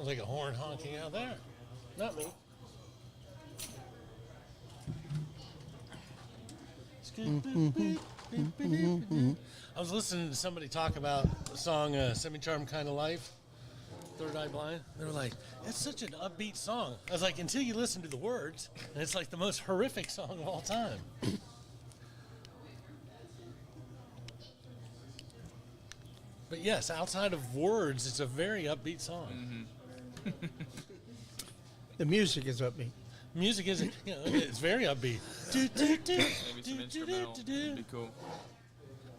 Sounds like a horn honking out there. Not me. I was listening to somebody talk about the song Semi-Charmed Kind of Life, Third Eye Blind. They were like, it's such an upbeat song. I was like, until you listen to the words, and it's like the most horrific song of all time. But yes, outside of words, it's a very upbeat song. Mm-hmm. The music is upbeat. Music isn't, it's very upbeat. Maybe some instrumental would be cool.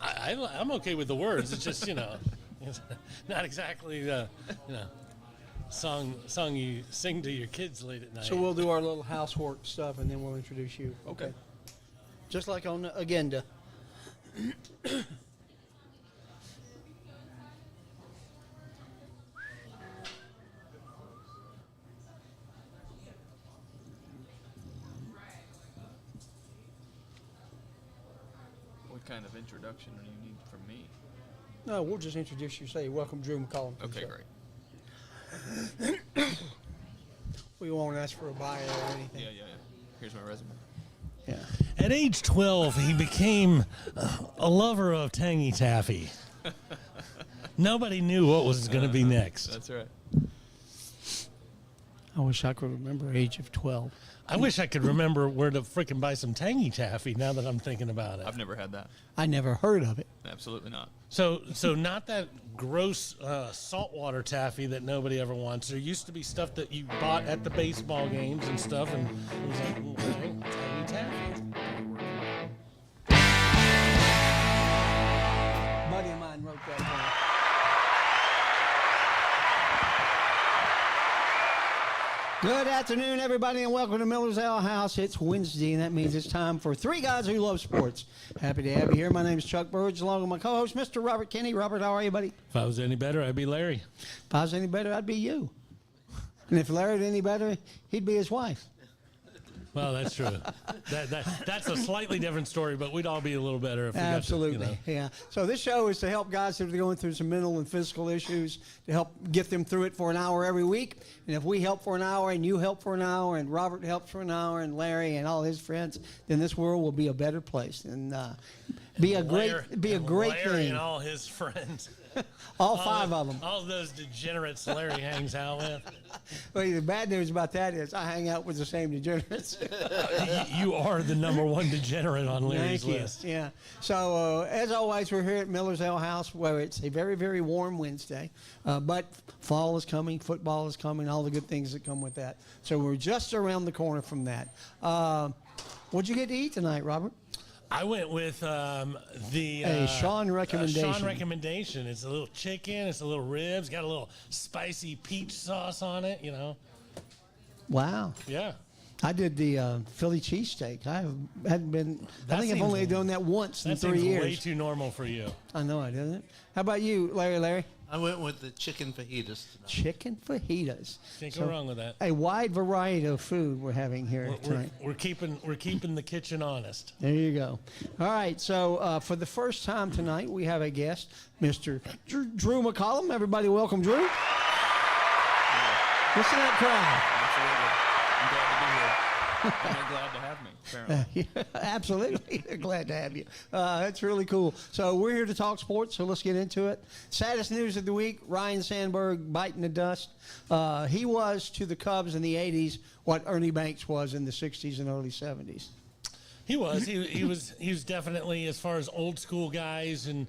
I'm okay with the words. It's just, it's not exactly the, song you sing to your kids late at night. So we'll do our little housework stuff, and then we'll introduce you. Okay. Just like on the agenda. What kind of introduction do you need from me? No, we'll just introduce you. Say, welcome, Drew McCollum. Okay, great. We won't ask for a bio or anything. Yeah. Here's my resume. Yeah. At age 12, he became a lover of tangy taffy. Nobody knew what was going to be next. That's right. I wish I could remember age of 12. I wish I could remember where to frickin' buy some tangy taffy now that I'm thinking about it. I've never had that. I never heard of it. Absolutely not. So not that gross saltwater taffy that nobody ever wants. There used to be stuff that you bought at the baseball games and stuff, and it was like, okay, tangy taffy. A buddy of mine wrote that down. Good afternoon, everybody, and welcome to Miller's Ale House. It's Wednesday, and that means it's time for Three Guys Who Love Sports. Happy to have you here. My name is Chuck Burge, along with my co-host, Mr. Robert Kinney. Robert, how are you, buddy? If I was any better, I'd be Larry. If I was any better, I'd be you. And if Larry was any better, he'd be his wife. Well, that's true. That's a slightly different story, but we'd all be a little better if we Absolutely, got to, yeah. So this show is to help guys that are going through some mental and physical issues, to help get them through it for an hour every week. And if we help for an hour, and you help for an hour, and Robert helps for an hour, and Larry and all his friends, then this world will be a better place and be a great Larry thing. And all his friends. All five of them. All those degenerates Larry hangs out with. Well, the bad news about that is I hang out with the same degenerates. You are the number one degenerate on Larry's Thank you. list. Yeah. So, as always, we're here at Miller's Ale House, where it's a very, very warm Wednesday. But fall is coming, football is coming, all the good things that come with that. So we're just around the corner from that. What'd you get to eat tonight, Robert? I went with a Sean recommendation. Sean recommendation. It's a little chicken. It's a little ribs. Got a little spicy peach sauce on it. Wow. Yeah. I did the Philly cheesesteak. I hadn't been. I think I've only done that once in 3 years. That's way too normal for you. I know it, isn't it? How about you, Larry? I went with the chicken fajitas tonight. Chicken fajitas. Can't go wrong with that. A wide variety of food we're having here tonight. We're keeping the kitchen honest. There you go. All right. So for the first time tonight, we have a guest, Mr. Drew McCollum. Everybody, welcome, Drew. Listen to that Absolutely. I'm glad to be here. They're glad to have me, apparently. Absolutely. They're glad to have you. That's really cool. So we're here to talk sports, so let's get into it. Saddest news of the week, Ryan Sandberg biting the dust. He was to the Cubs in the 80s what Ernie Banks was in the 60s and early 70s. He was. He was definitely, as far as old school guys, and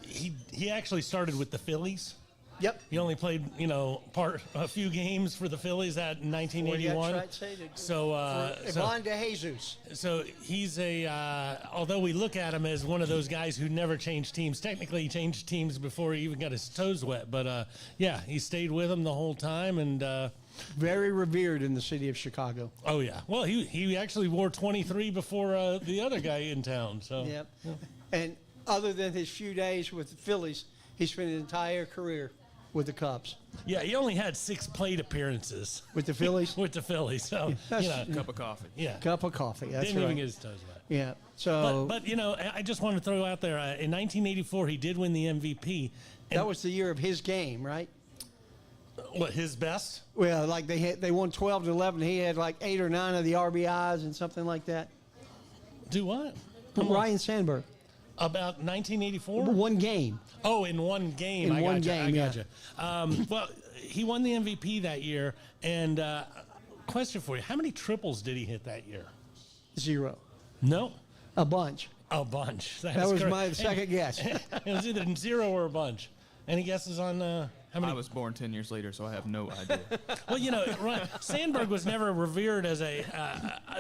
he actually started with the Phillies. Yep. He only played, a few games for the Phillies in 1981. So Ivan de Jesus. So he's although we look at him as one of those guys who never changed teams. Technically, he changed teams before he even got his toes wet. But he stayed with them the whole time, and very revered in the city of Chicago. Oh yeah. Well, he actually wore 23 before the other guy in town. So. Yep. Yeah. And other than his few days with the Phillies, he spent his entire career with the Cubs. Yeah, he only had 6 plate appearances. With the Phillies? With the Phillies. So, cup of coffee. Yeah. Cup of coffee. That's Didn't right. even get his toes wet. Yeah. So. But I just want to throw out there, in 1984, he did win the MVP. That was the year of his game, right? What, his best? Well, like they won 12-11. He had like 8 or 9 of the RBIs and something like that. Do what? Ryan Sandberg. About 1984? One game. Oh, in one game. In I one gotcha, game, I gotcha. Well, he won the MVP that year. And question for you: how many triples did he hit that year? 0. No, A bunch. a bunch. That was correct. my second guess. It was either 0 or a bunch. Any guesses on how many? I was born 10 years later, so I have no idea. Well, Sandberg was never revered as a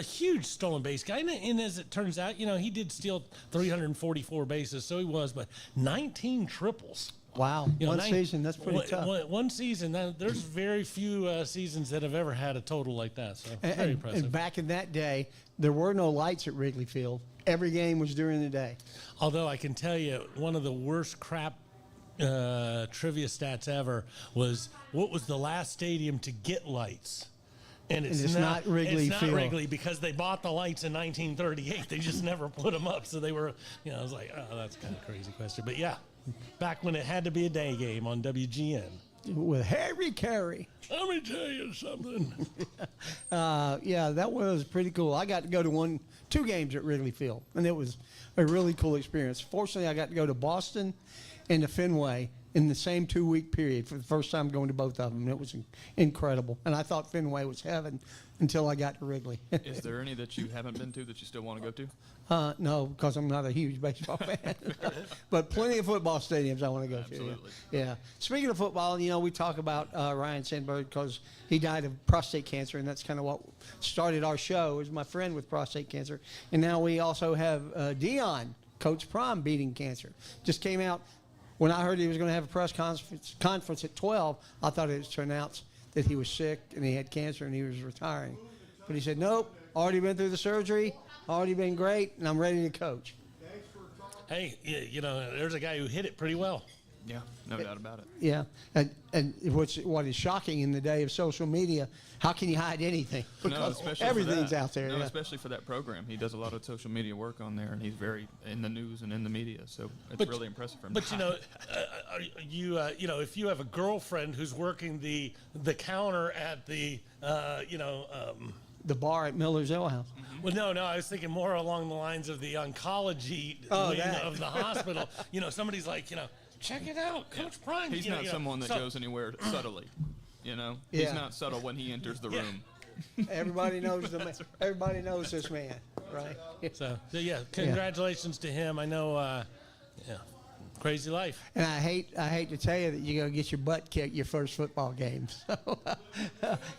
huge stolen base guy, and as it turns out, he did steal 344 bases, so he was, but 19 triples. Wow. One season, that's pretty tough. One season, there's very few seasons that have ever had a total like that, so very impressive. And back in that day, there were no lights at Wrigley Field. Every game was during the day. Although I can tell you, one of the worst crap trivia stats ever was what was the last stadium to get lights. And it's not Wrigley Field. It's not Wrigley because they bought the lights in 1938. They just never put them up. So they were, I was like, oh, that's kind of a crazy question. But yeah, back when it had to be a day game on WGN. With Harry Carey. Let me tell you something. Yeah, that was pretty cool. I got to go to 2 games at Wrigley Field, and it was a really cool experience. Fortunately, I got to go to Boston and to Fenway in the same 2-week period for the first time going to both of them. It was incredible. And I thought Fenway was heaven until I got to Wrigley. Is there any that you haven't been to that you still want to go to? No, because I'm not a huge baseball fan. But plenty of football stadiums I want to go to. Absolutely. Yeah. Speaking of football, we talk about Ryan Sandberg because he died of prostate cancer, and that's kind of what started our show, is my friend with prostate cancer. And now we also have Dion, Coach Prime, beating cancer. Just came out. When I heard he was going to have a press conference at 12, I thought it was to announce that he was sick and he had cancer and he was retiring. But he said, nope, already been through the surgery, already been great, and I'm ready to coach. Hey, there's a guy who hit it pretty well. Yeah, no doubt about it. Yeah, and what is shocking in the day of social media, how can you hide anything? Because especially everything's for that. out there. No, yeah. Especially for that program. He does a lot of social media work on there, and he's very in the news and in the media. So it's really impressive for him. But if you have a girlfriend who's working the counter at the The bar at Miller's Ale House. Well, no, I was thinking more along the lines of the oncology wing of the hospital. Somebody's like, check it out, Coach Prime. He's not someone that goes anywhere subtly. He's not subtle when he enters the room. Everybody knows everybody knows this man, right? So congratulations to him. I know, crazy life. And I hate to tell you that you're gonna get your butt kicked your first football game. So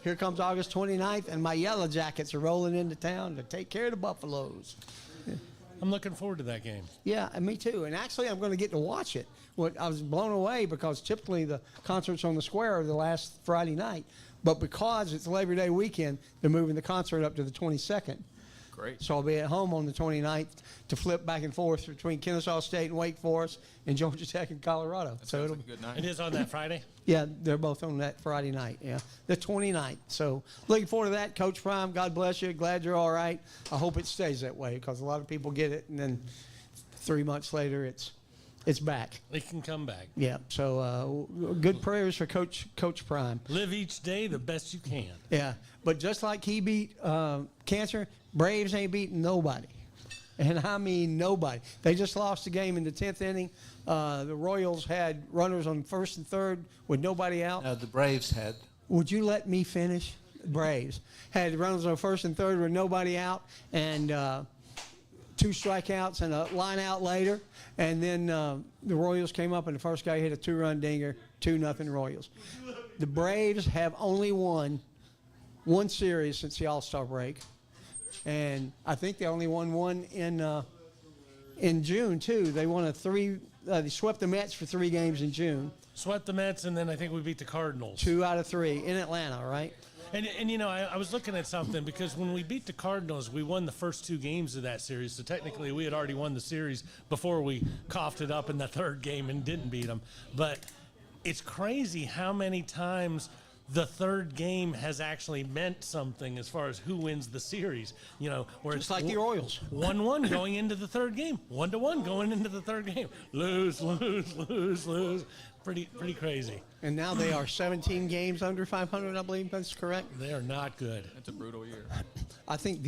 here comes August 29th, and my Yellow Jackets are rolling into town to take care of the Buffaloes. I'm looking forward to that game. Yeah, and me too. And actually, I'm going to get to watch it. I was blown away because typically the concerts on the square are the last Friday night. But because it's Labor Day weekend, they're moving the concert up to the 22nd. Great. So I'll be at home on the 29th to flip back and forth between Kennesaw State and Wake Forest and Georgia Tech and Colorado. That sounds like a good night. It is on that Friday? Yeah, they're both on that Friday night, the 29th. So looking forward to that. Coach Prime, God bless you. Glad you're all right. I hope it stays that way because a lot of people get it, and then 3 months later it's back. It can come back. Yeah, so good prayers for Coach Prime. Live each day the best you can. Yeah, but just like he beat cancer, Braves ain't beating nobody. And I mean nobody. They just lost the game in the 10th inning. The Royals had runners on first and third with nobody out. No, the Braves had. Would you let me finish? Braves had runners on first and third with nobody out, and 2 strikeouts and a line out later. And then the Royals came up, and the first guy hit a 2-run dinger, 2-0 Royals. The Braves have only won one series since the All-Star break. And I think they only won one in June, too. They won they swept the Mets for 3 games in June. Swept the Mets, and then I think we beat the Cardinals. 2 out of 3 in Atlanta, right? And I was looking at something because when we beat the Cardinals, we won the first 2 games of that series. So technically, we had already won the series before we coughed it up in the 3rd game and didn't beat them. But it's crazy how many times the third game has actually meant something as far as who wins the series. Where Just like the Orioles. 1-1 going into the third game, 1-1 going into the third game. Lose, lose, lose, lose. Pretty crazy. And now they are 17 games under 500, I believe that's correct. They are not good. It's a brutal year. I think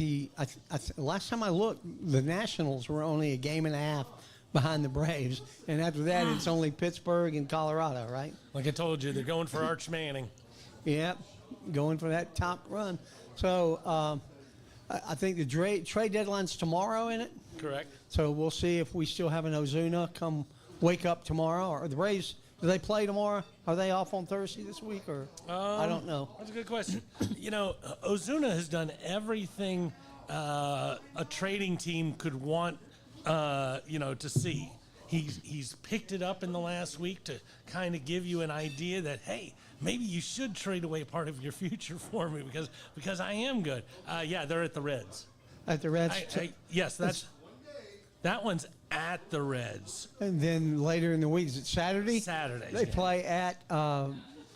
last time I looked, the Nationals were only a game and a half behind the Braves, and after that, it's only Pittsburgh and Colorado, right? Like I told you, they're going for Arch Manning. Yep, going for that top run. So I think the trade deadline's tomorrow in it. Correct. So we'll see if we still have an Ozuna come wake up tomorrow, or the Braves. Do they play tomorrow? Are they off on Thursday this week, or I don't know. That's a good question. Ozuna has done everything a trading team could want, to see. He's picked it up in the last week to kind of give you an idea that, hey, maybe you should trade away part of your future for me because I am good. They're at the Reds. At the Reds. Yes, that one's at the Reds. And then later in the week, is it Saturday? Saturday. They play at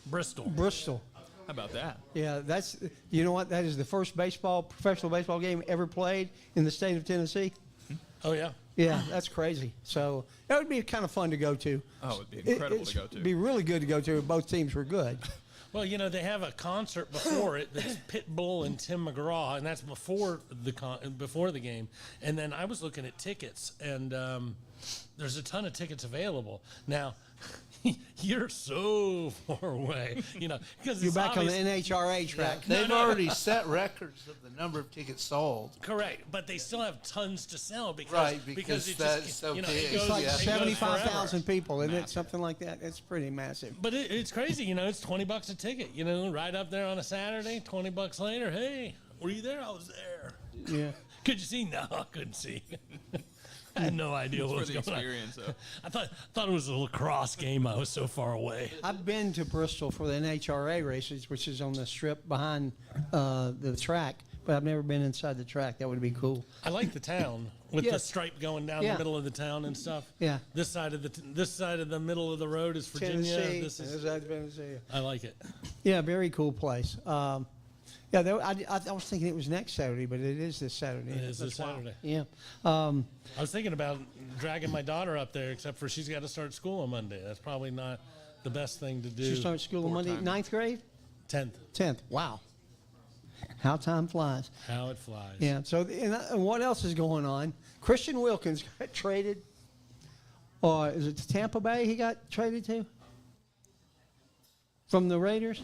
Bristol. Bristol. How about that? Yeah, you know what? That is the first professional baseball game ever played in the state of Tennessee. Oh, yeah? Yeah, that's crazy. So that would be kind of fun to go to. Oh, it would be incredible to go to. It'd be really good to go to if both teams were good. Well, they have a concert before it that's Pitbull and Tim McGraw, and that's before the game. And then I was looking at tickets, and there's a ton of tickets available. Now, you're so far away, because you're back on the NHRA track. They've already set records of the number of tickets sold. Correct, but they still have tons to sell because it that's just, so big. It's like 75,000 people, isn't Massive. it? Something like that. It's pretty massive. But it's crazy, it's $20 a ticket, right up there on a Saturday, $20 later. Hey, were you there? I was there. Yeah. Could you see? No, I couldn't see. I had no idea what was for the going experience, on. I thought it was a lacrosse game. I was so far away. I've been to Bristol for the NHRA races, which is on the strip behind the track, but I've never been inside the track. That would be cool. I like the town with the stripe going down the middle of the town and stuff. Yeah. This side of the middle of the road is Virginia. Tennessee. This is Tennessee. I like it. Yeah, very cool place. I was thinking it was next Saturday, but it is this Saturday. It is this Saturday. Yeah. I was thinking about dragging my daughter up there, except for she's got to start school on Monday. That's probably not the best thing to do. She starts school on Monday, 9th grade? 10th. 10th. Wow. How time flies. How it flies. Yeah. So, and what else is going on? Christian Wilkins got traded. Or is it to Tampa Bay he got traded to? From the Raiders?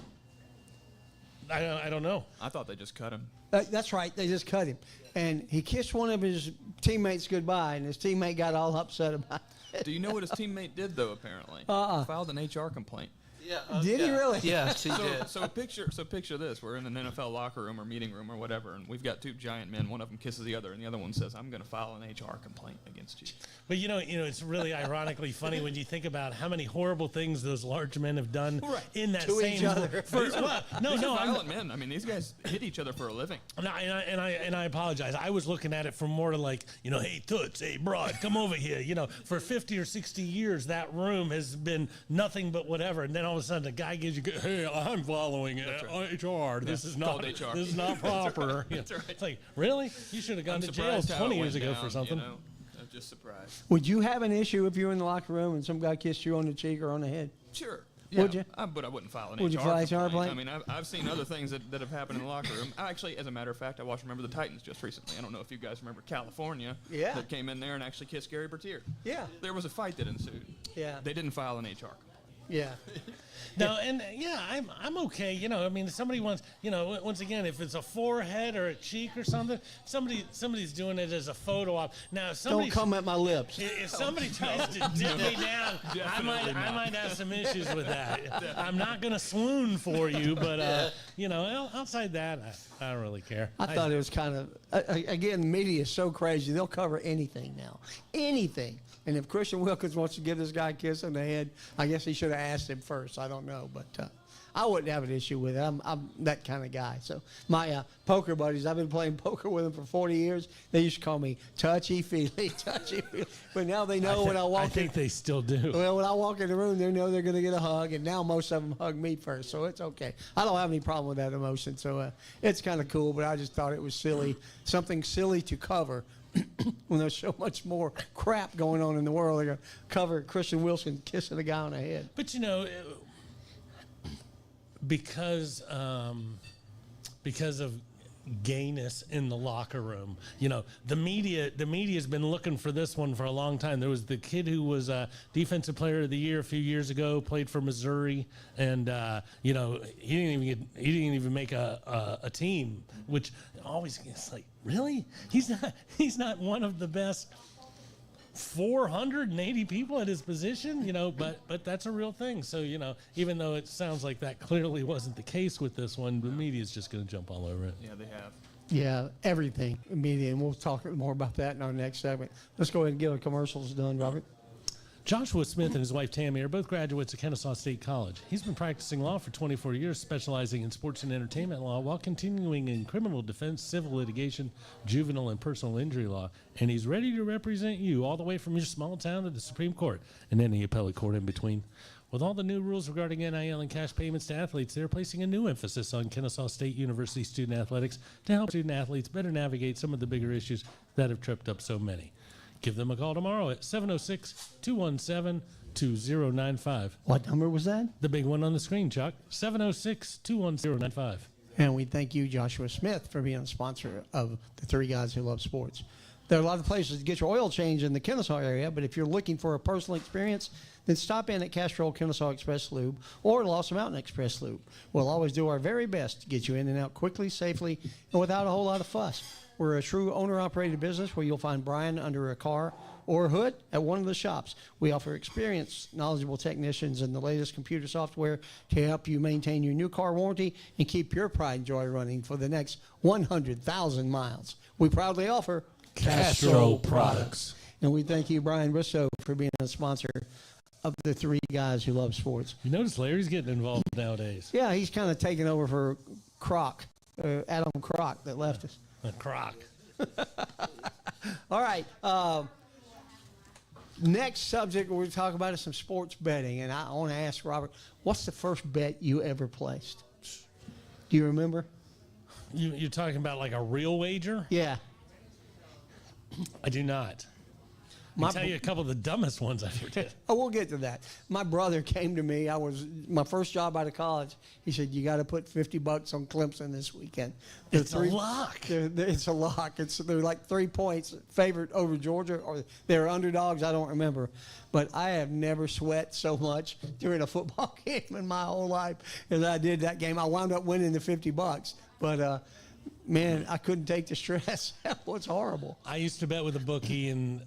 I don't know. I thought they just cut him. That's right. They just cut him. And he kissed one of his teammates goodbye, and his teammate got all upset about it. Do you know what his teammate did, though, apparently? Filed an HR complaint. Yeah. Did he really? Yes, he did. So picture this. We're in an NFL locker room or meeting room or whatever, and we've got two giant men. One of them kisses the other, and the other one says, "I'm going to file an HR complaint against you." But it's really ironically funny when you think about how many horrible things those large men have done in that To same each other. These are violent men. I mean, these guys hit each other for a living. No, and I apologize. I was looking at it from more to like, hey, toots, hey, broad, come over here. For 50 or 60 years, that room has been nothing but whatever. And then all of a sudden, a guy gives you, hey, I'm following HR. This is not HR. This is not proper. That's right. It's like, really? You should have gone to jail Surprised how 20 it years went ago down, for something. I'm just surprised. Would you have an issue if you were in the locker room and some guy kissed you on the cheek or on the head? Sure. Would you? But I wouldn't file an Would HR you file HR complaint. complaint? I mean, I've seen other things that have happened in the locker room. Actually, as a matter of fact, I watched Remember the Titans just recently. I don't know if you guys remember California. Yeah. That came in there and actually kissed Gary Bertier. Yeah. There was a fight that ensued. Yeah. They didn't file an HR complaint. Yeah. No, and I'm okay. I mean, somebody wants, once again, if it's a forehead or a cheek or something, somebody's doing it as a photo op. Now, if Don't come at my lips. If somebody tries to dip me down, I might have some issues with that. I'm not going to swoon for you, but outside that, I don't really care. I thought it was kind of, again, the media is so crazy. They'll cover anything now. Anything. And if Christian Wilkins wants to give this guy a kiss on the head, I guess he should have asked him first. I don't know, but I wouldn't have an issue with it. I'm that kind of guy. So my poker buddies, I've been playing poker with them for 40 years. They used to call me touchy-feely, touchy-feely. But now they know when I walk in. I think they still do. Well, when I walk in the room, they know they're going to get a hug, and now most of them hug me first, so it's okay. I don't have any problem with that emotion, so it's kind of cool, but I just thought it was silly, something silly to cover when there's so much more crap going on in the world. They're going to cover Christian Wilson kissing a guy on the head. But, because of gayness in the locker room, the media's been looking for this one for a long time. There was the kid who was defensive player of the year a few years ago, played for Missouri, and he didn't even make a team, which always it's like, really? He's not one of the best 480 people at his position, but that's a real thing. So, even though it sounds like that clearly wasn't the case with this one, the media's just going to jump all over it. Yeah, they have. Yeah, everything, media, and we'll talk more about that in our next segment. Let's go ahead and get our commercials done, Robert. Joshua Smith and his wife Tammy are both graduates of Kennesaw State College. He's been practicing law for 24 years, specializing in sports and entertainment law while continuing in criminal defense, civil litigation, juvenile and personal injury law. And he's ready to represent you all the way from your small town to the Supreme Court and any appellate court in between. With all the new rules regarding NIL and cash payments to athletes, they're placing a new emphasis on Kennesaw State University student athletics to help student athletes better navigate some of the bigger issues that have tripped up so many. Give them a call tomorrow at 706-217-2095. What number was that? The big one on the screen, Chuck. 706-210-95. And we thank you, Joshua Smith, for being a sponsor of the Three Guys Who Love Sports. There are a lot of places to get your oil change in the Kennesaw area, but if you're looking for a personal experience, then stop in at Castrol Kennesaw Express Lube or Lost Mountain Express Lube. We'll always do our very best to get you in and out quickly, safely, and without a whole lot of fuss. We're a true owner-operated business where you'll find Brian under a car or hood at one of the shops. We offer experienced, knowledgeable technicians and the latest computer software to help you maintain your new car warranty and keep your pride and joy running for the next 100,000 miles. We proudly offer Castro products. And we thank you, Brian Russo, for being a sponsor of the Three Guys Who Love Sports. You notice Larry's getting involved nowadays. Yeah, he's kind of taking over for Adam Kroc that left us. A crock. All right. Next subject we're going to talk about is some sports betting. And I want to ask Robert, what's the first bet you ever placed? Do you remember? You're talking about like a real wager? Yeah. I do not. I'll tell you a couple of the dumbest ones I ever did. Oh, we'll get to that. My brother came to me. My first job out of college. He said, "You got to put $50 on Clemson this weekend." It's a lock. It's a lock. They're like 3 points favored over Georgia, or they're underdogs. I don't remember, but I have never sweat so much during a football game in my whole life as I did that game. I wound up winning the $50, but. Man, I couldn't take the stress. That was horrible. I used to bet with a bookie, and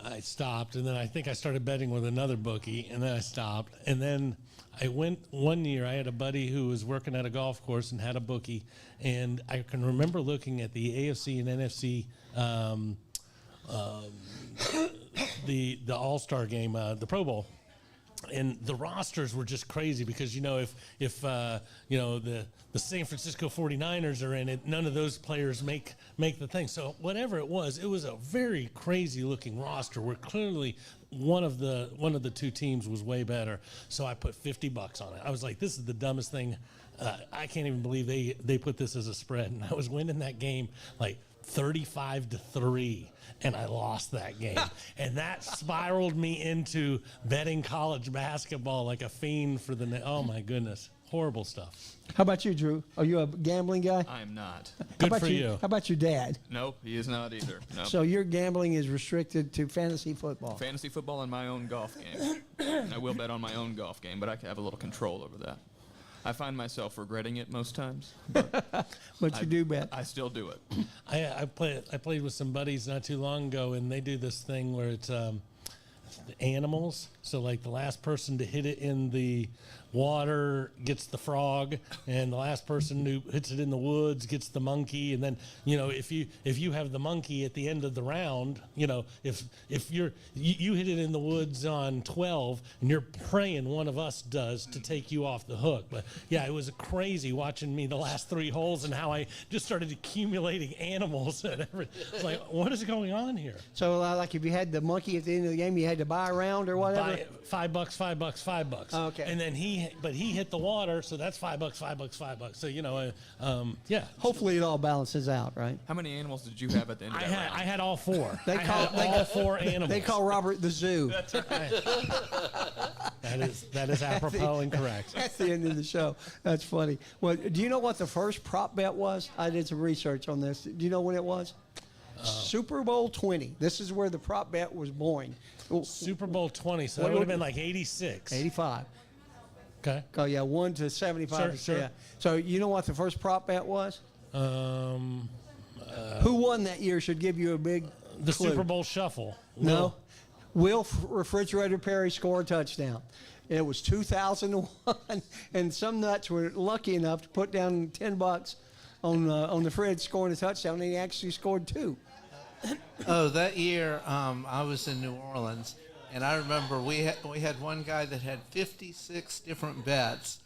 I stopped. And then I think I started betting with another bookie, and then I stopped. And then I went one year. I had a buddy who was working at a golf course and had a bookie. And I can remember looking at the AFC and NFC, the All-Star game, the Pro Bowl. And the rosters were just crazy because, if the San Francisco 49ers are in it, none of those players make the thing. So whatever it was a very crazy looking roster where clearly one of the two teams was way better. So I put $50 on it. I was like, this is the dumbest thing. I can't even believe they put this as a spread. And I was winning that game like 35-3. And I lost that game. And that spiraled me into betting college basketball like a fiend for oh my goodness. Horrible stuff. How about you, Drew? Are you a gambling guy? I am not. Good for you. How about your dad? Nope, he is not either. Nope. So your gambling is restricted to fantasy football. Fantasy football and my own golf game. I will bet on my own golf game, but I have a little control over that. I find myself regretting it most times. But you do bet. I still do it. I played with some buddies not too long ago, and they do this thing where it's the animals. So like the last person to hit it in the water gets the frog, and the last person who hits it in the woods gets the monkey. And then, if you have the monkey at the end of the round, if you hit it in the woods on 12 and you're praying one of us does to take you off the hook. But yeah, it was crazy watching me the last 3 holes and how I just started accumulating animals. It's like, what is going on here? So like if you had the monkey at the end of the game, you had to buy a round or whatever? $5, $5. Oh, okay. And then he hit the water, so that's $5, $5. So yeah. Hopefully it all balances out, right? How many animals did you have at the end of that round? I had all 4. They call all 4 animals. They call Robert the zoo. That's right. That is apropos and correct. At the end of the show. That's funny. Well, do you know what the first prop bet was? I did some research on this. Do you know when it was? Super Bowl 20. This is where the prop bet was born. Super Bowl 20, so that would have been like 86. 85. Okay. Oh, yeah, 1 to 75. Sure. Yeah. So you know what the first prop bet was? Who Who won that year should give you a big the clue. Super Bowl shuffle. No. Will Refrigerator Perry score a touchdown? It was 2001, and some nuts were lucky enough to put down $10 on the fridge scoring a touchdown, and he actually scored 2. Oh, that year I was in New Orleans, and I remember we had one guy that had 56 different bets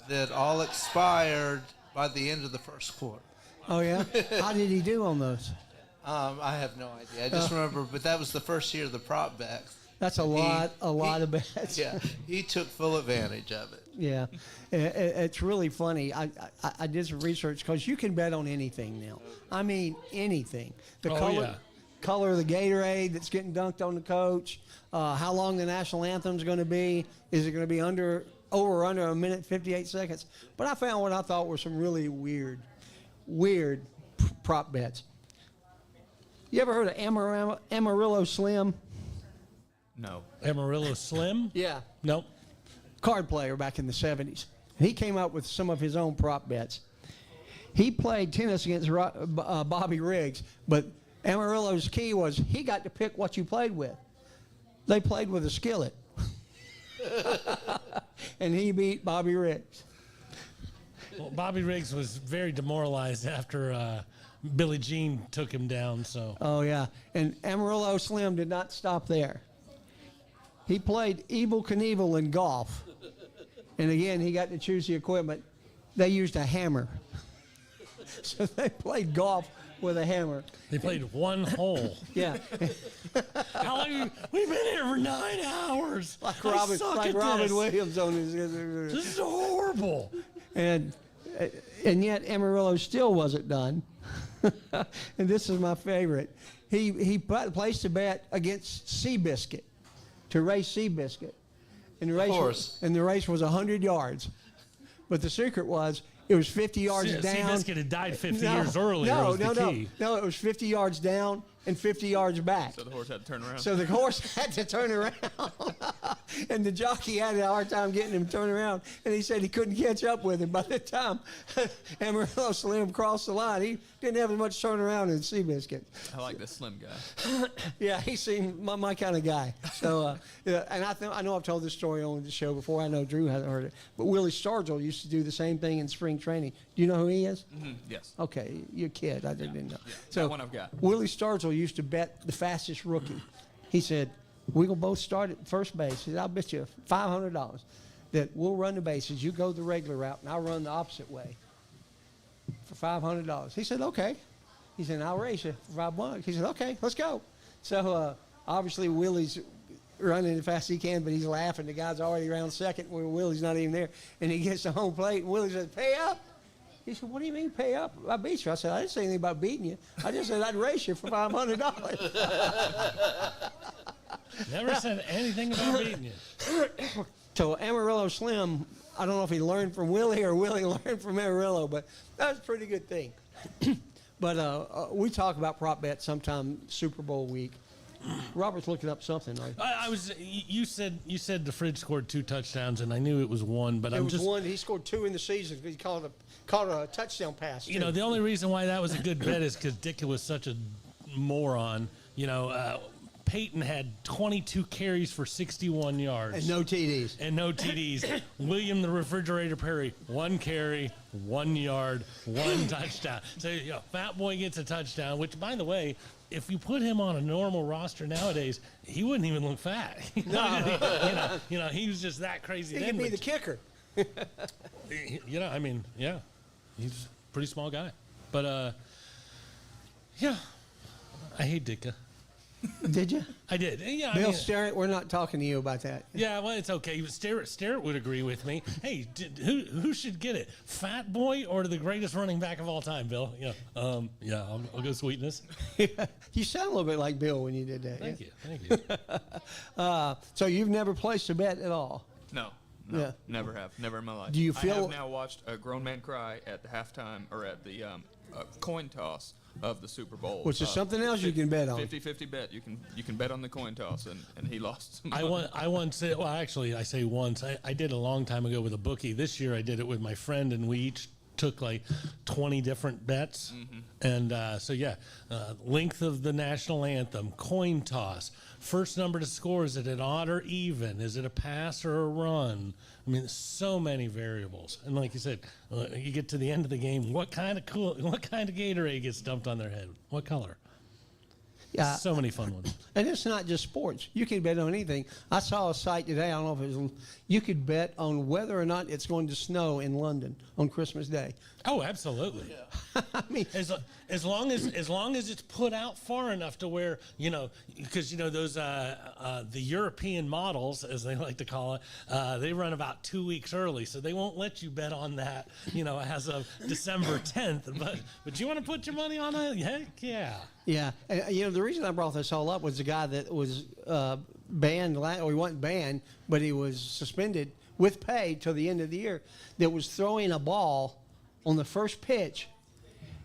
that all expired by the end of the first quarter. Oh, yeah? How did he do on those? I have no idea. I just remember, but that was the first year of the prop bets. That's a lot of bets. Yeah, he took full advantage of it. Yeah, it's really funny. I did some research because you can bet on anything now. I mean, anything. The color of the Gatorade that's getting dunked on the coach, how long the national anthem's going to be. Is it going to be over or under a minute 58 seconds? But I found what I thought were some really weird prop bets. You ever heard of Amarillo Slim? No. Amarillo Slim? Yeah. Nope. Card player back in the 70s. He came up with some of his own prop bets. He played tennis against Bobby Riggs, but Amarillo's key was he got to pick what you played with. They played with a skillet. And he beat Bobby Riggs. Well, Bobby Riggs was very demoralized after Billie Jean took him down. So. Oh, yeah. And Amarillo Slim did not stop there. He played Evel Knievel in golf. And again, he got to choose the equipment. They used a hammer. So they played golf with a hammer. They played one hole. Yeah. How long we've been here for 9 hours. Like Robin Williams on his. This is horrible. And yet Amarillo still wasn't done. And this is my favorite. He placed a bet against Seabiscuit to race Seabiscuit. And the race was 100 yards. But the secret was it was 50 yards down. Seabiscuit had died 50 years earlier. No, it was 50 yards down and 50 yards back. So the horse had to turn around. So the horse had to turn around. And the jockey had a hard time getting him to turn around. And he said he couldn't catch up with him. By the time Amarillo Slim crossed the line, he didn't have as much turnaround as Seabiscuit. I like this slim guy. Yeah, he seemed my kind of guy. So, and I know I've told this story on the show before. I know Drew hasn't heard it. But Willie Stargell used to do the same thing in spring training. Do you know who he is? Mm-hmm. Yes. Okay, you're a kid. I didn't know. Yeah. So That one I've got. Willie Stargell used to bet the fastest rookie. He said, we're going to both start at first base. He said, I'll bet you $500 that we'll run the bases. You go the regular route, and I'll run the opposite way for $500. He said, okay. He said, I'll race you for $5. He said, okay, let's go. So obviously Willie's running as fast as he can, but he's laughing. The guy's already around second where Willie's not even there. And he gets to home plate, and Willie says, pay up. He said, what do you mean pay up? I beat you. I said, I didn't say anything about beating you. I just said I'd race you for $500. Never said anything about beating you. So Amarillo Slim, I don't know if he learned from Willie or Willie learned from Amarillo, but that was a pretty good thing. But we talk about prop bets sometime Super Bowl week. Robert's looking up something. Right? You said the Fridge scored 2 touchdowns, and I knew it was 1, but it was 1. He scored 2 in the season. He caught a touchdown pass. You know, the only reason why that was a good bet is because Dick was such a moron. You know, Peyton had 22 carries for 61 yards. And no TDs. And no TDs. William the Refrigerator Perry, 1 carry, 1 yard, 1 touchdown. So, Fat Boy gets a touchdown, which, by the way, if you put him on a normal roster nowadays, he wouldn't even look fat. He was just that crazy. He then, could be the kicker. he's a pretty small guy. But, I hate Ditka. Did you? I did. Yeah, Bill Sterrett, we're not talking to you about that. Yeah, well, it's okay. Sterrett would agree with me. Hey, who should get it? Fat Boy or the greatest running back of all time, Bill? I'll go Sweetness. You sound a little bit like Bill when you did that. Thank you. So you've never placed a bet at all? No, Yeah. never have. Never in my life. Do you I feel- have now watched a grown man cry at the halftime or at the coin toss of the Super Bowl. Which is something else you can bet on. 50-50 bet. You can bet on the coin toss, and he lost some I once said, well, actually, I say once. I did a long time ago with a bookie. This year I did it with my friend, and we each took like 20 different bets. And length of the national anthem, coin toss, first number to score, is it an odd or even? Is it a pass or a run? I mean, so many variables. And like you said, you get to the end of the game, what kind of Gatorade gets dumped on their head? What color? Yeah. So many fun ones. And it's not just sports. You can bet on anything. I saw a site today, I don't know if it was, you could bet on whether or not it's going to snow in London on Christmas Day. Oh, absolutely. I mean, as long as it's put out far enough to where, because those the European models, as they like to call it, they run about 2 weeks early, so they won't let you bet on that, as of December 10th. But you want to put your money on it? Heck yeah. yeah. And, the reason I brought this all up was the guy that was banned, or he wasn't banned, but he was suspended with pay till the end of the year, that was throwing a ball on the first pitch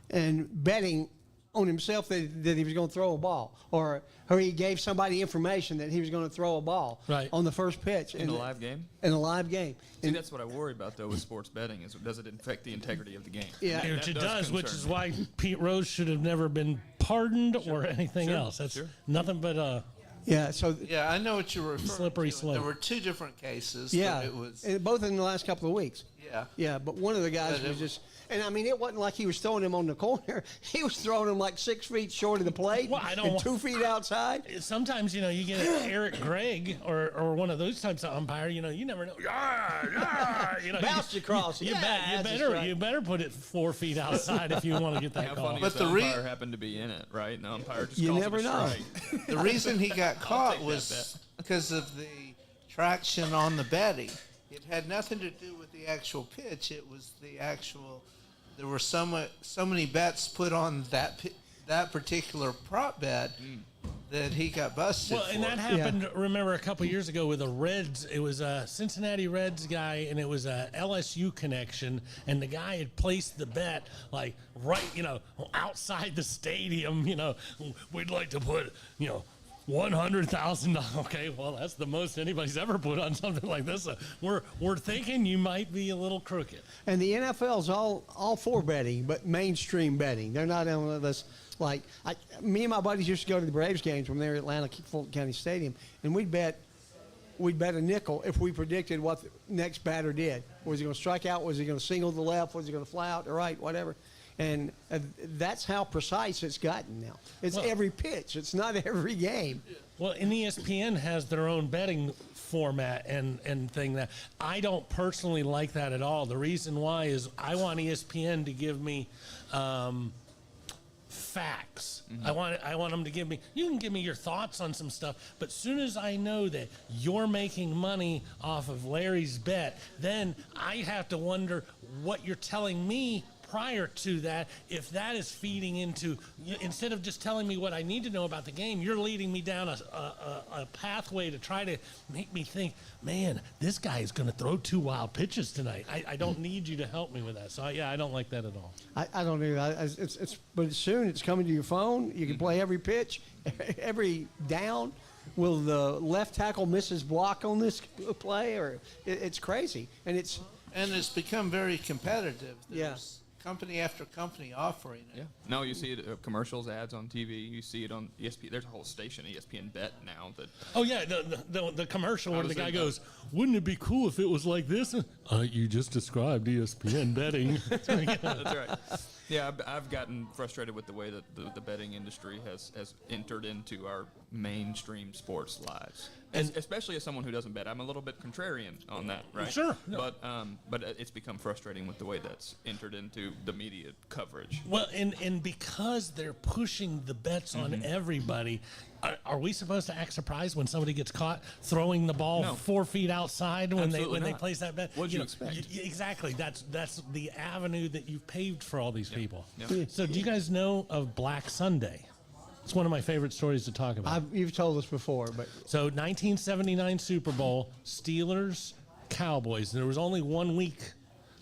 and betting on himself that he was going to throw a ball, or he gave somebody information that he was going to throw a ball on the first pitch. In a live game? In a live game. See, that's what I worry about, though, with sports betting, is does it affect the integrity of the game? Yeah. Which it does, which is why Pete Rose should have never been pardoned or anything else. That's nothing but yeah, so Yeah, I know what you're referring Slippery to. slope. There were 2 different cases. yeah, But it was, and both in the last couple of weeks. yeah. Yeah, but one of the guys But was it- just, and I mean, it wasn't like he was throwing him on the corner. He was throwing him like 6 feet short of the plate Well, I don't and want- 2 feet outside. sometimes you get Eric Gregg or one of those types of umpire. You never know. Bounced across. You, Yeah, that's better just right. you better put it 4 feet outside if you want to get that How call. funny But if the the umpire happened to be in it, right? And the umpire just You calls never it a know. strike. The reason he got caught take that was because of the traction on the betting. It had nothing to do with the actual pitch. It was the actual. There were so many bets put on that particular prop bet that he got busted. Well, and for. that happened, remember, a couple years ago with the Reds. It was a Cincinnati Reds guy, and it was a LSU connection, and the guy had placed the bet, like, right, outside the stadium, we'd like to put, $100,000. Okay, well, that's the most anybody's ever put on something like this. So we're thinking you might be a little crooked. And the NFL's all for betting, but mainstream betting. They're not on this. Like, me and my buddies used to go to the Braves games when they were at Atlanta Fulton County Stadium, and we'd bet a nickel if we predicted what the next batter did. Was he going to strike out? Was he going to single to the left? Was he going to fly out to the right? Whatever. And that's how precise it's gotten now. It's every pitch. It's not every game. Well, and ESPN has their own betting format and thing that I don't personally like that at all. The reason why is I want ESPN to give me facts. I want them to give me. You can give me your thoughts on some stuff, but soon as I know that you're making money off of Larry's bet, then I have to wonder what you're telling me prior to that, if that is feeding into, instead of just telling me what I need to know about the game, you're leading me down a pathway to try to make me think, man, this guy is going to throw 2 wild pitches tonight. I don't need you to help me with that. So, I don't like that at all. I don't either. But soon it's coming to your phone. You can play every pitch, every down. Will the left tackle miss his block on this play? Or it's crazy. And it's become very competitive. Yeah. There's company after company offering it. Yeah. No, you see it, commercials, ads on TV. You see it on ESPN. There's a whole station, ESPN Bet now. That. Oh yeah, the commercial where was the guy in goes, "Wouldn't it be cool if it was like this?" You just described ESPN betting. That's right. Yeah, I've gotten frustrated with the way that the betting industry has entered into our mainstream sports lives, and especially as someone who doesn't bet. I'm a little bit contrarian on that, right? Sure. No. But it's become frustrating with the way that's entered into the media coverage. Well, and because they're pushing the bets on everybody, are we supposed to act surprised when somebody gets caught throwing the ball No. 4 feet outside when Absolutely they not. place that bet? What'd you expect? Exactly. That's the avenue that you've paved for all these people. Yep. So do you guys know of Black Sunday? It's one of my favorite stories to talk about. You've told us before, but So 1979 Super Bowl, Steelers, Cowboys. There was only 1 week.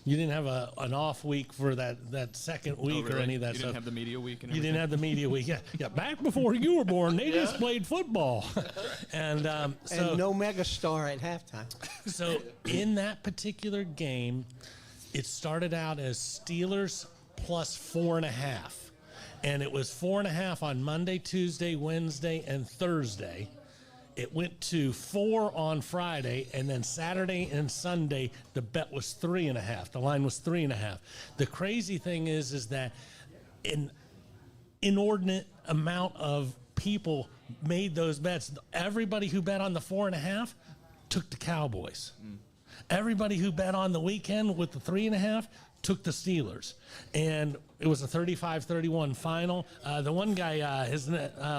You didn't have an off week for that second week or any of that You stuff. didn't have the media week and You everything? didn't have the media week. Yeah. Back before you were born, they just played football. And so and no megastar at halftime. so in that particular game, it started out as Steelers plus 4.5. And it was 4.5 on Monday, Tuesday, Wednesday, and Thursday. It went to 4 on Friday, and then Saturday and Sunday, the bet was 3.5. The line was 3.5. The crazy thing is that an inordinate amount of people made those bets. Everybody who bet on the 4.5 took the Cowboys. Everybody who bet on the weekend with the 3.5 took the Steelers. And it was a 35-31 final. The one guy,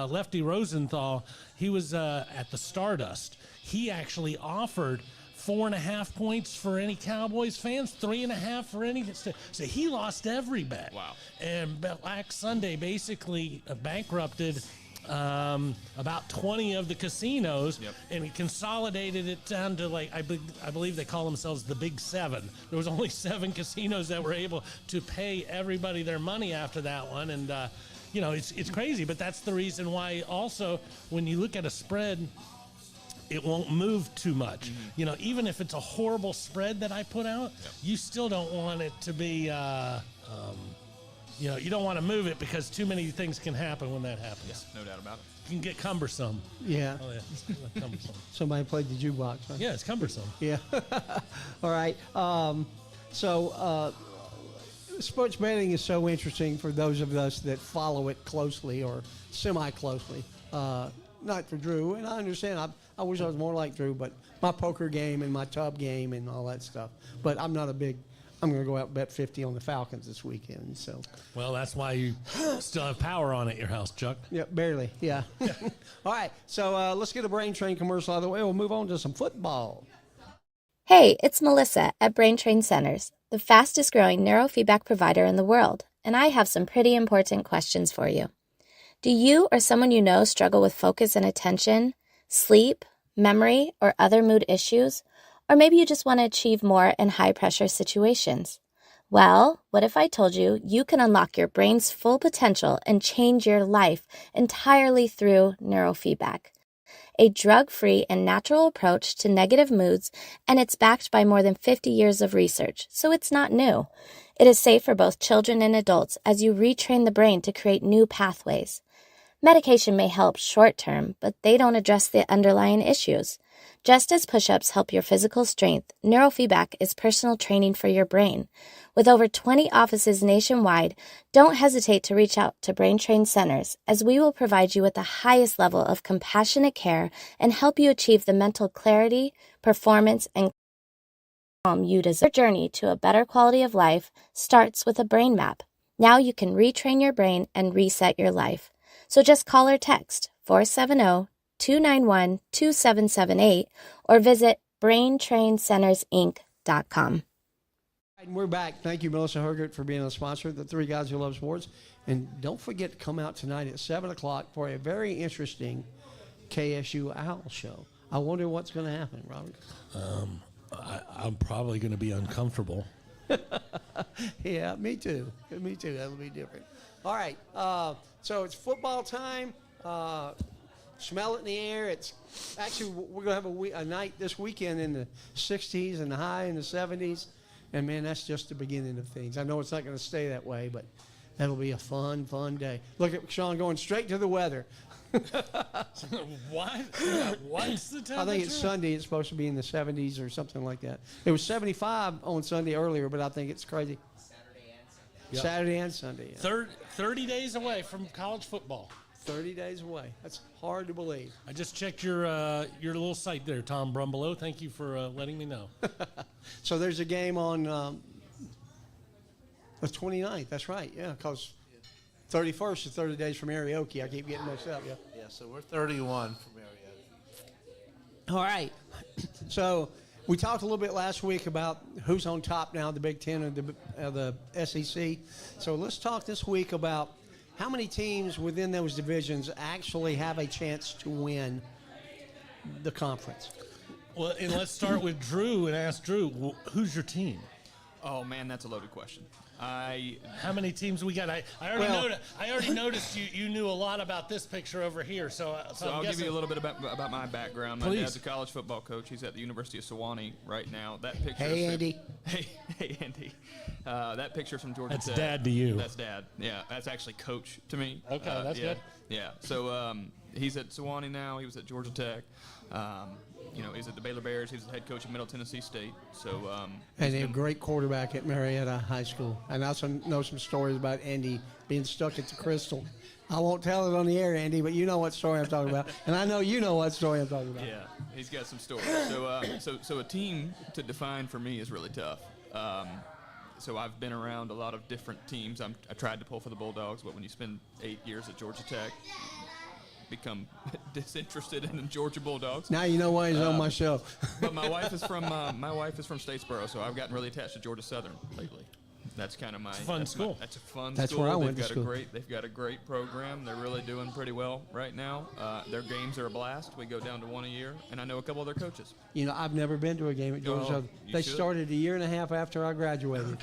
Lefty Rosenthal, he was at the Stardust. He actually offered 4.5 points for any Cowboys fans, 3.5 for any. So he lost every bet. Wow. And Black Sunday basically bankrupted about 20 of the casinos, and he consolidated it down to I believe they call themselves the Big Seven. There was only 7 casinos that were able to pay everybody their money after that one, and it's crazy. But that's the reason why also when you look at a spread, it won't move too much. Even if it's a horrible spread that I put out, you still don't want it to be. You don't want to move it because too many things can happen when that happens. No doubt about it. It can get cumbersome. Yeah. Oh, yeah. It's cumbersome. Somebody played the jukebox. Huh? Yeah, it's cumbersome. Yeah. All right. So sports betting is so interesting for those of us that follow it closely or semi-closely. Not for Drew, and I understand. I wish I was more like Drew, but my poker game and my tub game and all that stuff. But I'm not a big. I'm going to go out and bet 50 on the Falcons this weekend. So. Well, that's why you still have power on at your house, Chuck. Yeah, barely. Yeah. All right. So let's get a Brain Train commercial out of the way. We'll move on to some football. Hey, it's Melissa at Brain Train Centers, the fastest growing neurofeedback provider in the world, and I have some pretty important questions for you. Do you or someone you know struggle with focus and attention, sleep, memory, or other mood issues? Or maybe you just want to achieve more in high-pressure situations. Well, what if I told you you can unlock your brain's full potential and change your life entirely through neurofeedback? A drug-free and natural approach to negative moods, and it's backed by more than 50 years of research, so it's not new. It is safe for both children and adults as you retrain the brain to create new pathways. Medication may help short-term, but they don't address the underlying issues. Just as push-ups help your physical strength, neurofeedback is personal training for your brain. With over 20 offices nationwide, don't hesitate to reach out to Brain Train Centers, as we will provide you with the highest level of compassionate care and help you achieve the mental clarity, performance, and calm you deserve. Your journey to a better quality of life starts with a brain map. Now you can retrain your brain and reset your life. So just call or text 470-291-2778 or visit braintraincentersinc.com. And we're back. Thank you, Melissa Hergert, for being a sponsor of the Three Guys Who Love Sports. And don't forget to come out tonight at 7 o'clock for a very interesting KSU Owl show. I wonder what's going to happen, Robert. I'm probably going to be uncomfortable. Yeah, me too. Me too. That'll be different. All right. So it's football time. Smell it in the air. It's actually, we're going to have a night this weekend in the 60s and the high in the 70s. And, man, that's just the beginning of things. I know it's not going to stay that way, but that'll be a fun, fun day. Look at Sean going straight to the weather. What? Yeah, what's the temperature? I think it's Sunday. It's supposed to be in the 70s or something like that. It was 75 on Sunday earlier, but I think it's crazy. Saturday and Sunday. Yeah. 30 days away from college football. 30 days away. That's hard to believe. I just checked your little site there, Tom Brumbelow. Thank you for letting me know. So there's a game on the 29th. That's right. Yeah, because 31st is 30 days from Arioki. I keep getting mixed up. Yeah. Yeah, so we're 31 from Marietta. All right. So we talked a little bit last week about who's on top now, the Big Ten and the SEC. So let's talk this week about how many teams within those divisions actually have a chance to win the conference. Well, and let's start with Drew and ask Drew, who's your team? Oh man, that's a loaded question. How many teams we got? I already noticed you knew a lot about this picture over here. So I'll give you a little bit about my background. My Please. dad's a college football coach. He's at the University of Sewanee right now. That picture. Hey, Andy. Hey, Andy. That picture from Georgia That's Tech. Dad to you. That's Dad. Yeah, that's actually Coach to me. Okay, that's yeah, good. Yeah. So he's at Sewanee now. He was at Georgia Tech. He's at the Baylor Bears. He's the head coach at Middle Tennessee State. So And they have a great quarterback at Marietta High School. And I also know some stories about Andy being stuck at the Crystal. I won't tell it on the air, Andy, but you know what story I'm talking about. And I know you know what story I'm talking about. Yeah, he's got some stories. So a team to define for me is really tough. So I've been around a lot of different teams. I tried to pull for the Bulldogs, but when you spend 8 years at Georgia Tech, become disinterested in the Georgia Bulldogs. Now you know why he's on my show. But my wife is from Statesboro, so I've gotten really attached to Georgia Southern lately. That's kind of my fun school. That's a fun That's school. where I went to school. They've got a great program. They're really doing pretty well right now. Their games are a blast. We go down to one a year, and I know a couple of their coaches. You know, I've never been to a game at Georgia Southern. They should. started a year and a half after I graduated.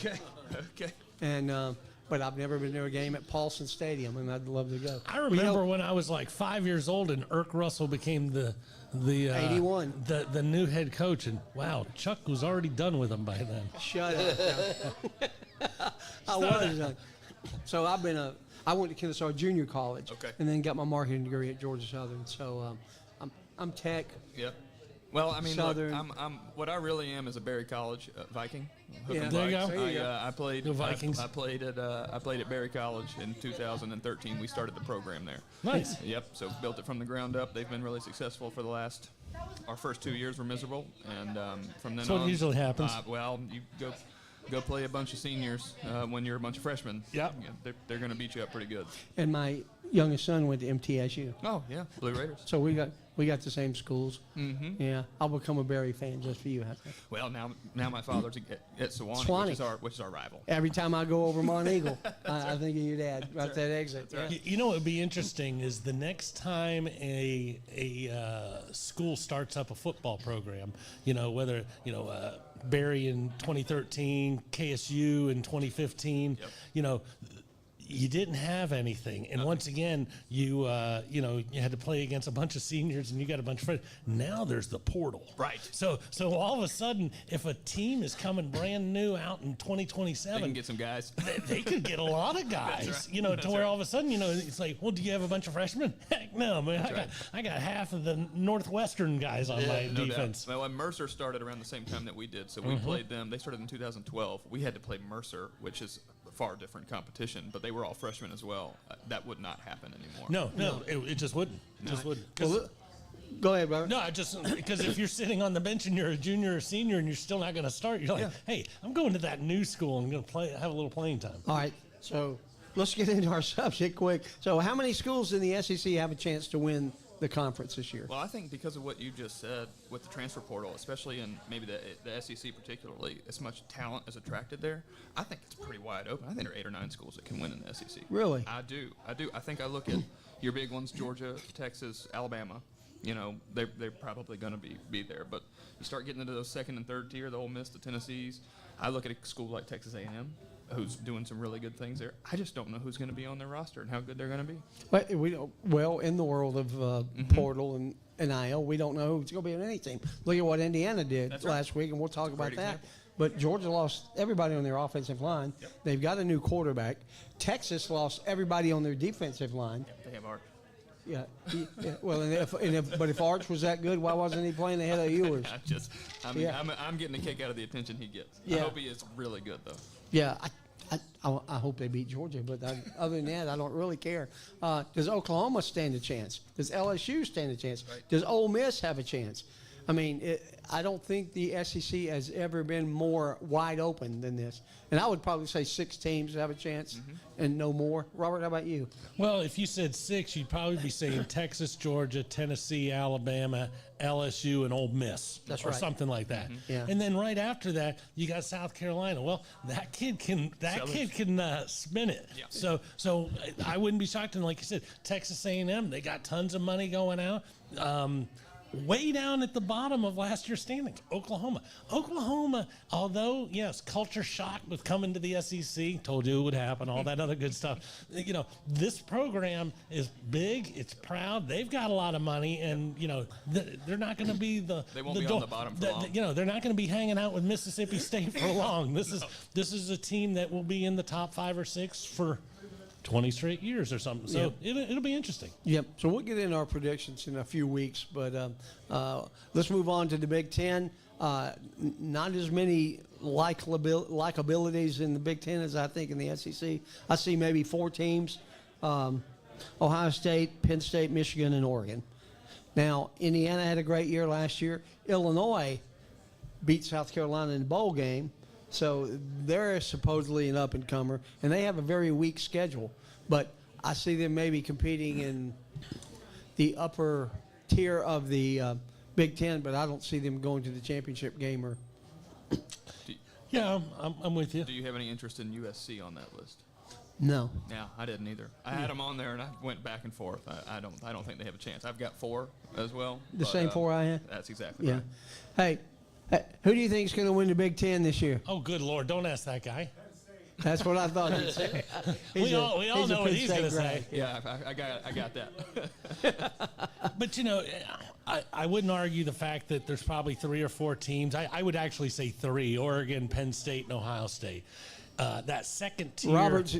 Okay. And but I've never been to a game at Paulson Stadium, and I'd love to go. I remember when I was like 5 years old and Irk Russell became the 81. the new head coach, and wow, Chuck was already done with him by then. Shut up. I was. So I went to Kennesaw Junior College, Okay. and then got my marketing degree at Georgia Southern. So I'm tech. Yep. Well, I mean, look, Southern. I'm what I really am is a Berry College Viking. Hook Yeah. 'em There you Vikes. go. There you go. I played. Go Vikings. I played at Berry College in 2013. We started the program there. Nice. Yep. So built it from the ground up. They've been really successful for the last. Our first 2 years were miserable, and from then That's what on, usually happens. Well, you go play a bunch of seniors when you're a bunch of freshmen. Yep. Yeah, they're going to beat you up pretty good. And my youngest son went to MTSU. Oh yeah, Blue Raiders. So we got the same schools. Mm-hmm. Yeah, I'll become a Berry fan just for you. Well, now my father's at Sewanee, Sewanee. which is our rival. Every time I go over Mont Eagle, I think of your dad right that exit. Yeah. You know what would be interesting is the next time a school starts up a football program, whether Barry in 2013, KSU in 2015, you didn't have anything, and once again, you had to play against a bunch of seniors, and you got a bunch of friends. Now there's the portal, Right. So all of a sudden, if a team is coming brand new out in 2027, They can get some guys. they could get a lot of guys, right. to where all of a sudden, it's like, well, do you have a bunch of freshmen? Heck no, man. I got half of the Northwestern guys on my No defense. doubt. Well, and Mercer started around the same time that we did, so we played them. They started in 2012. We had to play Mercer, which is a far different competition, but they were all freshmen as well. That would not happen anymore. No, it just wouldn't. Just wouldn't. Well, go ahead, brother. No, because if you're sitting on the bench and you're a junior or senior and you're still not going to start, you're like, hey, I'm going to that new school and going to have a little playing time. All right, so let's get into our subject quick. So how many schools in the SEC have a chance to win the conference this year? Well, I think because of what you just said with the transfer portal, especially in maybe the SEC particularly, as much talent is attracted there, I think it's pretty wide open. I think there are 8 or 9 schools that can win in the SEC. Really? I do. I think I look at your big ones, Georgia, Texas, Alabama. They're probably going to be there. But you start getting into those second and third tier, the Ole Miss, the Tennessees. I look at a school like Texas A&M, who's doing some really good things there. I just don't know who's going to be on their roster and how good they're going to be. But in the world of portal and NIL, we don't know who's going to be on any team. Look at what Indiana did That's right. last week, and we'll talk about great that. example. but Georgia lost everybody on their offensive line. Yep. They've got a new quarterback. Texas lost everybody on their defensive line. They have Arch. Yeah. Well, but if Arch was that good, why wasn't he playing ahead of Ewers? I'm getting a kick out of the attention he gets. Yeah. I hope he is really good, though. Yeah, I hope they beat Georgia, but other than that, I don't really care. Does Oklahoma stand a chance? Does LSU stand a chance? Right. Does Ole Miss have a chance? I mean, I don't think the SEC has ever been more wide open than this. And I would probably say 6 teams have a chance and no more. Robert, how about you? Well, if you said 6, you'd probably be saying Texas, Georgia, Tennessee, Alabama, LSU, and Ole Miss. That's or right. something like that. Yeah. And then right after that, you got South Carolina. Well, that kid can spin it. Yeah. So I wouldn't be shocked. And like you said, Texas A&M, they got tons of money going out. Way down at the bottom of last year's standings, Oklahoma, although, yes, culture shock with coming to the SEC, told you it would happen, all that other good stuff. You know, this program is big, it's proud, they've got a lot of money, and, you know, they're not going to be They won't be on the bottom for long. You know, they're not going to be hanging out with Mississippi State for long. This is a team that will be in the top 5 or 6 for 20 straight years or something. So it'll be interesting. Yep. So we'll get into our predictions in a few weeks, but let's move on to the Big Ten. Not as many likabilities in the Big Ten as I think in the SEC. I see maybe 4 teams: Ohio State, Penn State, Michigan, and Oregon. Now, Indiana had a great year last year. Illinois beat South Carolina in the bowl game. So they're supposedly an up-and-comer, and they have a very weak schedule. But I see them maybe competing in the upper tier of the Big Ten, but I don't see them going to the championship game. Or Yeah, I'm with you. Do you have any interest in USC on that list? no. Yeah, I didn't either. I had them on there, and I went back and forth. I don't think they have a chance. I've got 4 as well. The same 4 I had? That's exactly Yeah. right. Hey, who do you think is going to win the Big Ten this year? Oh, good Lord, don't ask that guy. That's what I thought you'd say. We all know what he's going to say. Yeah, I got that. But, you know, I wouldn't argue the fact that there's probably 3 or 4 teams. I would actually say 3, Oregon, Penn State, and Ohio State. That second tier.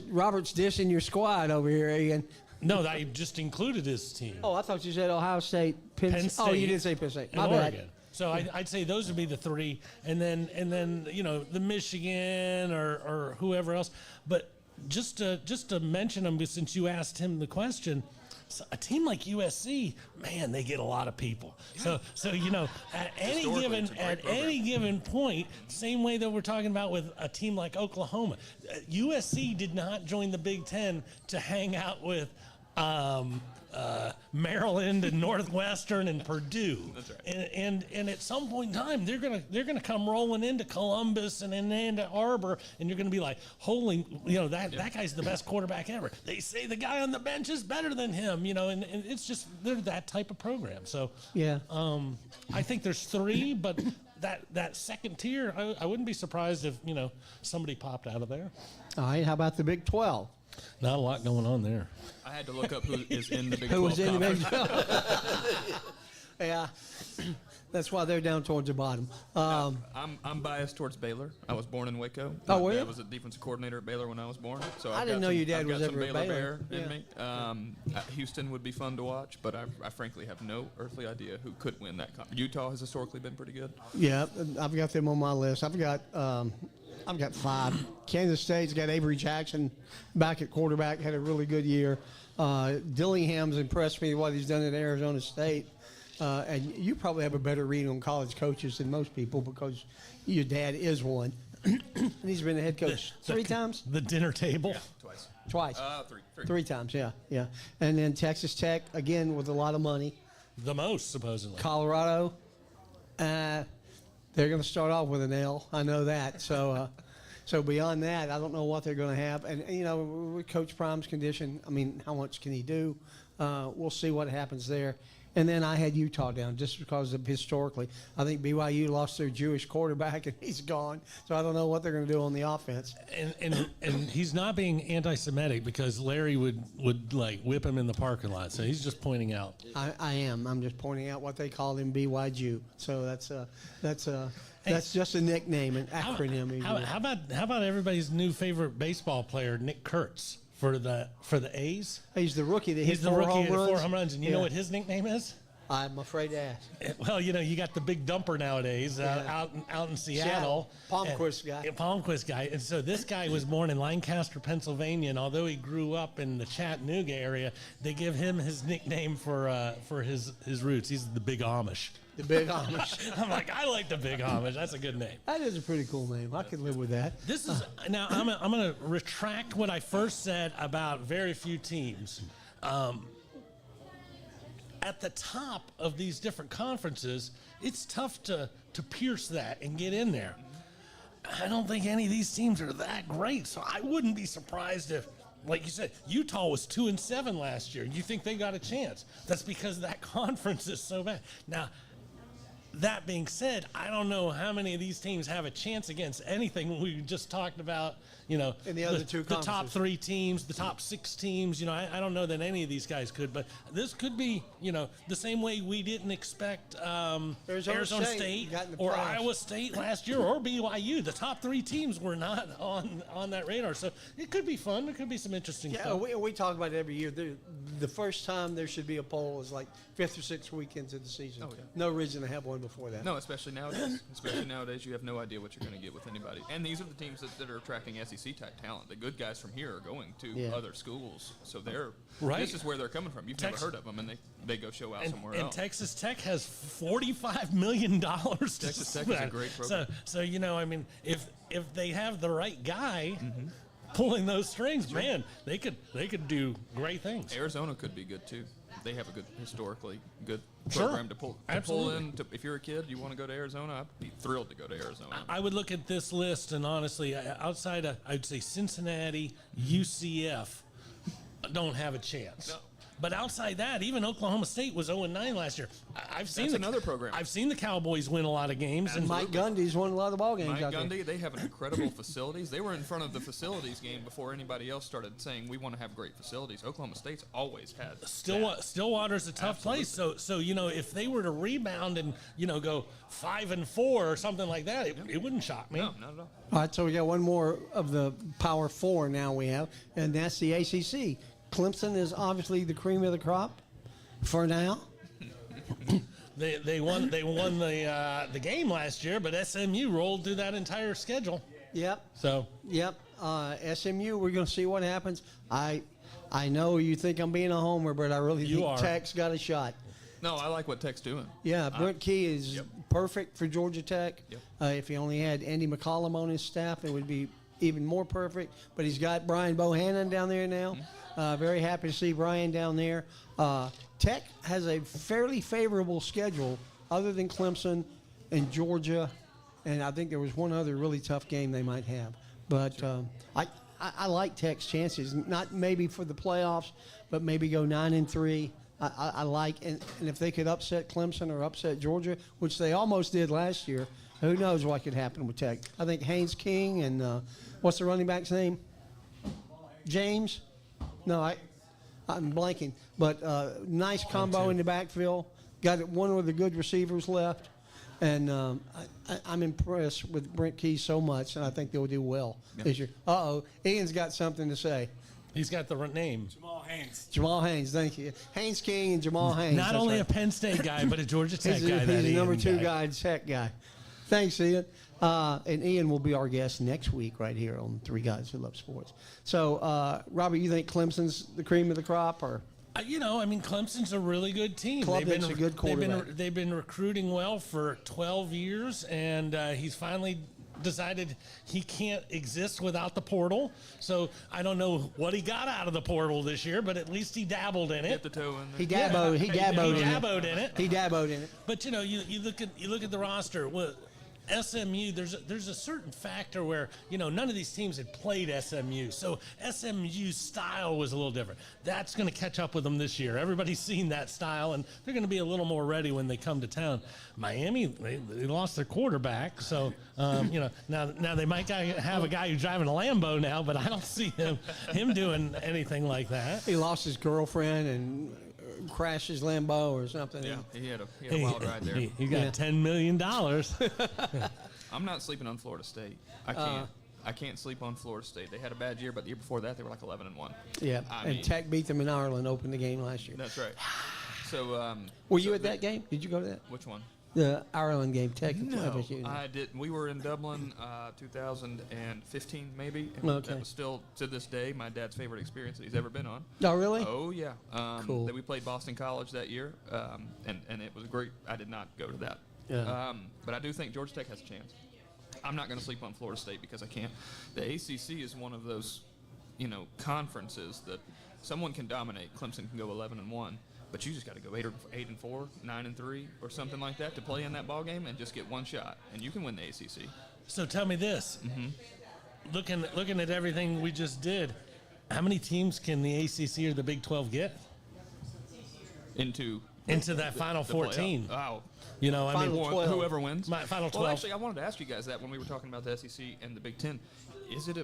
Robert's dishing your squad over here, Ian. No, I just included his team. Oh, I thought you said Ohio State, Penn State. Oh, you did say Penn State. And My bad. Oregon. So I'd say those would be the 3, and then you know, the Michigan or whoever else. But just to mention them, since you asked him the question, a team like USC, man, they get a lot of people. So you know, at any given point, same way that we're talking about with a team like Oklahoma, USC did not join the Big Ten to hang out with Maryland and Northwestern and Purdue. That's right. And at some point in time, they're gonna come rolling into Columbus and then into Arbor, and you're gonna be like, holy, you know, that guy's the best quarterback ever. They say the guy on the bench is better than him, you know, and it's just they're that type of program. So yeah, I think there's 3, but that second tier, I wouldn't be surprised if, you know, somebody popped out of there. All right. How about the Big 12? Not a lot going on there. I had to look up who is in the Big 12 Who was in the Big conference. 12? Yeah, that's why they're down towards the bottom. I'm biased towards Baylor. I was born in Waco. Oh, My were you? dad was a defensive coordinator at Baylor when I was born. So I didn't know your dad I've got was some ever at Baylor Baylor. Bear in me. Houston would be fun to watch, but I frankly have no earthly idea who could win that conference. Utah has historically been pretty good. Yeah, I've got them on my list. I've got 5. Kansas State's got Avery Jackson back at quarterback, had a really good year. Dillingham's impressed me what he's done at Arizona State. And you probably have a better read on college coaches than most people because your dad is one. And he's been the head coach 3 times? The dinner table. Yeah, Twice. 3. 3 times, yeah. And then Texas Tech, again, with a lot of money. The most, supposedly. Colorado, they're going to start off with an L. I know that. So beyond that, I don't know what they're going to have. And, you know, with Coach Prime's condition, I mean, how much can he do? We'll see what happens there. And then I had Utah down just because of historically. I think BYU lost their Jewish quarterback, and he's gone. So I don't know what they're going to do on the offense. And he's not being anti-Semitic because Larry would like whip him in the parking lot. So he's just pointing out. I am. I'm just pointing out what they called him BYU. So that's just a nickname, an acronym. How about everybody's new favorite baseball player, Nick Kurtz, for the A's? He's the rookie that hit He's the 4 rookie home that hit runs. 4 home runs, and you know what his nickname is? I'm afraid to ask. Well, you got the big dumper nowadays out in Seattle. Palmquist guy. Palmquist guy. And so this guy was born in Lancaster, Pennsylvania, and although he grew up in the Chattanooga area, they give him his nickname for his roots. He's the Big Amish. The Big Amish. I'm like, I like the Big Amish. That's a good name. That is a pretty cool name. I could live with that. This is now. I'm going to retract what I first said about very few teams. At the top of these different conferences, it's tough to pierce that and get in there. I don't think any of these teams are that great, so I wouldn't be surprised if, like you said, Utah was 2-7 last year. You think they got a chance? That's because that conference is so bad. Now, that being said, I don't know how many of these teams have a chance against anything we just talked about. In the other two the top conferences. 3 teams, the top 6 teams. I don't know that any of these guys could, but this could be, the same way we didn't expect Arizona State got in the or playoffs. Iowa State last year or BYU. The top 3 teams were not on that radar, so it could be fun. There could be some interesting Yeah, stuff. we talk about it every year. The first time there should be a poll is like 5th or 6th weekends of the season. Oh, yeah. No reason to have one before that. No, especially nowadays. You have no idea what you're going to get with anybody. And these are the teams that are attracting SEC-type talent. The good guys from here are going to other schools. So this is where they're coming from. You've never heard of them, and they go show out somewhere else. And Texas Tech has $45 million to Texas Tech is a great program. So if they have the right guy pulling those strings, man, they could do great things. Arizona could be good, too. They have a historically good Sure. program to pull in. If you're a kid, you want to go to Arizona, I'd be thrilled to go to Arizona. I would look at this list, and honestly, outside of, I'd say Cincinnati, UCF don't have a chance. No. But outside that, even Oklahoma State was 0-9 last year. I've seen another program. I've seen the Cowboys win a lot of games. And Mike Gundy's won a lot of the ball games Mike out there. Gundy, they have an incredible facilities. They were in front of the facilities game before anybody else started saying we want to have great facilities. Oklahoma State's always had that. Stillwater's a tough place. So if they were to rebound and go 5-4 or something like that, it wouldn't shock me. No, not at all. All right, so we got one more of the Power 4 now we have, and that's the ACC. Clemson is obviously the cream of the crop for now. They won the game last year, but SMU rolled through that entire schedule. Yep. So SMU, we're going to see what happens. I know you think I'm being a homer, but I really think Tech's got a shot. No, I like what Tech's doing. Yeah, Brent Key is perfect for Georgia Tech. Yep. If he only had Andy McCollum on his staff, it would be even more perfect. But he's got Brian Bohannon down there now. Very happy to see Brian down there. Tech has a fairly favorable schedule other than Clemson and Georgia. And I think there was one other really tough game they might have. But I like Tech's chances, not maybe for the playoffs, but maybe go 9-3. I like, and if they could upset Clemson or upset Georgia, which they almost did last year, who knows what could happen with Tech. I think Haynes King and what's the running back's name? James? No, I'm blanking. But nice combo in the backfield. Got one of the good receivers left. And I'm impressed with Brent Key so much, and I think they'll do well this year. Ian's got something to say. he's got the name. Jamal Haynes, thank you. Haynes King and Jamal Haynes. Not only a Penn State guy, but a Georgia Tech he's guy. He's a number 2 guy. guy, Tech guy. Thanks, Ian. And Ian will be our guest next week right here on Three Guys Who Love Sports. So, Robert, you think Clemson's the cream of the crop, or? Clemson's a really good team. Klubnik's a good quarterback. They've been recruiting well for 12 years, and he's finally decided he can't exist without the portal. So I don't know what he got out of the portal this year, but at least he dabbled in it. Get the toe in there. He dabbled in it. in it. He dabbled in it. But you look at the roster. SMU, there's a certain factor where, none of these teams had played SMU. So SMU's style was a little different. That's going to catch up with them this year. Everybody's seen that style, and they're going to be a little more ready when they come to town. Miami, they lost their quarterback. So, now they might have a guy who's driving a Lambo now, but I don't see him doing anything like that. He lost his girlfriend and crashed his Lambo or something. Yeah, he had a wild ride there. He got $10 million. I'm not sleeping on Florida State. I can't. I can't sleep on Florida State. They had a bad year, but the year before that, they were like 11-1. Yeah, and Tech beat them in Ireland, opened the game last year. That's right. So, were you at that game? Did you go to that? Which one? The Ireland game, Tech. No, I didn't. We were in Dublin, 2015, maybe. And Okay. That was still, to this day, my dad's favorite experience that he's ever been on. Oh, really? Oh, yeah. Cool. We played Boston College that year, and it was great. I did not go to that. Yeah. But I do think Georgia Tech has a chance. I'm not going to sleep on Florida State because I can't. The ACC is one of those, conferences that someone can dominate. Clemson can go 11-1. But you just got to go 8-4, 9-3, or something like that to play in that ball game and just get one shot, and you can win the ACC. So tell me this: looking at everything we just did, how many teams can the ACC or the Big 12 get into that Final 14? Wow. Final 12. Whoever wins. Final 12. Well, actually, I wanted to ask you guys that when we were talking about the SEC and the Big 10. Is it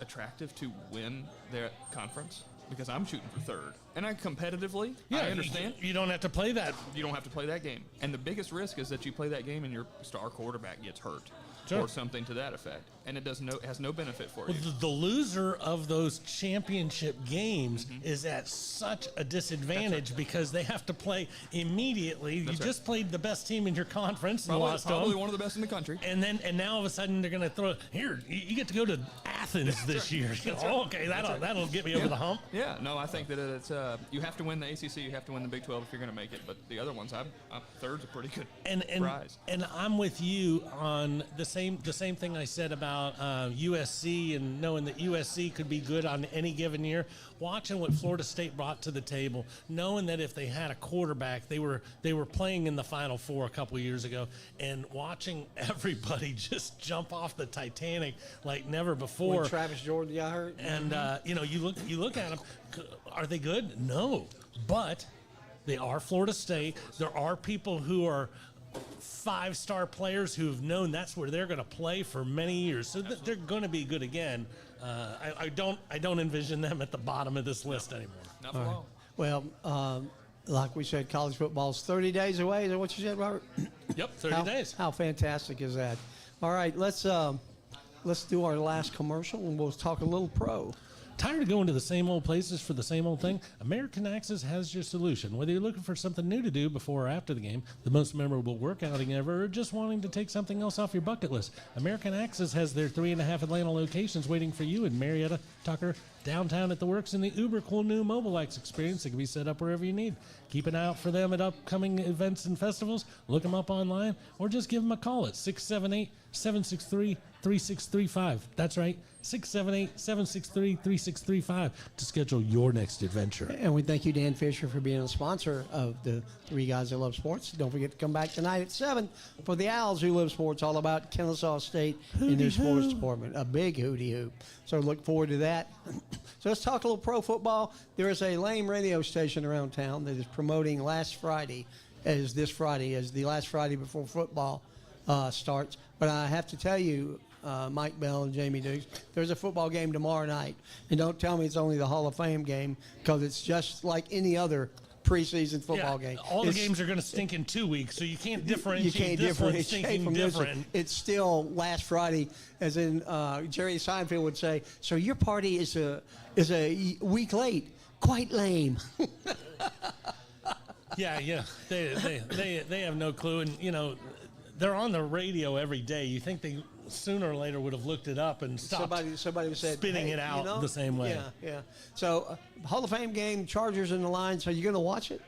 attractive to win their conference? Because I'm shooting for third. And I competitively, I understand. You don't have to play that. You don't have to play that game. And the biggest risk is that you play that game and your star quarterback gets hurt. Sure. Or something to that effect. And it has no benefit for you. The loser of those championship games is at such a disadvantage because they have to play immediately. That's you right. just played the best team in your conference and lost to Probably them. one of the best in the country. And now all of a sudden they're going to throw here. You get to go to Athens this year. Okay, that'll get me over the hump. Yeah, no, I think that it's you have to win the ACC, you have to win the Big 12 if you're going to make it. But the other ones, third's a pretty good prize. And I'm with you on the same thing I said about USC and knowing that USC could be good on any given year. Watching what Florida State brought to the table, knowing that if they had a quarterback, they were playing in the Final Four a couple years ago, and watching everybody just jump off the Titanic like never before. When Travis Jordan got hurt. And you look at them. Are they good? No, but they are Florida State. There are people who are 5-star players who've known that's where they're going to play for many years, so they're going to be good again. I don't envision them at the bottom of this list anymore. Not for long. Well, like we said, college football's 30 days away. Is that what you said, Robert? Yep, 30 days. How fantastic is that? All right, let's do our last commercial, and we'll talk a little pro. Tired of going to the same old places for the same old thing? American Access has your solution. Whether you're looking for something new to do before or after the game, the most memorable work outing ever, or just wanting to take something else off your bucket list, American Access has their 3.5 Atlanta locations waiting for you in Marietta, Tucker, downtown at the Works, and the uber cool new Mobile X experience that can be set up wherever you need. Keep an eye out for them at upcoming events and festivals. Look them up online, or just give them a call at 678-763-3635. That's right, 678-763-3635 to schedule your next adventure. And we thank you, Dan Fisher, for being a sponsor of the Three Guys That Love Sports. Don't forget to come back tonight at 7 for the Owls Who Live Sports, all about Kennesaw State in their sports department. A big hootie hoop. So look forward to that. So let's talk a little pro football. There is a lame radio station around town that is promoting last Friday as the last Friday before football starts. But I have to tell you, Mike Bell and Jamie Dukes, there's a football game tomorrow night. And don't tell me it's only the Hall of Fame game, because it's just like any other preseason football game. All the games are going to stink in 2 weeks, so you can't differentiate. You can't this one differentiate stinking from this one. different. It's still last Friday, as in Jerry Seinfeld would say. So your party is a week late. Quite lame. Yeah. They have no clue, and they're on the radio every day. You think they sooner or later would have looked it up and stopped somebody said, spinning it out the same way. Yeah. So Hall of Fame game, Chargers in the line. So you're going to watch it?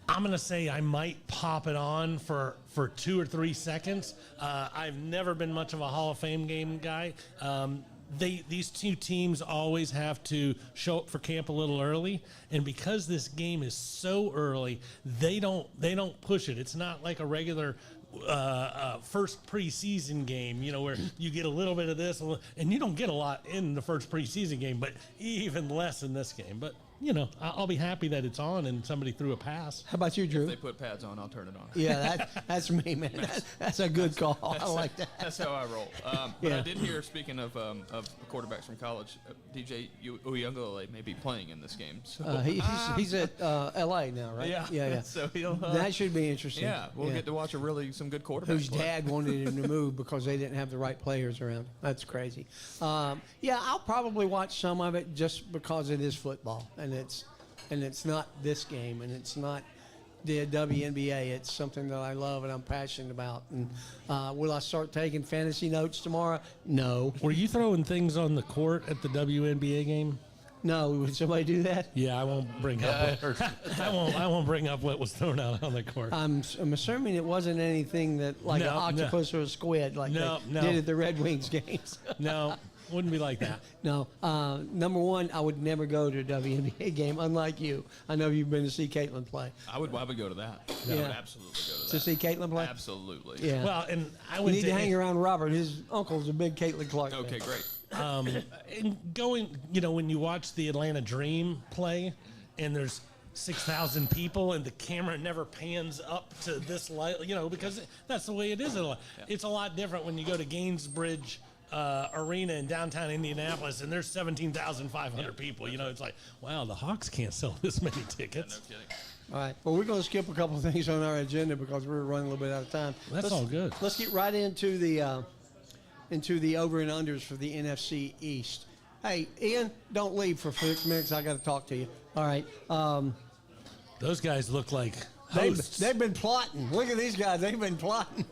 I'm going to say I might pop it on for 2 or 3 seconds. I've never been much of a Hall of Fame game guy. These two teams always have to show up for camp a little early, and because this game is so early, they don't push it. It's not like a regular first preseason game, where you get a little bit of this, and you don't get a lot in the first preseason game, but even less in this game. But I'll be happy that it's on and somebody threw a pass. How about you, Drew? If they put pads on, I'll turn it on. Yeah, that's me, man. That's a good call. I like that. That's how I roll. But I did hear, speaking of quarterbacks from college, DJ Uyunglele may be playing in this game. So He's at L.A. now, right? Yeah. So he'll. That should be interesting. Yeah, we'll get to watch some good quarterbacks. Whose play. dad wanted him to move because they didn't have the right players around. That's crazy. I'll probably watch some of it just because it is football, and it's not this game, and it's not the WNBA. It's something that I love and I'm passionate about. And will I start taking fantasy notes tomorrow? No. Were you throwing things on the court at the WNBA game? No. Would somebody do that? Yeah, I won't bring up. I won't bring up what was thrown out on the court. I'm assuming it wasn't anything that an octopus or a squid like they did at the Red Wings games. No. Wouldn't be like that. No. Number one, I would never go to a WNBA game, unlike you. I know you've been to see Caitlin play. I would go to that. I would absolutely go to that. To see Caitlin play? Absolutely. Yeah. Well, and I You would need to hang around Robert. His uncle's a big Caitlin Clark fan. Okay, great. And going, when you watch the Atlanta Dream play, and there's 6,000 people, and the camera never pans up to this light, because that's the way it is. It's a lot different when you go to Gainsbridge Arena in downtown Indianapolis, and there's 17,500 people. It's like, wow, the Hawks can't sell this many tickets. No kidding. All right. Well, we're going to skip a couple of things on our agenda because we're running a little bit out of time. That's all good. Let's get right into the over and unders for the NFC East. Hey, Ian, don't leave for 6 minutes. I got to talk to you. All right. Those guys look like hosts. They've been plotting. Look at these guys. They've been plotting.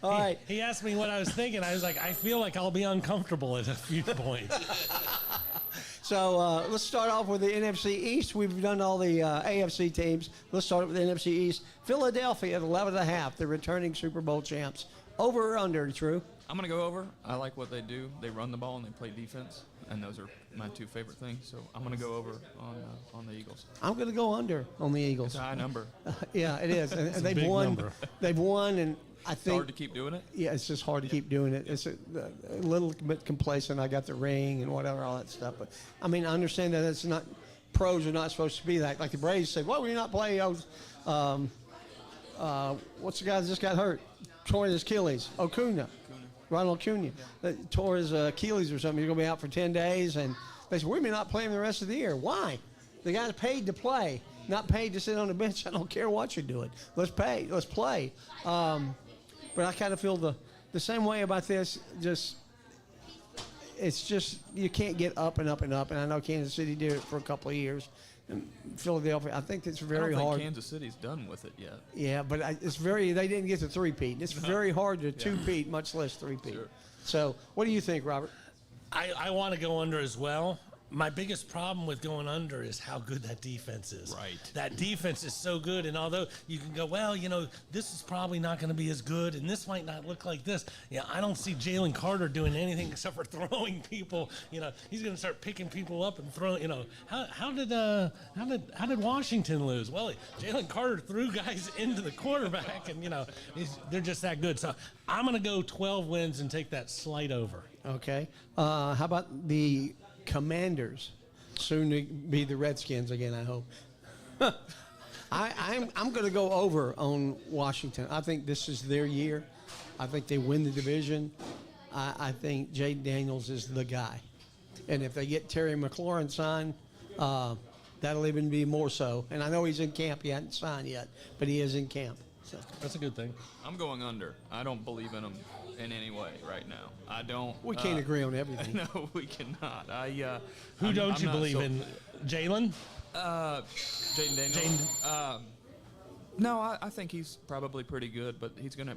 All right. He asked me what I was thinking. I was like, I feel like I'll be uncomfortable at a few points. So let's start off with the NFC East. We've done all the AFC teams. Let's start with the NFC East. Philadelphia at 11.5, the returning Super Bowl champs. Over or under, Drew? I'm going to go over. I like what they do. They run the ball and they play defense, and those are my two favorite things. So I'm going to go over on the Eagles. I'm going to go under on the Eagles. It's a high number. Yeah, it is. And they've big won. number. They've won, and I It's think hard to keep doing it. Yeah, it's just hard to keep doing it. It's a little bit complacent. I got the ring and whatever, all that stuff. But I mean, I understand that it's not. Pros are not supposed to be that. Like the Braves say, "Well, we're not playing." What's the guy that just got hurt? Tore his Achilles. Ronald Acuna. Tore his Achilles or something. He's going to be out for 10 days. And they said, we may not play him the rest of the year. Why? The guy's paid to play, not paid to sit on the bench. I don't care what you're doing. Let's play. But I kind of feel the same way about this. It's just you can't get up and up and up. And I know Kansas City did it for a couple of years. And Philadelphia, I think it's very I don't hard. think Kansas City's done with it yet. Yeah, but they didn't get to three-peat. It's very hard to two-peat, much less three-peat. Sure. So what do you think, Robert? I want to go under as well. My biggest problem with going under is how good that defense is. Right. That defense is so good, and although you can go, well, this is probably not going to be as good, and this might not look like this. Yeah, I don't see Jalen Carter doing anything except for throwing people. He's going to start picking people up and throwing. How did Washington lose? Well, Jalen Carter threw guys into the quarterback, and they're just that good. So I'm going to go 12 wins and take that slight over. Okay. How about the Commanders, soon to be the Redskins again, I hope. I'm going to go over on Washington. I think this is their year. I think they win the division. I think Jay Daniels is the guy. And if they get Terry McLaurin signed, that'll even be more so. And I know he's in camp. He hasn't signed yet, but he is in camp. So. That's a good thing. I'm going under. I don't believe in them in any way right now. I don't. We can't agree on everything. No, we cannot. Who don't you believe in? Jalen? Jaden Daniels. No, I think he's probably pretty good, but he's going to.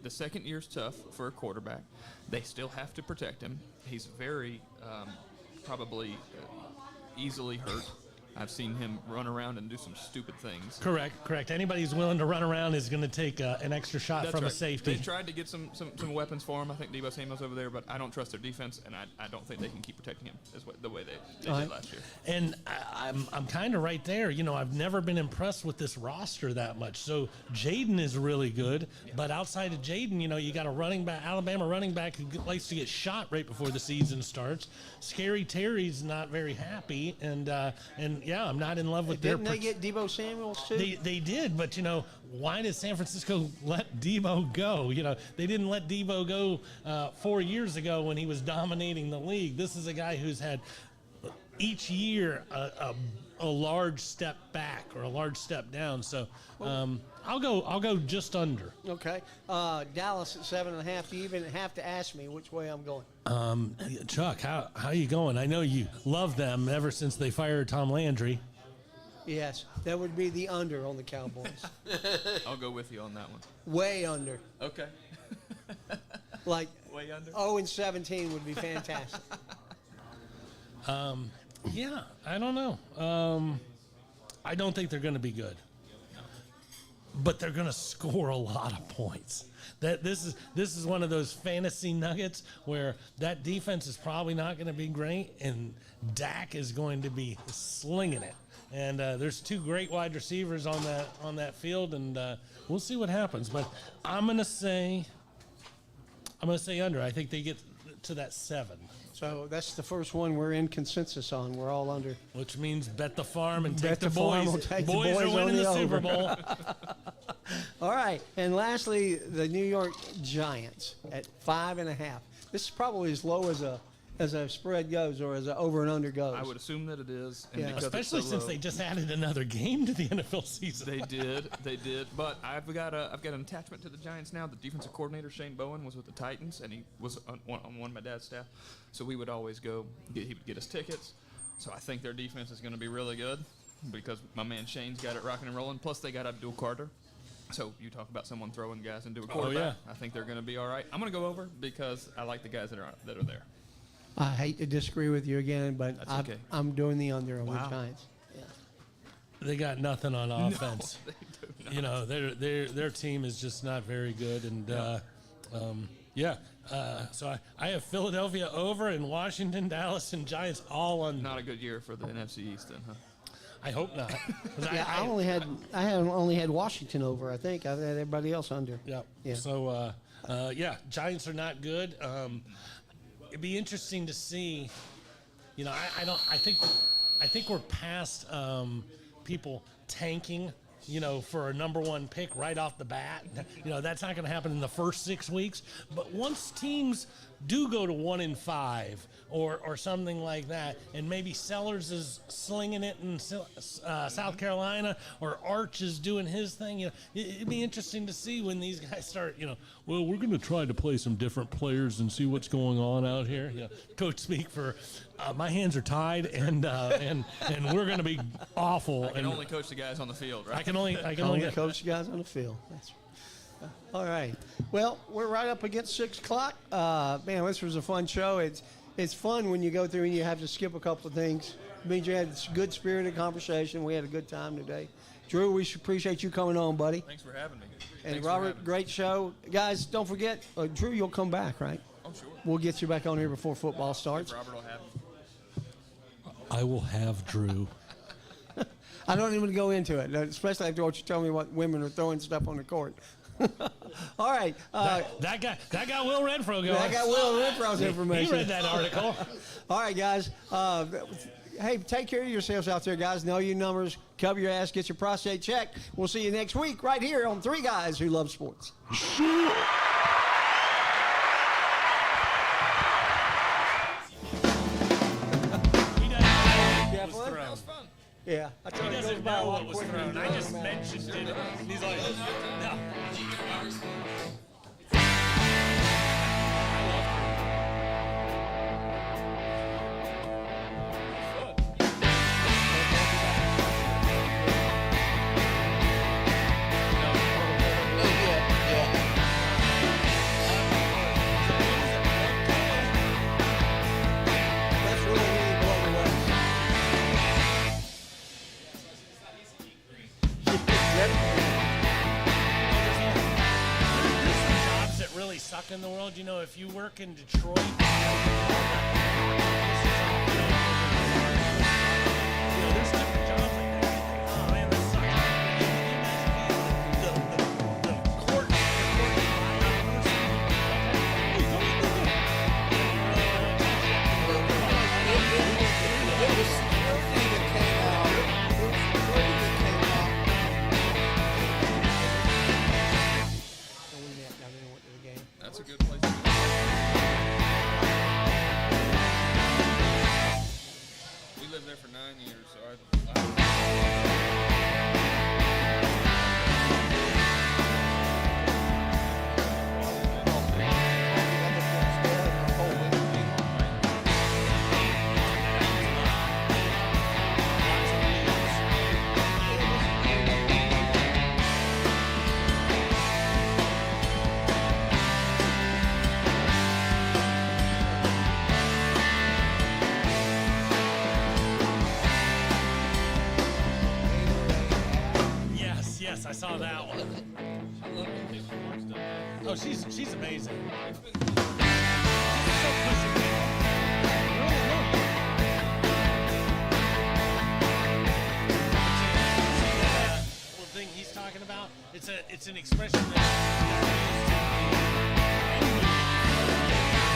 The second year's tough for a quarterback. They still have to protect him. He's very probably easily hurt. I've seen him run around and do some stupid things. Correct. Anybody who's willing to run around is going to take an extra shot That's from right. a safety. They tried to get some weapons for him. I think Deebo Samuel's over there, but I don't trust their defense, and I don't think they can keep protecting him the way they did last year. And I'm kind of right there. I've never been impressed with this roster that much. So Jaden is really good, but outside of Jaden, you got a Alabama running back who likes to get shot right before the season starts. Scary Terry's not very happy, and yeah, I'm not in love with Didn't they get Deebo Samuels too? They did, but why did San Francisco let Deebo go? They didn't let Deebo go 4 years ago when he was dominating the league. This is a guy who's had each year a large step back or a large step down. So I'll go just under. Okay. Dallas at 7.5. You even have to ask me which way I'm going. Chuck, how you going? I know you love them ever since they fired Tom Landry. Yes, that would be the under on the Cowboys. I'll go with you on that one. Way under. Okay. Like Way under? 0-17 would be fantastic. Yeah, I don't know. I don't think they're going to be good, but they're going to score a lot of points. This is one of those fantasy nuggets where that defense is probably not going to be great, and Dak is going to be slinging it. And there's two great wide receivers on that field, and we'll see what happens. But I'm gonna say under. I think they get to that 7. So that's the first one we're in consensus on. We're all under. Which means bet the farm and Bet take the the farm, boys. we'll take the Boys boys are on winning the the Super over. Bowl. All right, and lastly, the New York Giants at 5.5. This is probably as low as a spread goes or as an over and under goes. I would assume that it is. And Yeah. because it's Especially so since low, they just added another game to the NFL season. They did. But I've got an attachment to the Giants now. The defensive coordinator Shane Bowen was with the Titans, and he was on one of my dad's staff. So we would always go. He would get us tickets. So I think their defense is going to be really good because my man Shane's got it rocking and rolling. Plus they got Abdul Carter. So you talk about someone throwing guys into a quarterback. yeah. I think they're going to be all right. I'm going to go over because I like the guys that are there. I hate to disagree with you again, but That's okay. I'm doing the under on the Wow. Giants. Yeah. They got nothing on offense. They do not. Their team is just not very good, and yeah. So I have Philadelphia over and Washington, Dallas, and Giants all under. Not a good year for the NFC East then, huh? I hope not. 'Cause Yeah, I only had Washington over. I think I've had everybody else under. Yeah. Yeah. So yeah, Giants are not good. It'd be interesting to see. I think we're past people tanking. For a number 1 pick right off the bat. That's not going to happen in the first 6 weeks. But once teams do go to 1-5 or something like that, and maybe Sellers is slinging it in South Carolina, or Arch is doing his thing, it'd be interesting to see when these guys start. Well, we're going to try to play some different players and see what's going on out here. Coach speak for. My hands are tied, and we're going to be awful. I can only coach the guys on the field, right? I can only coach the guys on the field. That's all right. Well, we're right up against 6 o'clock. Man, this was a fun show. It's fun when you go through and you have to skip a couple of things. It means you had a good spirited conversation. We had a good time today. Drew, we should appreciate you coming on, buddy. Thanks for having me. And Thanks for Robert, having me. great show. Guys, don't forget, Drew, you'll come back, right? Oh, sure. We'll get you back on here before football starts. Robert will have me. I will have Drew. I don't even go into it, especially after what you tell me what women are throwing stuff on the court. All right. That guy Will Renfro going. I got Will Renfro's He information. read that article. All right, guys. Hey, take care of yourselves out there, guys. Know your numbers. Cover your ass. Get your prostate checked. We'll see you next week right here on 3 Guys Who Love Sports. That was Fun. Yeah. I told He you it doesn't goes by a know lot what was quicker thrown. than I it just does. mentioned it. And he's like, no. That's really below the waist. in the world. You know, if you work in Detroit, there's different jobs like that. Oh man, that sucks. The court That's a good place to go. We lived there for 9 years, so Yes, I saw that one. Oh, she's amazing. She's so pussy. Little thing he's talking about. It's an expression that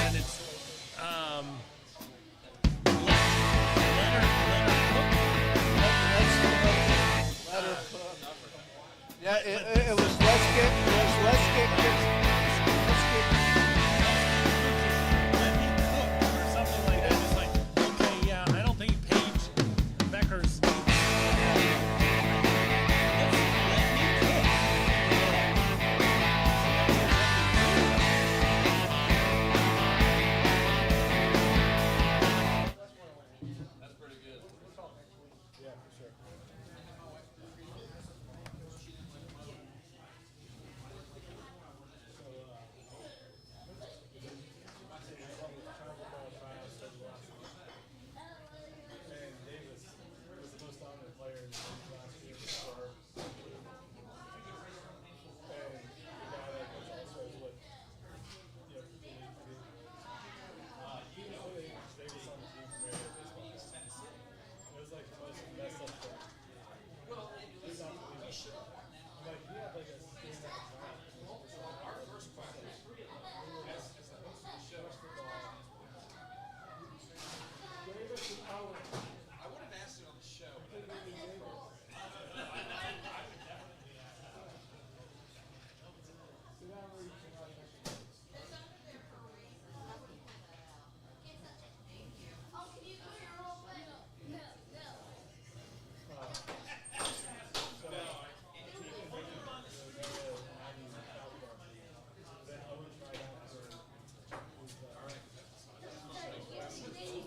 and it's Yeah, it was let's get let me cook or something like that. It's like, okay, yeah, I don't think Paige Becker's let me cook. that's pretty good. Yeah, for sure.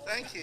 Thank you.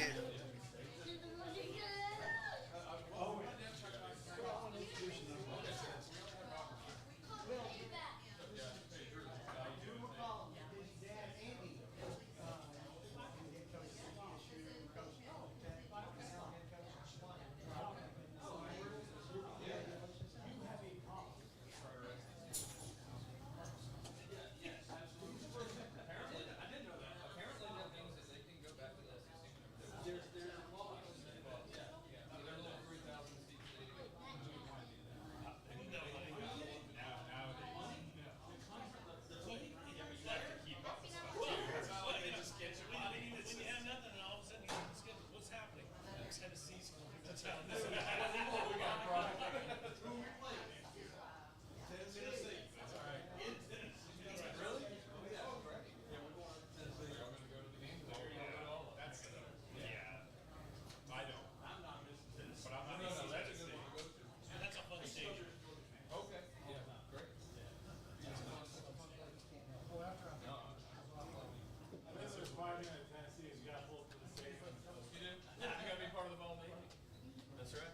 You gotta be part of the ball navy. That's right.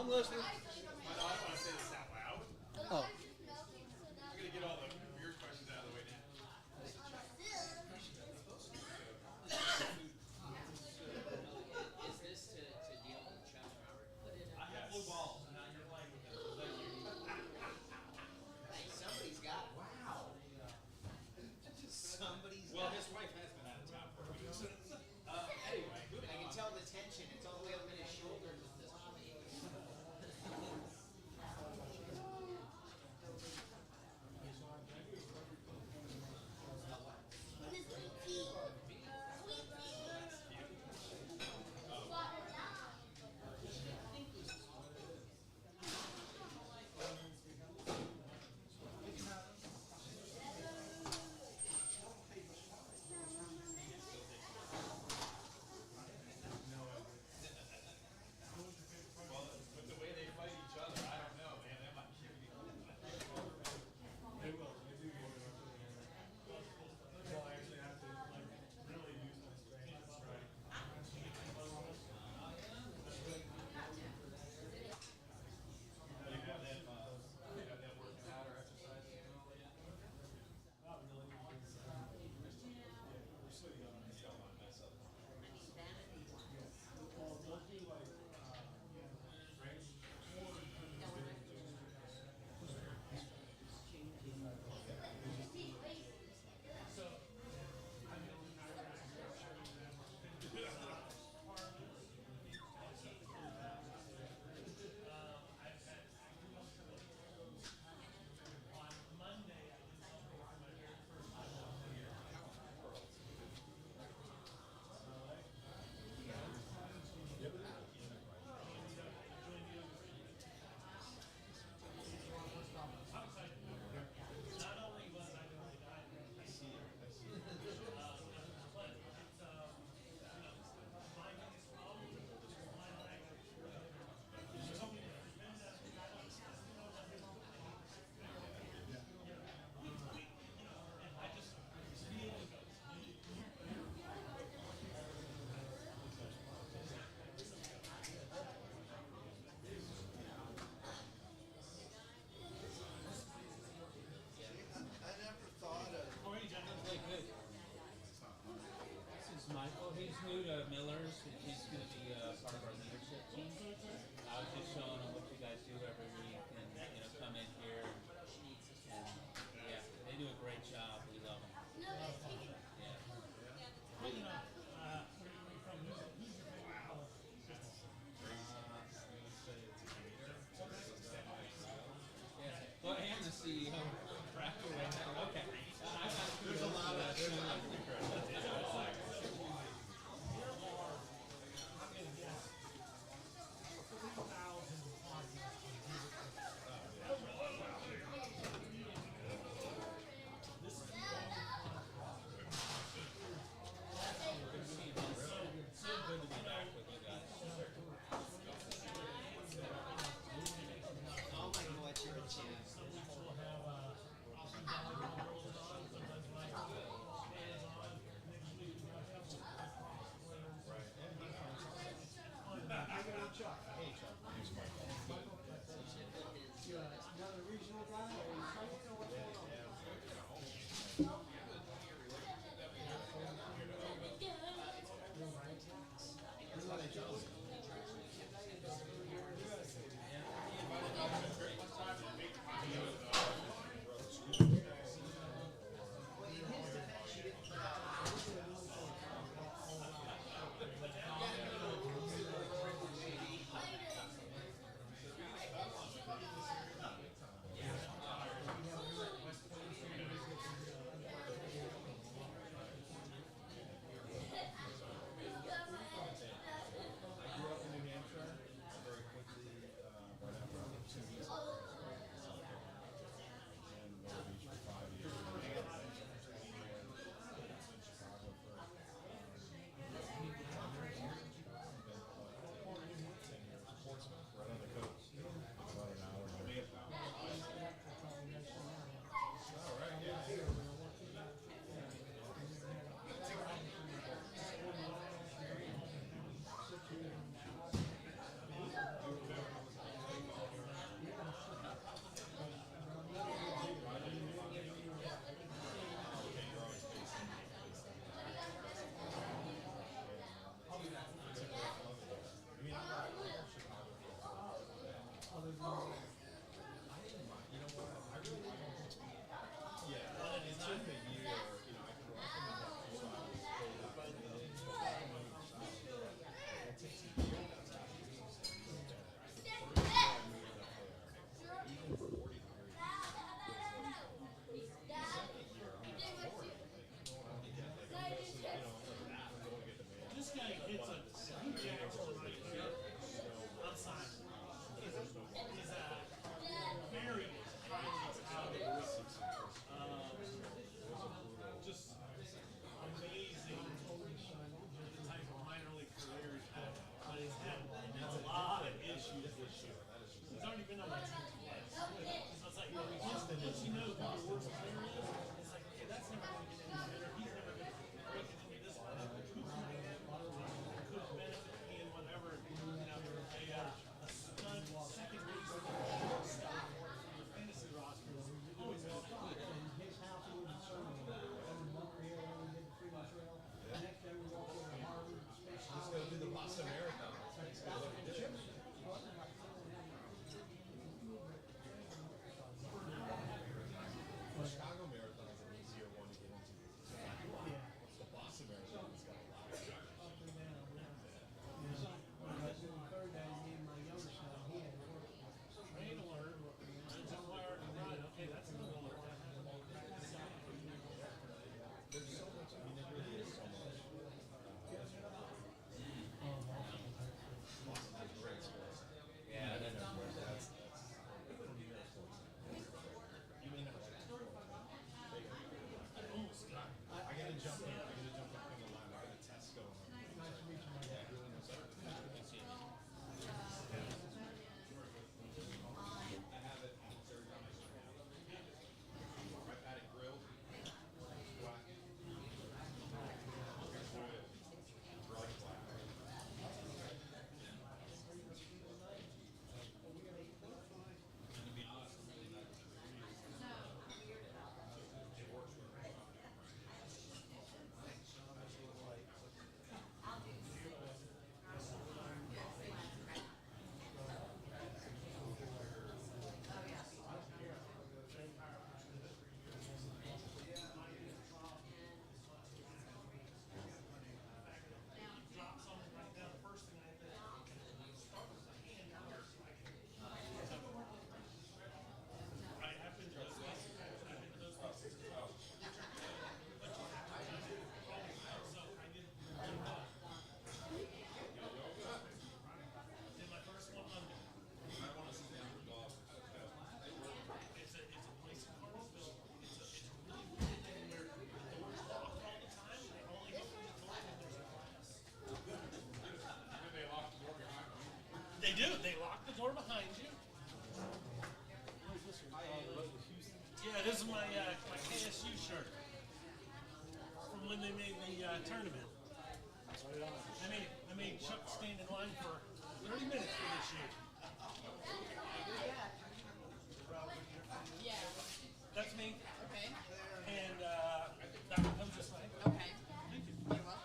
I'm listening. I don't want to say this out loud. Oh. I'm going to get all the weird questions out of the way now. Is this to deal with each other? I have blue balls, and now you're playing with them. Thank you. Hey, somebody's got it. Wow. Somebody's Well, got his wife has been out of town for weeks. Anyway, moving I can on. tell the tension. It's all the way up in his shoulders with this hobby. But the way they fight each other, I don't know, man. That might kill me. They will. They do. Well, I actually have to really use my strength to strike. You have that working out or exercise? Not really. We're still young. You don't want to mess up. Well, we'll do like range. I never thought of. Really good. This is Michael. He's new to Miller's. He's going to be part of our leadership team. I was just showing him what you guys do every week, and come in here. And yeah, they do a great job. We love them. Yeah. Yeah. Well, I am the CEO. Okay. There's a lot of so good to be back with you guys. Oh my God, you're a champ. is my KSU shirt from when they made the tournament. I made Chuck stand in line for 30 minutes for this year. That's me. Okay. And that one comes this way. Okay. Thank you. You're welcome.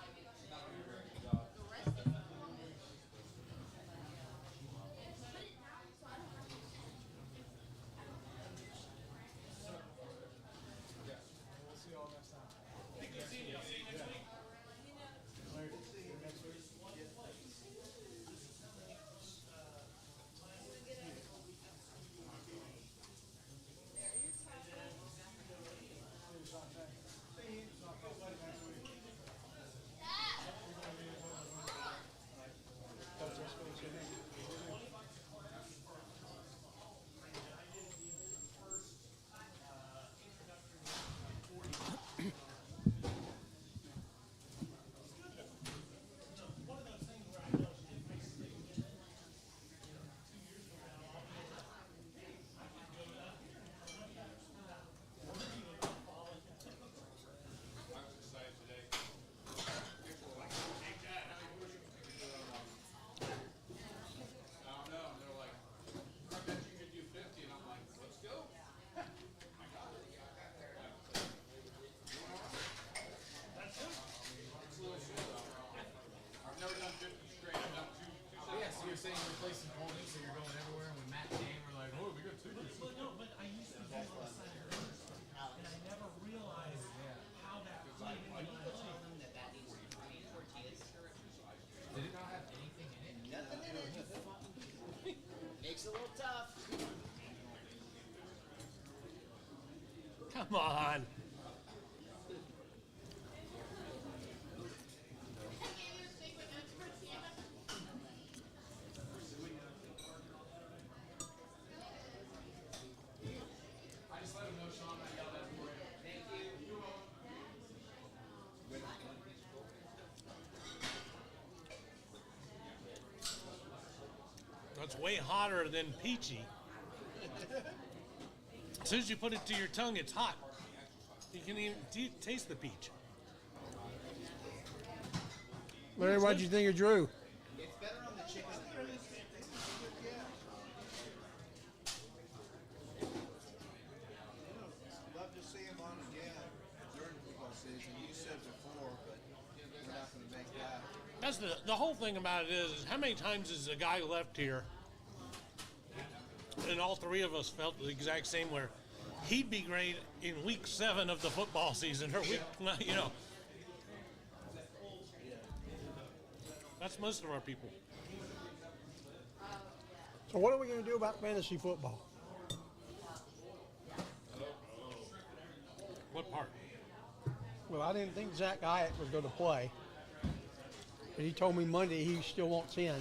Saying replacing ponies, so you're going everywhere. And when Matt came, we're like, oh, we got two. But no, but I used to do on the side of roads, and I never realized how that played into my life. That needs to be tortillas. Did it not have anything in it? Nothing in it. Makes it a little tough. Come on. That's way hotter than peachy. As soon as you put it to your tongue, it's hot. You can even taste the peach. Larry, what'd you think of Drew? It's better on the chicken. Love to see him on again during the football season. You said before, but we're not going to make that. That's the whole thing about it is how many times has a guy left here, and all three of us felt the exact same, where he'd be great in week 7 of the football season, or week, you know. That's most of our people. So what are we going to do about fantasy football? What part? Well, I didn't think Zach Hyatt was going to play. But he told me Monday he still wants in.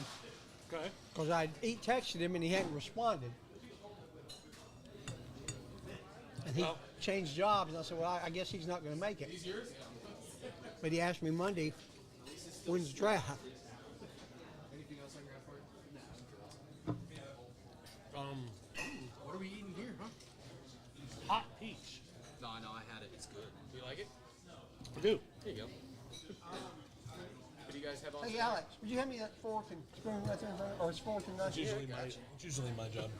Okay. Because he texted him and he hadn't responded. And he changed jobs, and I said, well, I guess he's not going to make it. He's yours? But he asked me Monday, when's the draft? Anything else I got for you? What are we eating here, huh? Hot peach. No, I know. I had it. It's good. Do you like it? I do. There you go. What do you guys have on? Hey, Alex, would you hand me that fork and spoon right there in front of, or fork and knife? It's usually my job.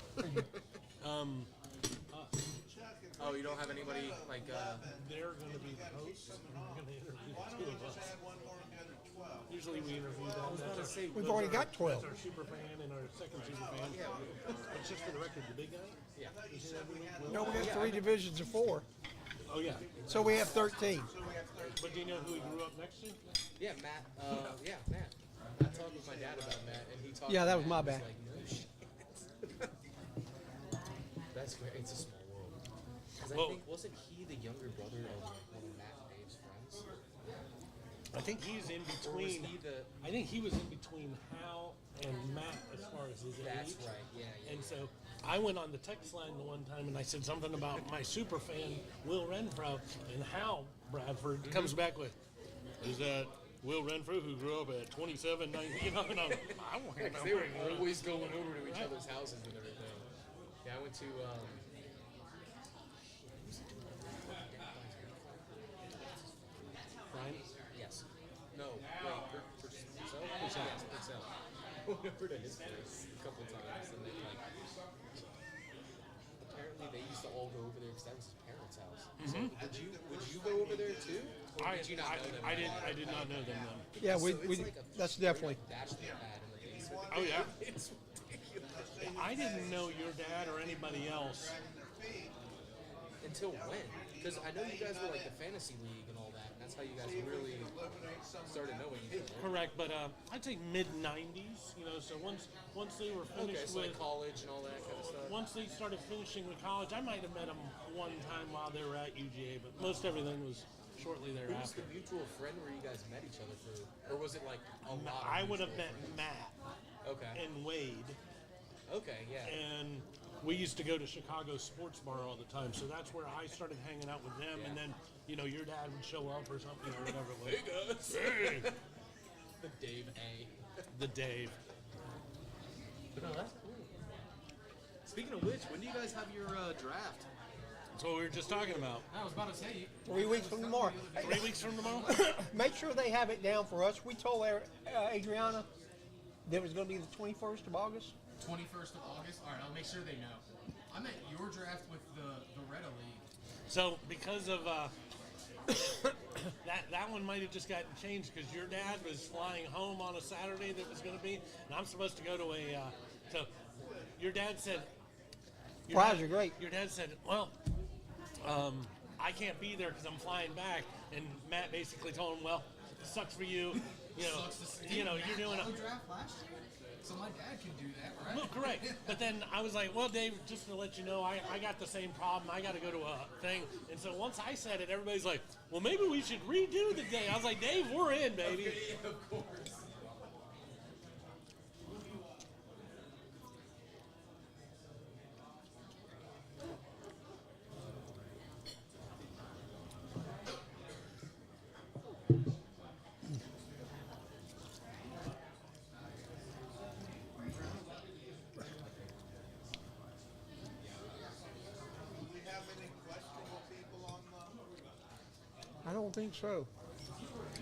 Oh, you don't have anybody like? They're going to be the hosts, and we're going to interview the 2 of us. Usually we interview them. We've already got 12. That's our super fan and our second super fan. But just for the record, the big guy? Yeah. No, we got 3 divisions of 4. Oh, yeah. So we have 13. But do you know who he grew up next to? Yeah, Matt. Yeah, Matt. I talked with my dad about Matt, and he talked. Yeah, that to was Matt, my and bad. he's like, no shit. That's great. It's a small world. 'Cause Well- I think wasn't he the younger brother of one of Matt and Dave's friends? I think he's in Or was between. he the? I think he was in between Hal and Matt as far as his That's age. right. Yeah. And so I went on the text line the one time and I said something about my super fan, Will Renfro, and Hal Bradford comes back with, is that Will Renfro who grew up at 27, 19? You know, and I want to know. They were always going over to each other's houses and everything. Yeah, I went to going over to his place a couple times, and then like apparently they used to all go over there because that was his parents' house. So would you go over there too? Or did you not know them? I did not know them then. Yeah, So we it's like a that's definitely. bachelor pad in the basement. Oh yeah. It's ridiculous. I didn't know your dad or anybody else. Until when? Because I know you guys were like the fantasy league and all that, and that's how you guys really started knowing each other. Correct, but I'd say mid '90s. You know, so once they were Okay, finished so with like college and all that kind of stuff. once they started finishing with college, I might have met them one time while they were at UGA, but most everything was shortly Who was thereafter. the mutual friend where you guys met each other through? Or was it like a lot I of would have met mutual Matt friends? Okay. and Wade, Okay, yeah. and we used to go to Chicago Sports Bar all the time, so that's where I started hanging out with them. And then, you know, your dad would show up or something or whatever it was. Hey guys. Hey, The Dave A. the Dave. But no, that's cool. Speaking of which, when do you guys have your draft? That's what we were just talking about. I was about to say. 3 weeks from tomorrow. 3 weeks from tomorrow. Make sure they have it down for us. We told Adriana that it was going to be the 21st of August. 21st of August. All right, I'll make sure they know. I'm at your draft with the Retta League. So because of that one might have just gotten changed because your dad was flying home on a Saturday that was going to be, and I'm supposed to go to a. So your dad said. Fries are great. Your dad said, "Well, I can't be there because I'm flying back," and Matt basically told him, "Well, it sucks for you. You know, you're doing a." draft last year, so my dad can do that, right? Well, correct. But then I was like, well, Dave, just to let you know, I got the same problem. I got to go to a thing. And so once I said it, everybody's like, well, maybe we should redo the day. I was like, Dave, we're in, baby. Okay, yeah, of course. Do we have any questionable people on the? I don't think so.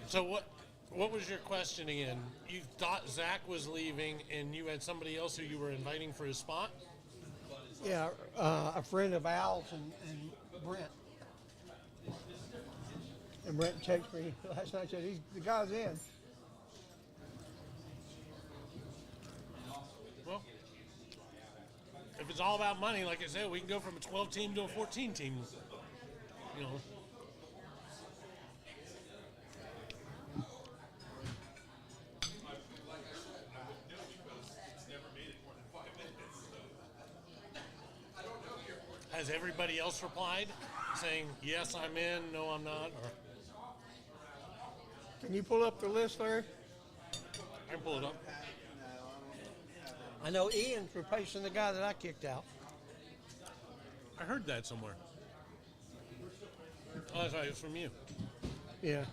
So what was your question again? You thought Zach was leaving and you had somebody else who you were inviting for his spot? Yeah, a friend of Al's and Brent. And Brent texted me last night and said, the guy's in. Well, if it's all about money, like I said, we can go from a 12 team to a 14 team. You know. Has everybody else replied saying, yes, I'm in, no, I'm not? Or Can you pull up the list, Larry? I can pull it up. I know Ian's replacing the guy that I kicked out. I heard that somewhere. Oh, that's right, it's from you. Yeah.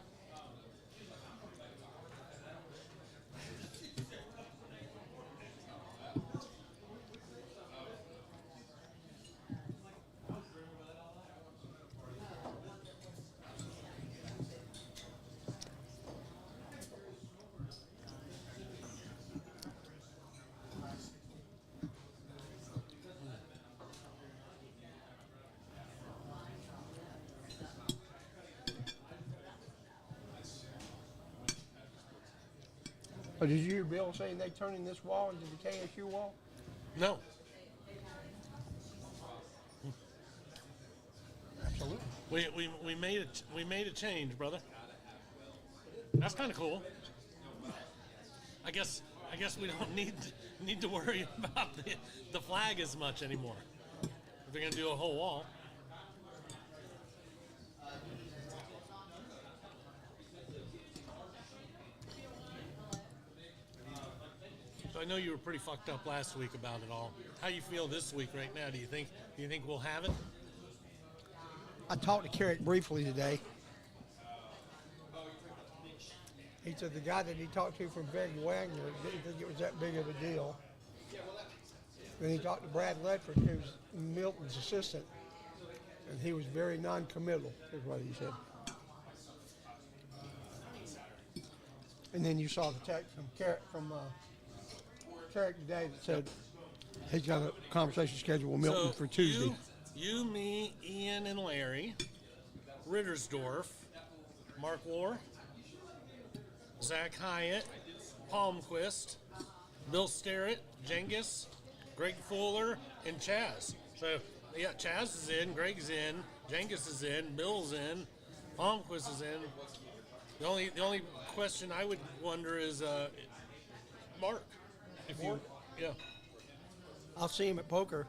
Oh, did you hear Bill saying they turning this wall into the KSU wall? No. Absolutely. We made a change, brother. That's kind of cool. I guess we don't need to worry about the flag as much anymore. If they're gonna do a whole wall. So I know you were pretty fucked up last week about it all. How you feel this week right now? Do you think we'll have it? I talked to Carrick briefly today. He said the guy that he talked to from Greg Wagner didn't think it was that big of a deal. Then he talked to Brad Ledford, who's Milton's assistant, and he was very non-committal, is what he said. And then you saw the text from Carrick from Carrick today that said he's got a conversation scheduled with Milton for Tuesday. You, me, Ian, and Larry, Rittersdorf, Mark War, Zach Hyatt, Palmquist, Bill Sterrett, Jengis, Greg Fuller, and Chaz. So, yeah, Chaz is in, Greg's in, Jengis is in, Bill's in, Palmquist is in. The only question I would wonder is Mark. If you, yeah. I'll see him at poker.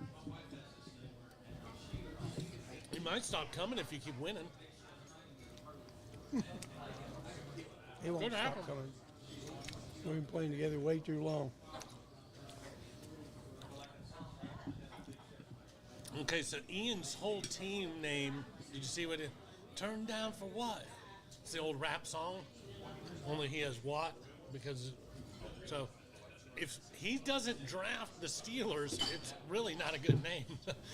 He might stop coming if you keep winning. He won't Could stop happen. coming. We've been playing together way too long. Okay, so Ian's whole team name, did you see what it, Turned Down for What? It's the old rap song, only he has what, because, so if he doesn't draft the Steelers, it's really not a good name.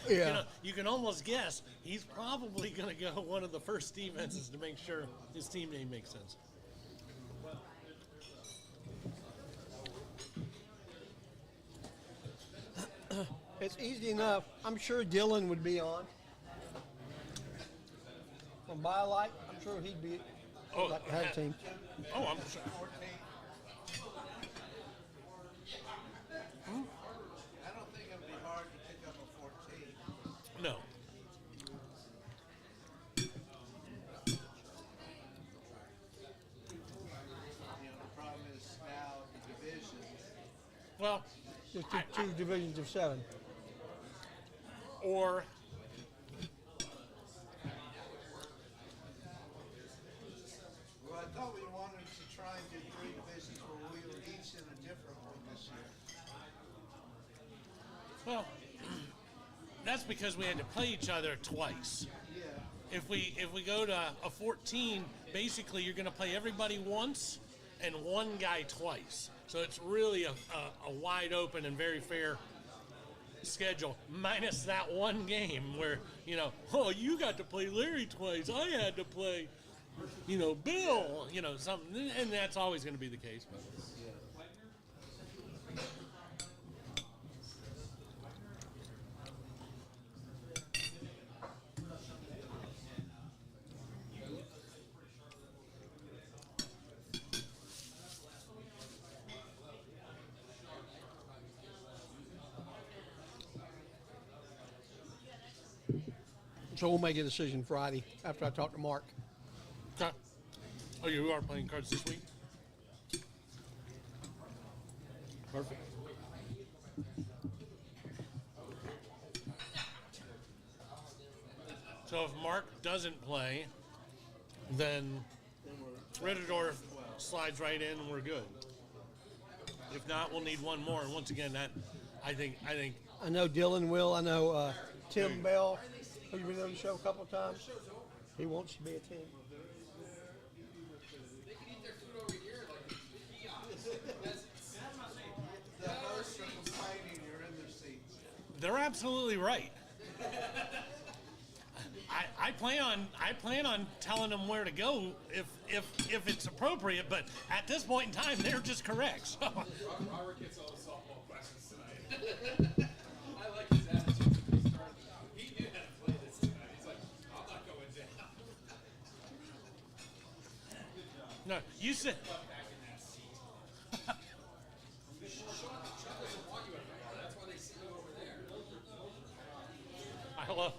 Yeah. You can almost guess he's probably going to go one of the first defenses to make sure his team name makes sense. It's easy enough. I'm sure Dylan would be on. From BioLite, I'm sure he'd be like to have a team. Oh, I'm sure. I don't think it would be hard to pick up a 14. No. The problem is now the divisions. Well, Just two divisions of 7. or Well, I thought we wanted to try and do 3 divisions where we were each in a different one this year. well, that's because we had to play each other twice. Yeah. If we go to a 14, basically you're going to play everybody once and one guy twice. So it's really a wide open and very fair schedule, minus that one game where, oh, you got to play Larry twice. I had to play, Bill, something. And that's always going to be the case. So we'll make a decision Friday after I talk to Mark. Okay. Oh, you are playing cards this week? Perfect. So if Mark doesn't play, then Ritterdorf slides right in and we're good. If not, we'll need one more. And once again, that I think I know Dylan will. I know Tim Bell, who's been on the show a couple of times. He wants to be a team. The hosts are complaining you're in their seats. they're absolutely right. I plan on telling them where to go if it's appropriate, but at this point in time, they're just correct. So. Robert gets all the softball questions tonight. I like his attitude when he started. He knew how to play this tonight. He's like, I'm not going down. No, you said. Back in that seat. Chuck doesn't want you everywhere. That's why they sit you over there. I love.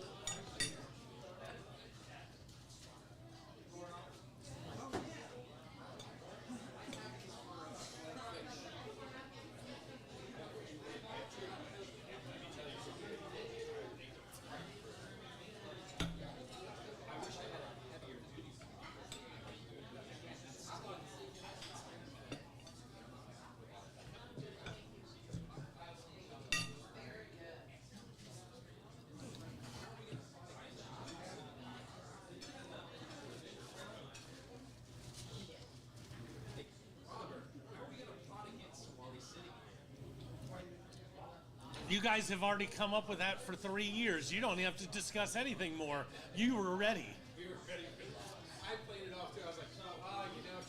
You guys have already come up with that for 3 years. You don't have to discuss anything more. You were ready. We were ready. I played it off too. I was like,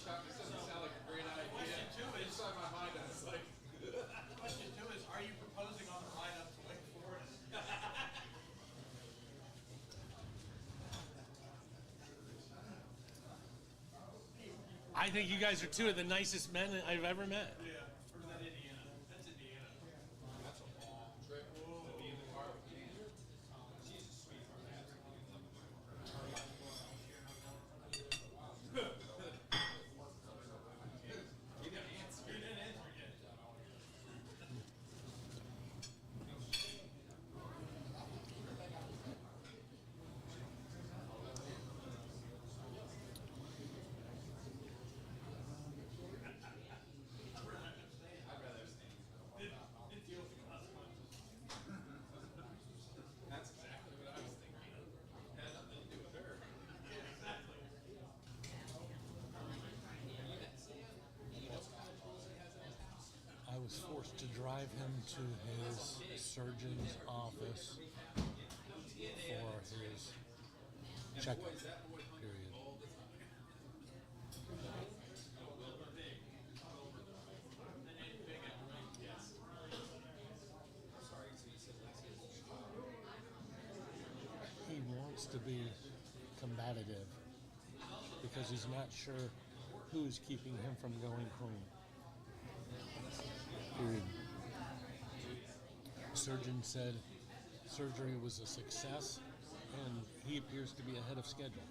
Chuck, this doesn't sound like a great idea. Inside my mind, I was like, Question two is, are you proposing on the lineup to Wake Forest? I think you guys are two of the nicest men I've ever met. Yeah, or is that Indiana? That's Indiana. That's a long trip to be in the car with you. She's a sweetheart. You didn't answer yet. That's exactly what I was thinking. It had nothing to do with her. Exactly. I was forced to drive him to his surgeon's office for his checkup period. He wants to be combative because he's not sure who's keeping him from going home. Period. Surgeon said surgery was a success and he appears to be ahead of schedule.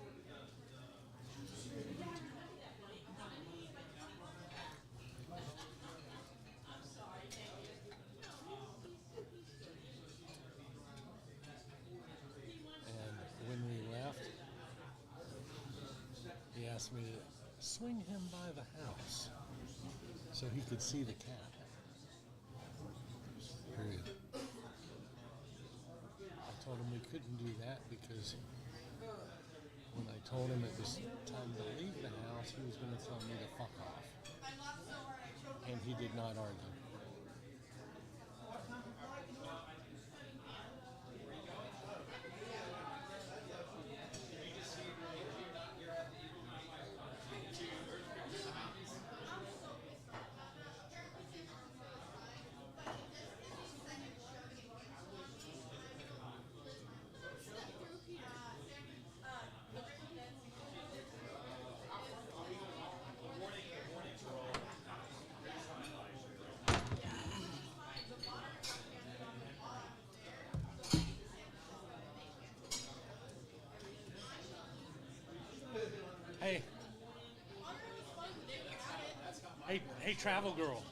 And when we left, he asked me to swing him by the house so he could see the cat. Period. I told him we couldn't do that because when I told him it was time to leave the house, he was going to tell me to fuck off. And he did not argue. Hey. Hey, travel girl.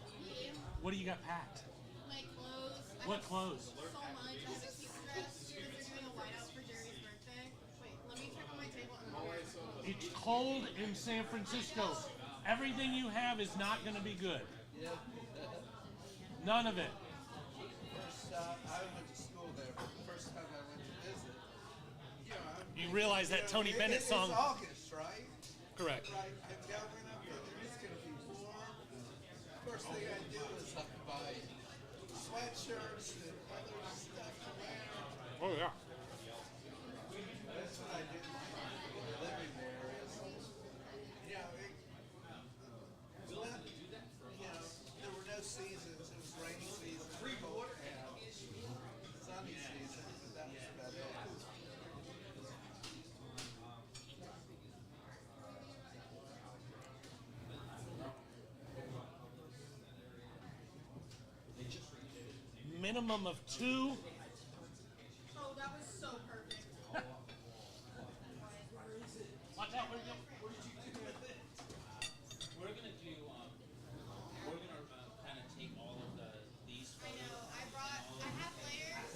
What do you got packed? My clothes. What clothes? So much. I have a cute dress because they're doing a whiteout for Jerry's birthday. Wait, let me check on my table. It's cold in San Francisco. Everything you have is not going to be good. None of it. First, I went to school there, but the first time I went to visit, You realize that Tony Bennett song? It's August, right? Correct. Right. I'm going up there. It's going to be warm. First thing I do is I buy sweatshirts and other stuff to wear. Oh yeah. That's what I did living there. Is, there were no seasons. It was rainy season, cold, and sunny season, but that was about it. Minimum of 2. Oh, that was so perfect. Watch out. Where'd you go? We're gonna do. We're gonna kind of take all of these I photos. know. I have layers.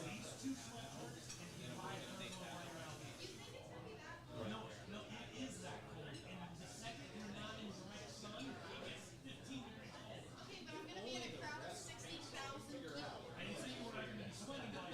No, it is that cold. And the second you're not in direct sun, it gets 15 degrees. Okay, but I'm gonna be in a crowd of 60,000 people. I didn't say you were not going to be sweating while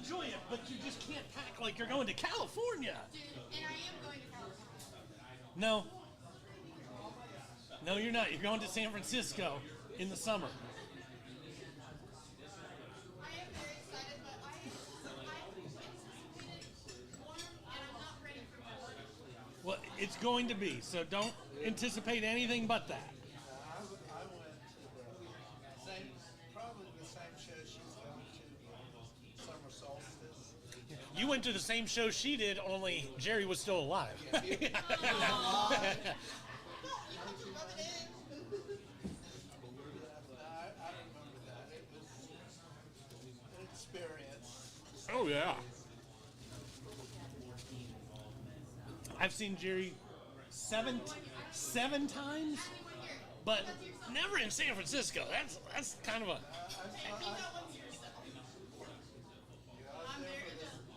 enjoy it, but you just can't pack like you're going to California. Dude, and I am going to California. No. No, you're not. You're going to San Francisco in the summer. I am very excited, but I anticipated warm, and I'm not ready for cold. Well, it's going to be, so don't anticipate anything but that. I went to the same, probably the same show she's going to, summer solstice. You went to the same show she did, only Jerry was still alive. You have to rub it in. I remember that. It was an experience. Oh, yeah. I've seen Jerry seven times, but never in San Francisco. That's kind of a.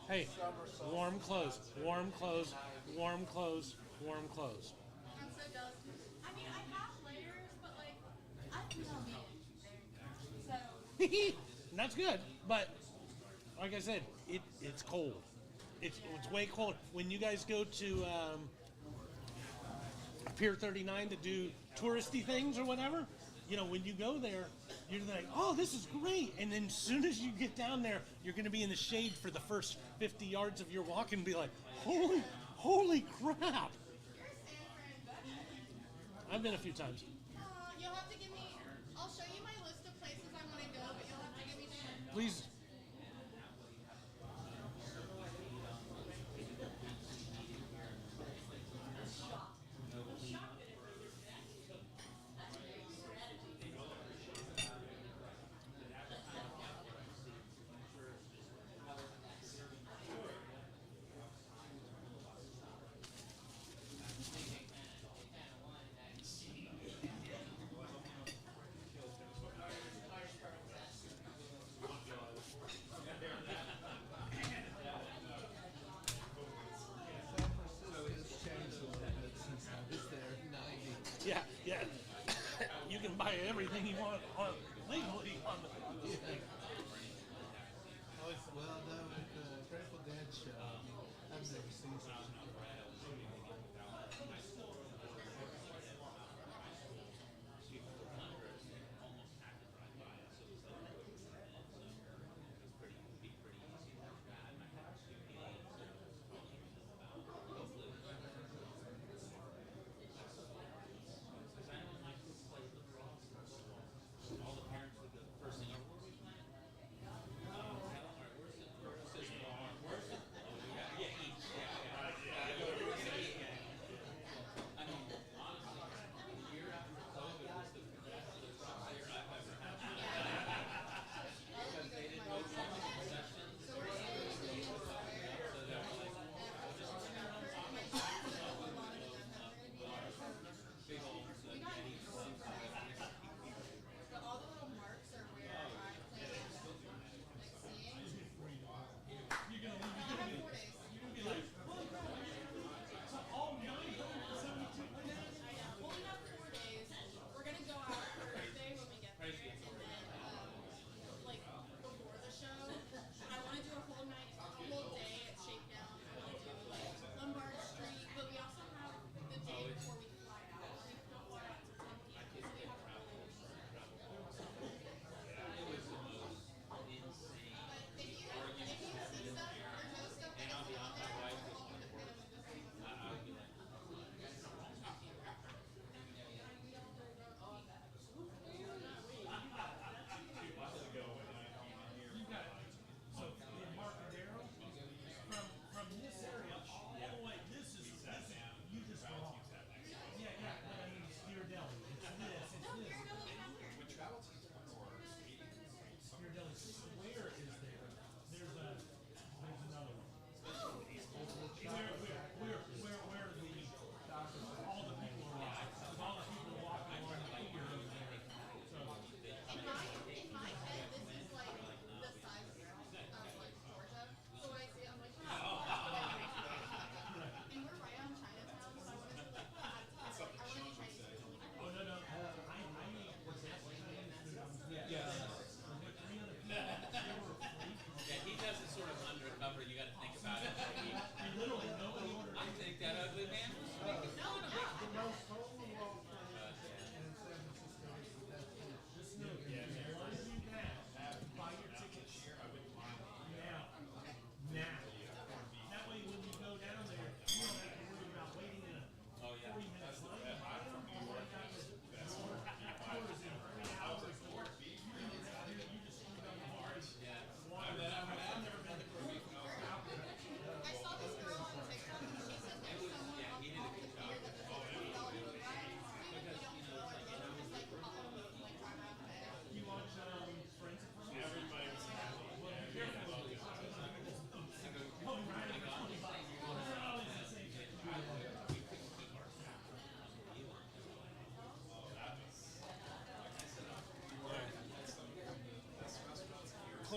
Hey, warm clothes, warm clothes, warm clothes, warm clothes. I'm so jealous. I mean, I have layers, but like, I feel me. So, And that's good, but like I said, it's cold. It's way cold. When you guys go to Pier 39 to do touristy things or whatever, you know, when you go there, you're like, oh, this is great. And then as soon as you get down there, you're going to be in the shade for the first 50 yards of your walk and be like, holy crap. you're a San Fran. I've been a few times. You'll have to give me, I'll show you my list of places I want to go, but you'll have to give me some. Please. San Francisco's changed a little bit since I was there in '90. Yeah. You can buy everything you want legally on the thing. Well, no, at the Grateful Dead show, I've never seen such a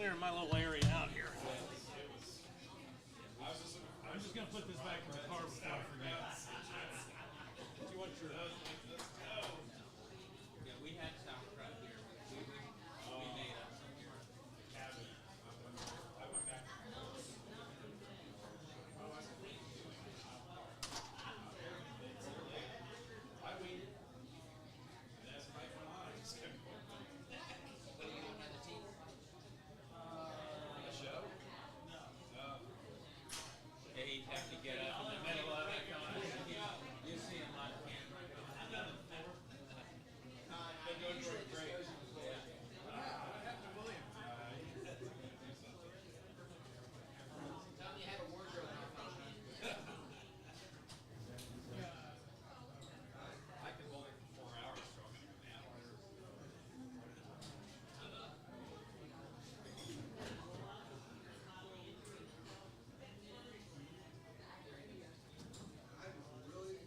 clearing my little area out here. I'm just gonna put this back in the car before I forget. Do you want your? Yeah, we had sauerkraut here. We made up some here. Yeah, he'd have to get up in the middle of it. You see him on camera.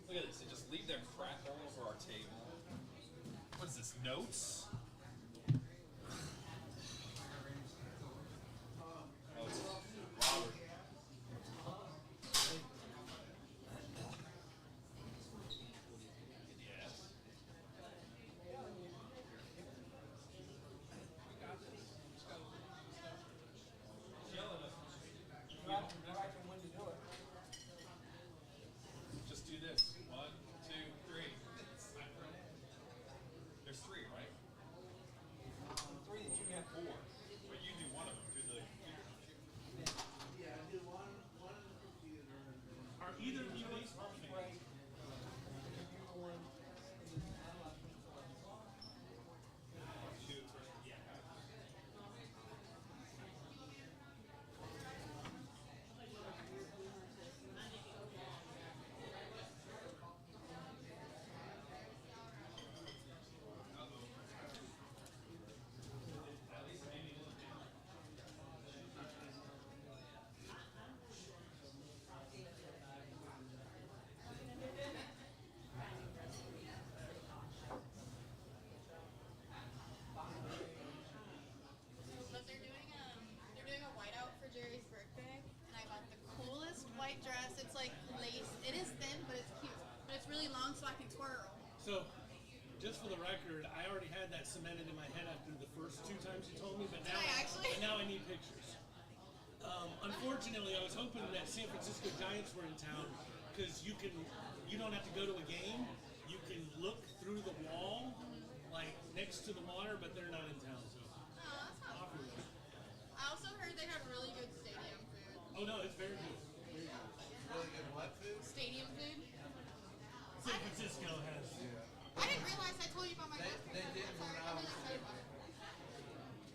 Look at this. They just leave their crap all over our table. What is this, notes? Oh, it's Robert. Yes. Just do this. 1, 2, 3. There's 3, right? 3 that you have 4. But you do one of them through the computer. Yeah, I do one in the computer and then. Are either of you baseball fans? But they're doing a whiteout for Jerry's birthday, and I bought the coolest white dress. It's like lace. It is thin, but it's cute. But it's really long, so I can twirl. So, just for the record, I already had that cemented in my head after the first 2 times you told me, but now, I actually? but now I need pictures. Unfortunately, I was hoping that San Francisco Giants were in town because you don't have to go to a game. You can look through the wall, like next to the water, but they're not in town. So, Oh, that's not offer them. I also heard they had really good stadium food. Oh no, it's very good. Very good. Really good what food? Stadium food? San Francisco has. I didn't realize I told you about my birthday. They did when I was Sorry.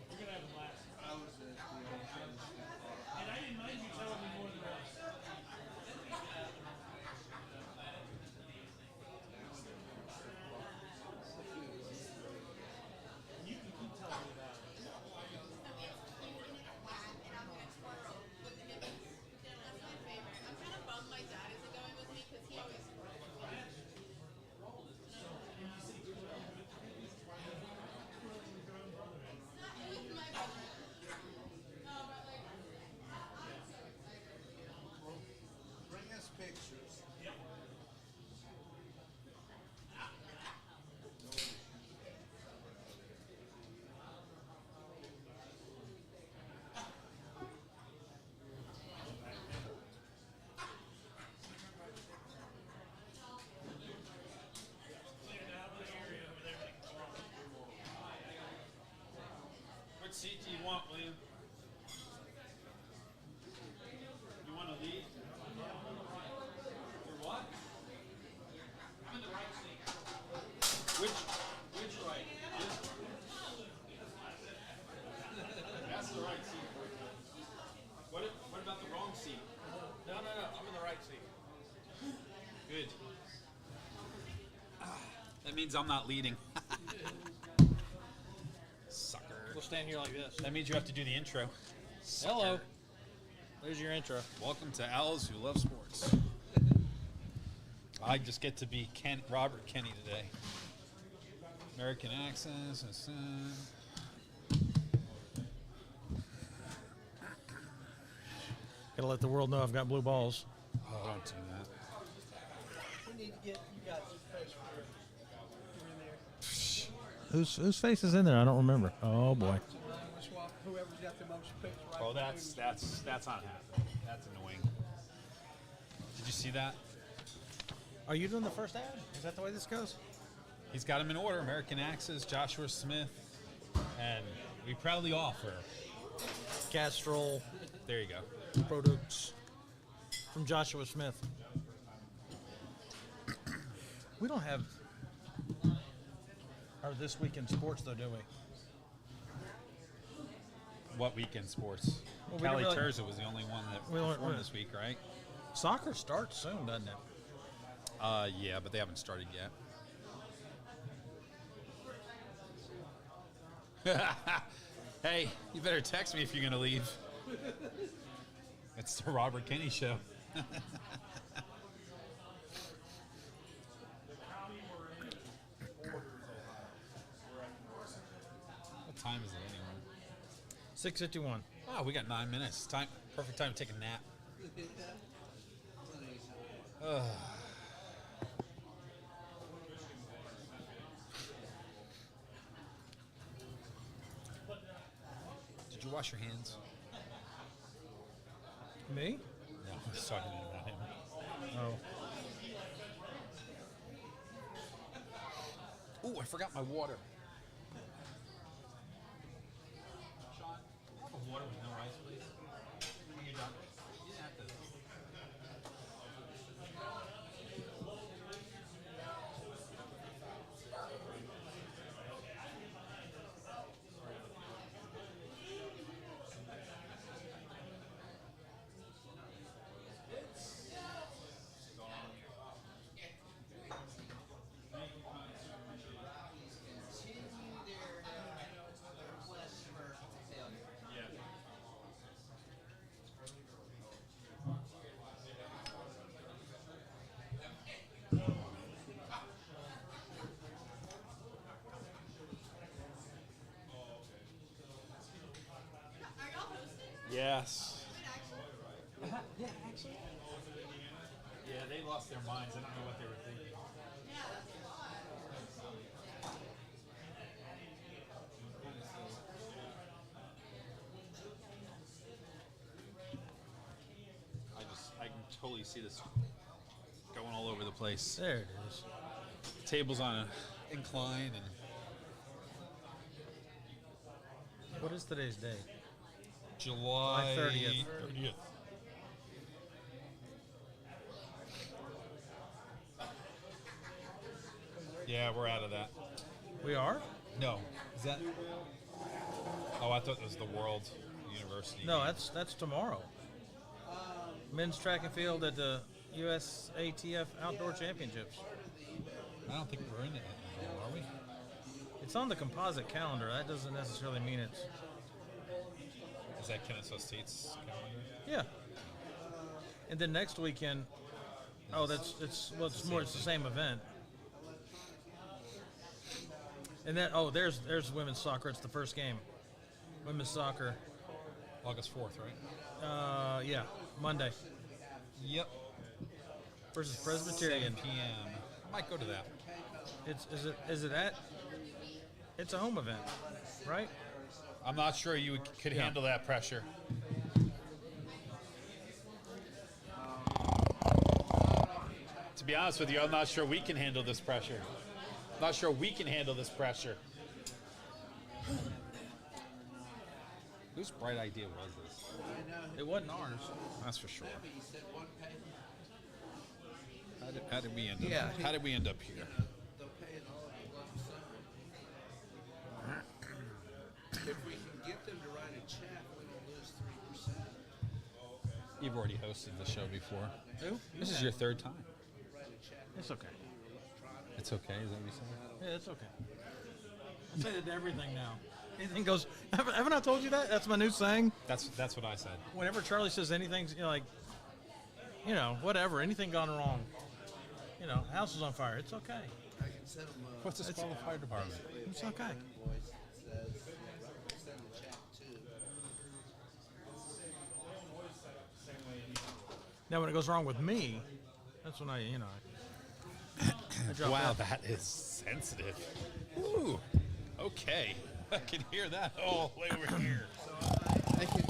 You're gonna have a blast. I was at the old Kansas City Park. And I didn't mind you telling me more than the rest. You can keep telling me about it. That's my favorite. I'm kind of bummed my dad isn't going with me because he always with my brother. No, but like Bring us pictures. Which seat do you want, William? You want to lead? For what? I'm in the right seat. Which right? This one? That's the right seat. What about the wrong seat? No, I'm in the right seat. Good. That means I'm not leading. Sucker. We'll stand here like this. That means you have to do the intro. Hello. Sucker. There's your intro. Welcome to Owls Who Love Sports. I just get to be Robert Kenny today. American accents and Gotta let the world know I've got blue balls. Oh, don't do that. We need to get you guys Whose face is in there? I don't remember. Oh boy. whoever's got the most picks right. Oh, that's not happening. That's annoying. Did you see that? Are you doing the first ad? Is that the way this goes? He's got them in order. American Axes, Joshua Smith, and we proudly offer. Castrol There you go. products from Joshua Smith. We don't have our This Week in Sports, though, do we? What weekend sports? Well, we Callie didn't really- Terza was the only one that We don't- performed this week, right? Soccer starts soon, doesn't it? Yeah, but they haven't started yet. Hey, you better text me if you're going to leave. It's the Robert Kenny Show. What time is it anyway? 6:51. Oh, we got 9 minutes. Perfect time to take a nap. Did you wash your hands? Me? No, I was talking about him. Oh. Ooh, I forgot my water. Water with no ice, please. When you're done. You didn't have to. Yes. Yeah, actually. Yeah, they lost their minds. I don't know what they were thinking. I can totally see this going all over the place. There it is. Tables on an incline and What is today's date? July 30th. 30th. Yeah, we're out of that. We are? No. Is that? Oh, I thought it was the World University. No, that's tomorrow. Men's track and field at the USATF Outdoor Championships. I don't think we're in it, are we? It's on the composite calendar. That doesn't necessarily mean it's. Is that Kennesaw State's calendar? Yeah. And then next weekend. Oh, it's the same event. And then there's women's soccer. It's the first game. Women's soccer. August 4th, right? Yeah, Monday Yep. versus Presbyterian. 7 p.m. I might go to that. Is it at? It's a home event, right? I'm not sure you could handle that pressure. To be honest with you, I'm not sure we can handle this pressure. Not sure we can handle this pressure. Whose bright idea was this? It wasn't ours. That's for sure. You said one payment. How did we end up? Yeah. How did we end up here? They'll pay it all in lump sum. If we can get them to write a check, we don't lose 3%. You've already hosted the show before. Who? This is your third time. It's okay. It's okay. Is that what you said? Yeah, it's okay. I say that to everything now. Anything goes. Haven't I told you that? That's my new saying. That's what I said. Whenever Charlie says anything, whatever, anything gone wrong. House is on fire. It's okay. I can send them a What's this called? The fire department. It's okay. invoice that says, send the check to. Now, when it goes wrong with me, that's when I drop Wow, out. that is sensitive. Ooh, okay. I can hear that all the way over here. I can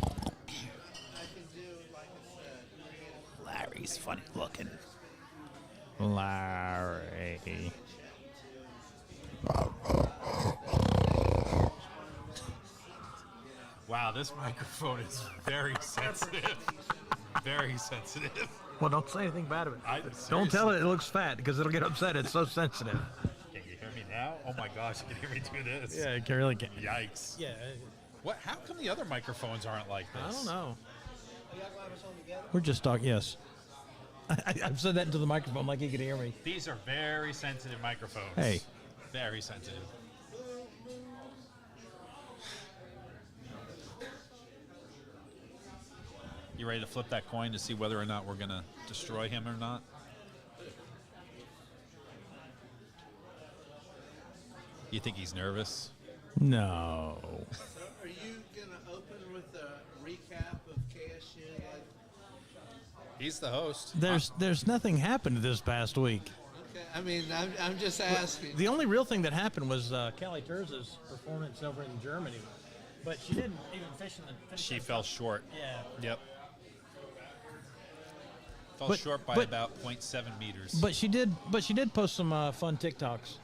do, like I said, Larry's funny looking. Larry. Wow, this microphone is very sensitive. Very sensitive. Well, don't say anything bad of it. I- Don't tell it looks fat because it'll get upset. It's so sensitive. Can you hear me now? Oh my gosh, you can hear me do this. Yeah, it can really get. Yikes. Yeah, What? How come the other microphones aren't like this? I don't know. We're just talking. Yes, I've said that into the microphone like you could hear me. These are very sensitive microphones. Hey. Very sensitive. You ready to flip that coin to see whether or not we're going to destroy him or not? You think he's nervous? No. So are you going to open with a recap of KSU? He's the host. There's nothing happened this past week. Okay, I mean, I'm just asking. The only real thing that happened was Kelly Terz's performance over in Germany, but she didn't even fish in the. She fell short. Yeah. Yep. Fell But- short by but- about 0.7 meters. But she did post some fun TikToks.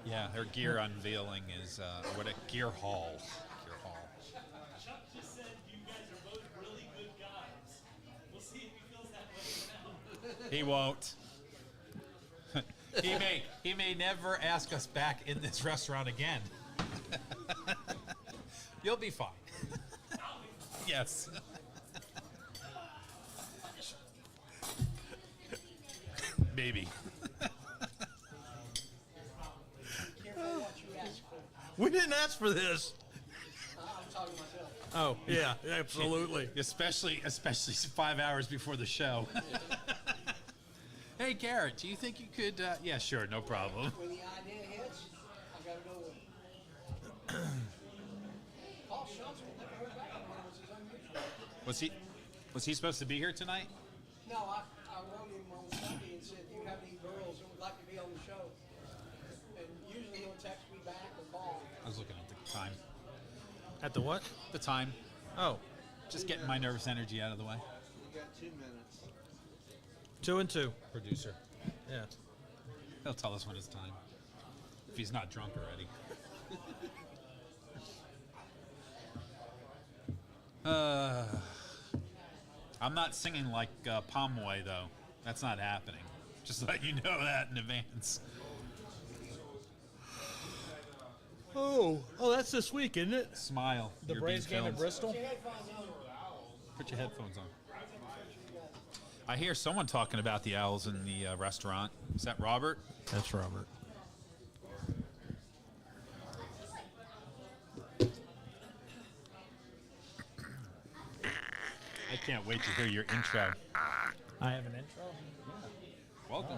Yeah, her gear unveiling is what a gear haul. Gear haul. Chuck just said you guys are both really good guys. We'll see if he feels that way now. He won't. he may never ask us back in this restaurant again. You'll be fine. Yes. Maybe. We didn't ask for this. Oh yeah, absolutely. Especially 5 hours before the show. Hey, Garrett, do you think you could? Yeah, sure, no problem. When the idea hits, I gotta go with it. Paul Schultz will never heard back from him. It was unusual. Was he supposed to be here tonight? No, I wrote him on Sunday and said, "Do you have any girls that would like to be on the show?" And usually he'll text me back or call. I was looking at the time. At the what? The time. Oh, Just getting my nervous energy out of the way. You got 2 minutes. 2 and 2. Producer. Yeah. He'll tell us when it's time. If he's not drunk already. I'm not singing like Pomeroy, though. That's not happening. Just let you know that in advance. Oh, that's this week, isn't it? Smile. The You're Braves being game at filmed. Bristol. Put your headphones on. I hear someone talking about the Owls in the restaurant. Is that Robert? That's Robert. I can't wait to hear your intro. I have an intro. Welcome.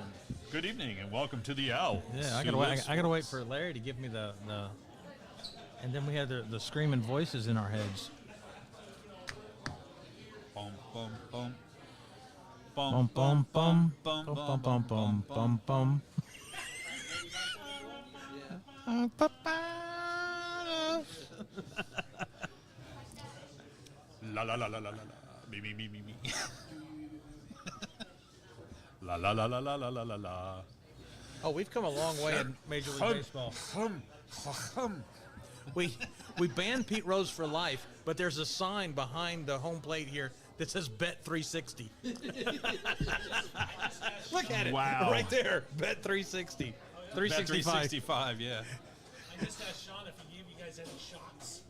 Good evening and welcome to the Owl. Yeah, I gotta wait. I gotta wait for Larry to give me the. And then we had the screaming voices in our heads. Boom, boom, boom. Bum bum bum bum bum bum bum bum bum. La la la la la la la. Me me me me me. La la la la la la la la la. Oh, we've come a long way in Major League Baseball. We banned Pete Rose for life, but there's a sign behind the home plate here that says Bet 360. Look at it. Wow. Right there. Bet 360. 365. 365, yeah. I just asked Sean if he gave you guys any shots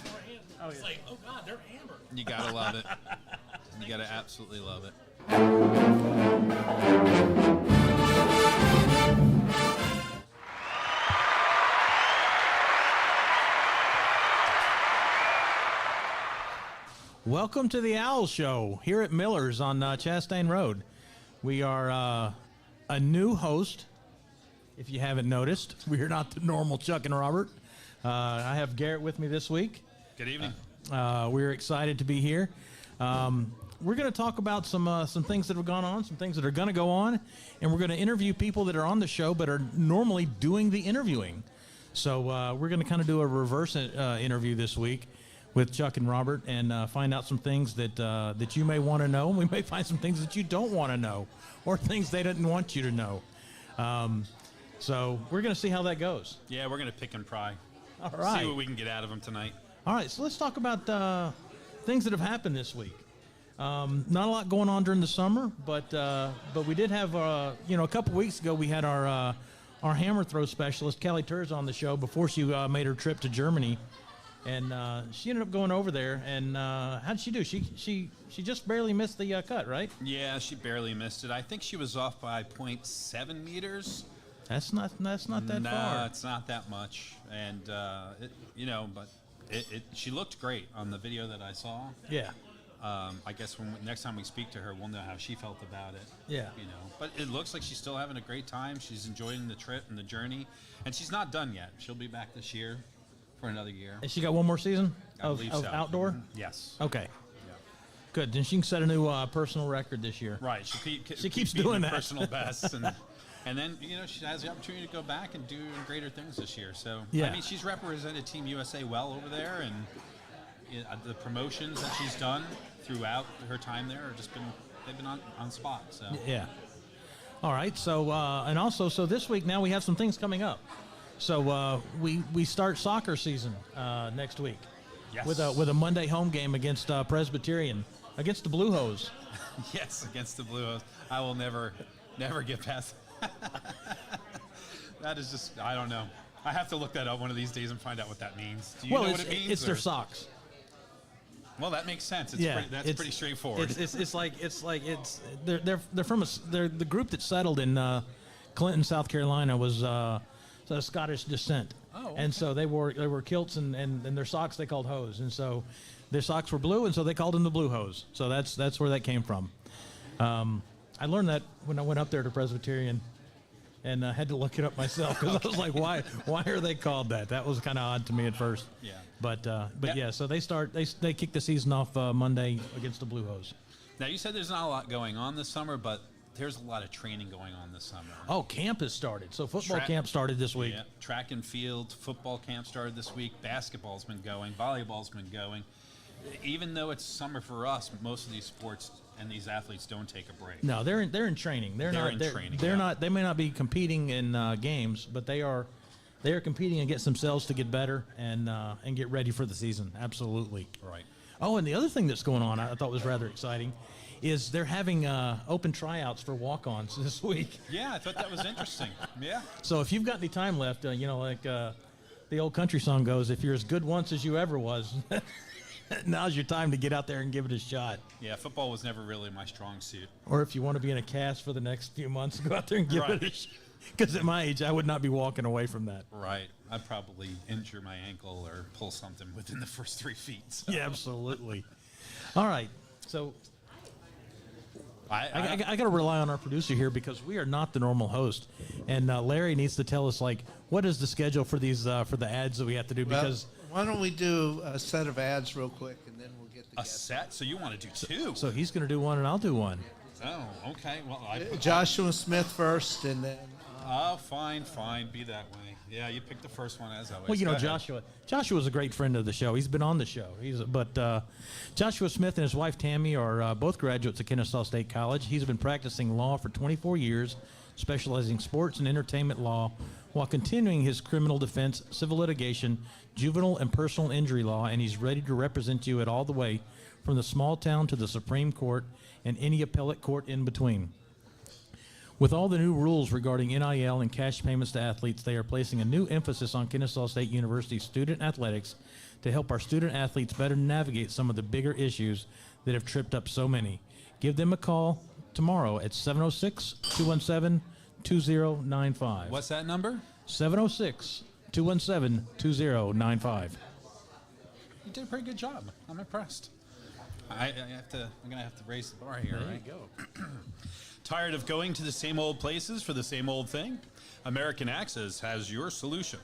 beforehand. Oh, It's yeah. like, oh God, they're hammered. You gotta love it. You gotta absolutely love it. Welcome to the Owl Show here at Miller's on Chastain Road. We are a new host, if you haven't noticed. We're not the normal Chuck and Robert. I have Garrett with me this week. Good evening. We're excited to be here. we're going to talk about some things that have gone on, some things that are going to go on, and we're going to interview people that are on the show but are normally doing the interviewing. So we're going to kind of do a reverse interview this week with Chuck and Robert and find out some things that you may want to know. We may find some things that you don't want to know or things they didn't want you to know. So we're going to see how that goes. Yeah, we're going to pick and pry. All right. See what we can get out of them tonight. All right, so let's talk about things that have happened this week. Not a lot going on during the summer, but we did have, a couple weeks ago we had our hammer throw specialist, Kelly Terz, on the show before she made her trip to Germany. And she ended up going over there, and how did she do? She just barely missed the cut, right? Yeah, she barely missed it. I think she was off by 0.7 meters. That's not that far. No, it's not that much. And she looked great on the video that I saw. Yeah. I guess next time we speak to her, we'll know how she felt about it. Yeah. But it looks like she's still having a great time. She's enjoying the trip and the journey, and she's not done yet. She'll be back this year for another year. And she got one more season of believe so. outdoor? Yes. Okay. Yeah. Good. Then she can set a new personal record this year. Right. She keeps beating doing her that. personal bests, and then she has the opportunity to go back and do greater things this year. So Yeah. I mean, she's represented Team USA well over there, and the promotions that she's done throughout her time there they've been on spot. So Yeah. All right. So and also this week now we have some things coming up. So we start soccer season next week. Yes. With a Monday home game against Presbyterian, against the Blue Hose. Yes, against the Blue Hose. I will never get past. That is just, I don't know. I have to look that up one of these days and find out what that means. Do you know what it means? It's their socks. Well, that makes sense. That's pretty straightforward. They're from they're the group that settled in Clinton, South Carolina was Scottish descent. Oh, okay. And so they wore kilts and their socks they called hose, and so their socks were blue, and so they called them the Blue Hose. So that's where that came from. I learned that when I went up there to Presbyterian, and had to look it up myself because I was like, why are they called that? That was kind of odd to me at first. Yeah. But yeah, so they kick the season off Monday against the Blue Hose. Now, you said there's not a lot going on this summer, but there's a lot of training going on this summer. Oh, camp has started. So football camp started this week. Yeah, track and field, football camp started this week. Basketball's been going. Volleyball's been going. Even though it's summer for us, most of these sports and these athletes don't take a break. No, they're in training. They're not. They may not be competing in games, but they are competing against themselves to get better and get ready for the season. Absolutely. Right. Oh, and the other thing that's going on, I thought was rather exciting, is they're having open tryouts for walk-ons this week. Yeah, I thought that was interesting. Yeah. So if you've got any time left, like the old country song goes, if you're as good once as you ever was, now's your time to get out there and give it a shot. Yeah, football was never really my strong suit. Or if you want to be in a cast for the next few months, go out there and give it a shot. Because at my age, I would not be walking away from that. Right. I'd probably injure my ankle or pull something within the first 3 feet. So. Yeah, absolutely. All right. So I got to rely on our producer here because we are not the normal host. And Larry needs to tell us, what is the schedule for these for the ads that we have to do? Because why don't we do a set of ads real quick, and then we'll get the a set? So you want to do two? So he's going to do one, and I'll do one. Oh, okay. Well, Joshua Smith first, and then. Oh, fine. Be that way. Yeah, you picked the first one as always. Well, Joshua's a great friend of the show. He's been on the show. But Joshua Smith and his wife Tammy are both graduates of Kennesaw State College. He's been practicing law for 24 years, specializing in sports and entertainment law, while continuing his criminal defense, civil litigation, juvenile and personal injury law, and he's ready to represent you at all the way from the small town to the Supreme Court and any appellate court in between. With all the new rules regarding NIL and cash payments to athletes, they are placing a new emphasis on Kennesaw State University's student athletics to help our student athletes better navigate some of the bigger issues that have tripped up so many. Give them a call tomorrow at 706-217-2095. What's that number? 706-217-2095. You did a pretty good job. I'm impressed. I'm gonna have to raise the bar here. There right? you go. Tired of going to the same old places for the same old thing? American Access has your solution.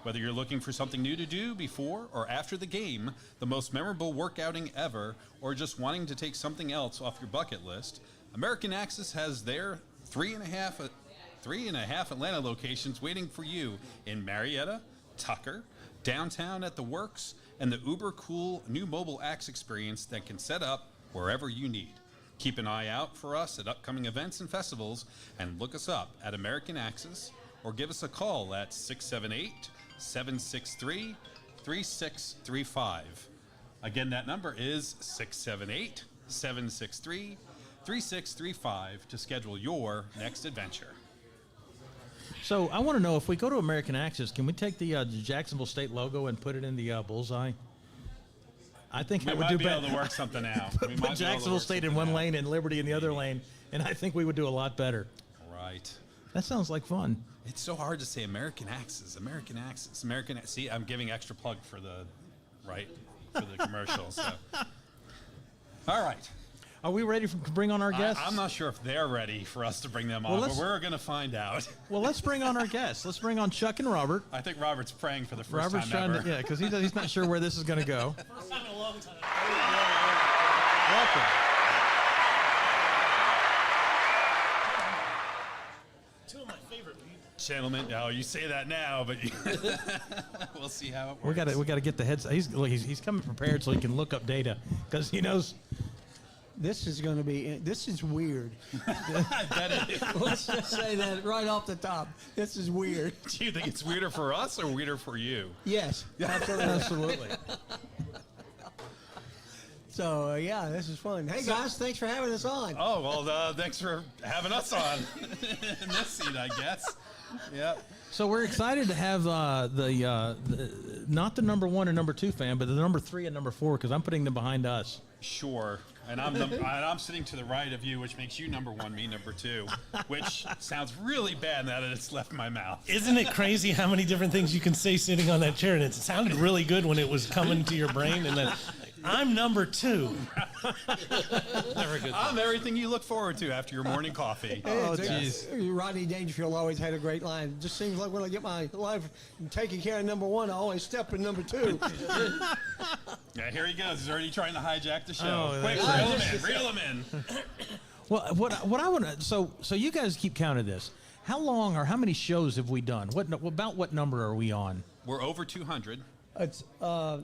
Whether you're looking for something new to do before or after the game, the most memorable workouting ever, or just wanting to take something else off your bucket list, American Axis has their three and a half Atlanta locations waiting for you in Marietta, Tucker, downtown at the Works, and the uber cool new mobile axe experience that can set up wherever you need. Keep an eye out for us at upcoming events and festivals, and look us up at American Axis, or give us a call at 678-763-3635. Again, that number is 678-763-3635 to schedule your next adventure. So I want to know, if we go to American Axis, can we take the Jacksonville State logo and put it in the bullseye? I think We I would might do be better. able to work something out. We might be Put able to Jacksonville work State in something one out. lane and Liberty in the other lane, and I think we would do a lot better. Right. That sounds like fun. It's so hard to say American Axis, American Axis, American. See, I'm giving extra plug for the commercial. So. All right. Are we ready to bring on our guests? I'm not sure if they're ready for us to bring them Well, on, but let's- we're going to find out. Well, let's bring on our guests. Let's bring on Chuck and Robert. I think Robert's praying for the first Robert's time trying ever. to, yeah, because he's not sure where this is going to go. First time in a long time. Welcome. Two of my favorite people. Gentlemen, now you say that now, but we'll see how it works. We got to get the heads. He's coming prepared so he can look up data because he knows. This is going to be. This is weird. I bet it is. Let's just say that right off the top. This is weird. Do you think it's weirder for us or weirder for you? Yes, absolutely. Absolutely. So yeah, this is fun. Hey guys, thanks for having us on. Oh, well, thanks for having us on in this seat, I guess. Yep. So we're excited to have the not the number 1 and number 2 fan, but the number 3 and number 4, because I'm putting them behind us. Sure. And I'm sitting to the right of you, which makes you number 1, me number 2, which sounds really bad now that it's left my mouth. Isn't it crazy how many different things you can say sitting on that chair? And it sounded really good when it was coming to your brain. And then I'm number 2. Never a good. I'm everything you look forward to after your morning coffee. Oh, jeez. Rodney Dangerfield always had a great line. It just seems like when I get my life taking care of number 1, I always step in number 2. Yeah, here he goes. He's already trying to hijack the show. Oh, Quick, that's reel him in. Well, what I want to so you guys keep count of this. How long or how many shows have we done? What number are we on? We're over 200. It's I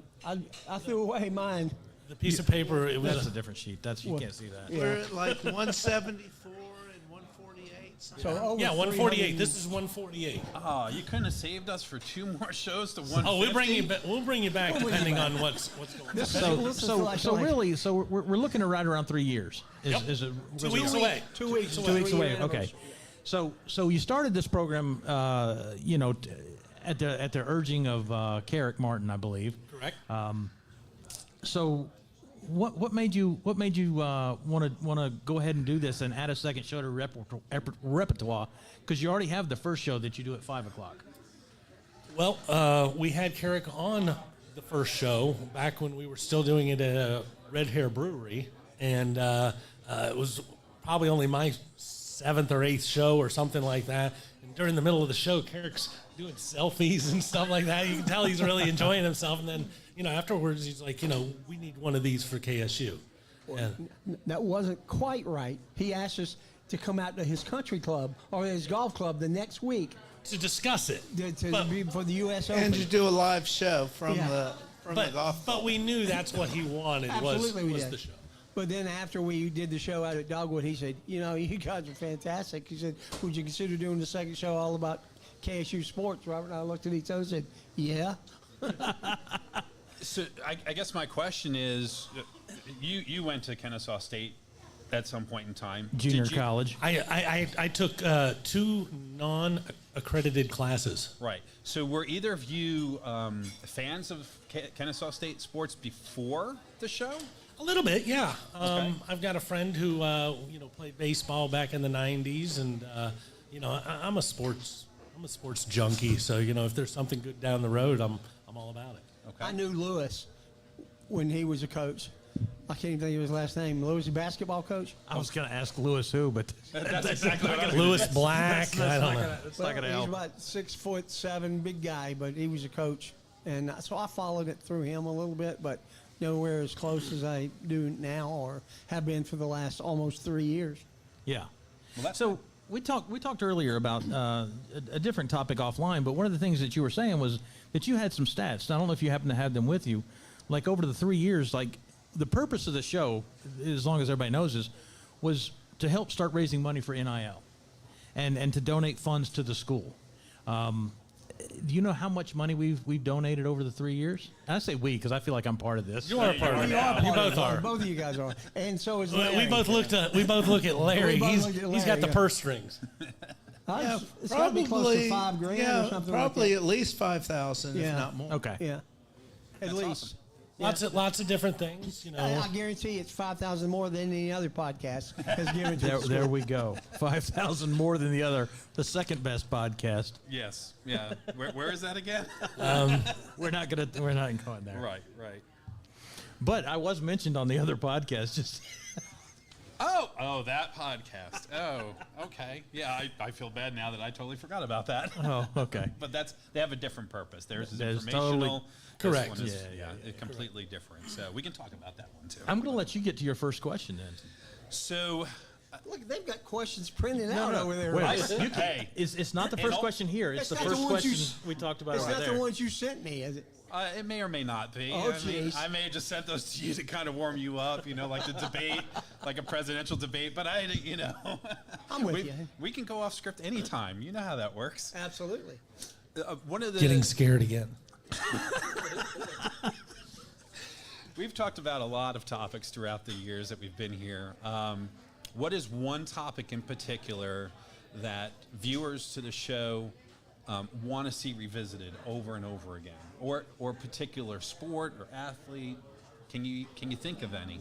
threw away mine. The piece of paper. It was. That's a different sheet. You can't see that. We're at like 174 and 148. something. So over Yeah, 148. 300. This is 148. Oh, you couldn't have saved us for 2 more shows to 150. Oh, we'll bring you back depending on what's going on. This is- So listen so to so like- really we're looking at right around 3 years. Yep. Is it 2 weeks away. 2 weeks. 2 weeks away? Three-year Okay. anniversary. So you started this program, at the urging of Carrick Martin, I believe. Correct. So, what made you want to go ahead and do this and add a second show to repertoire? Because you already have the first show that you do at 5 o'clock. Well, we had Carrick on the first show back when we were still doing it at Red Hair Brewery, and it was probably only my 7th or 8th show or something like that. And during the middle of the show, Carrick's doing selfies and stuff like that. You can tell he's really enjoying himself. And then, afterwards, he's like, we need one of these for KSU. And That wasn't quite right. He asked us to come out to his country club or his golf club the next week to discuss it. For the U.S. Open. And to do a live show from Yeah. the golf But we knew that's what he wanted Absolutely we was did. the show. But then after we did the show out at Dogwood, he said, you guys are fantastic. He said, would you consider doing the second show all about KSU sports? Robert and I looked at each other and said, yeah. So I guess my question is, you went to Kennesaw State at some point in time. Junior Did you- college. I took 2 non-accredited classes. Right. So were either of you fans of Kennesaw State sports before the show? A little bit, yeah. Okay. I've got a friend who played baseball back in the '90s, and I'm a sports junkie. So if there's something good down the road, I'm all about it. Okay. I knew Lewis when he was a coach. I can't even think of his last name. Louis, basketball coach. I was going to ask Lewis who, but That's exactly what I was Lewis Black. I don't know. It's not going to He's help. about 6'7", big guy, but he was a coach, and so I followed it through him a little bit, but nowhere as close as I do now or have been for the last almost 3 years. Yeah. Well, So we talked earlier about a different topic offline, but one of the things that you were saying was that you had some stats. I don't know if you happen to have them with you. Like over the 3 years, like the purpose of the show, as long as everybody knows this, was to help start raising money for NIL and to donate funds to the school. Do you know how much money we've donated over the 3 years? And I say we because I feel like I'm part of this. You are part of it. You both are. Both of you guys are, and so is Larry. We both look at Larry. We both He's looked at he's got Larry, the yeah. purse strings. It's got to be close to $5,000 yeah, or something. probably like at least 5,000, Yeah. if not more. Okay. that. Yeah, at least. Lots of different things. You know. I guarantee it's 5,000 more than any other podcast has given to the school. There we go. 5,000 more than the second best podcast. Yes. Yeah. Where is that again? We're not going there. Right. But I was mentioned on the other podcast. Just Oh, that podcast. Oh, okay. Yeah, I feel bad now that I totally forgot about that. oh, okay. But they have a different purpose. Theirs is That's informational. totally This correct. one is, Yeah, it's completely different. So we can talk about that one too. I'm going to let you get to your first question then. So Look, they've got questions printed out over there. Wait, hey, it's not the and first all- question here. It's the That's not first the ones you question we talked about It's right not there. the ones you sent me, is it? it may or may not be. Oh, I mean, jeez. I may have just sent those to you to kind of warm you up, like the debate, like a presidential debate. But I'm with you. We can go off script anytime. You know how that works. Absolutely. One of the Getting scared again. We've talked about a lot of topics throughout the years that we've been here. What is one topic in particular that viewers to the show want to see revisited over and over again, or particular sport or athlete? Can you think of any?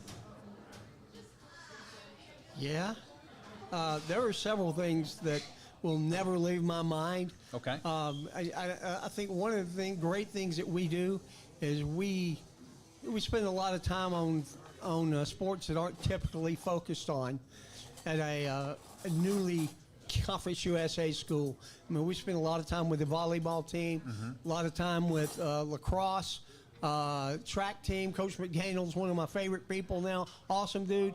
Yeah. There are several things that will never leave my mind. Okay. I think one of the great things that we do is we spend a lot of time on sports that aren't typically focused on at a newly Conference USA school. I mean, we spend a lot of time with the volleyball team, a lot of time with lacrosse, track team. Coach McDaniel's one of my favorite people now. Awesome dude.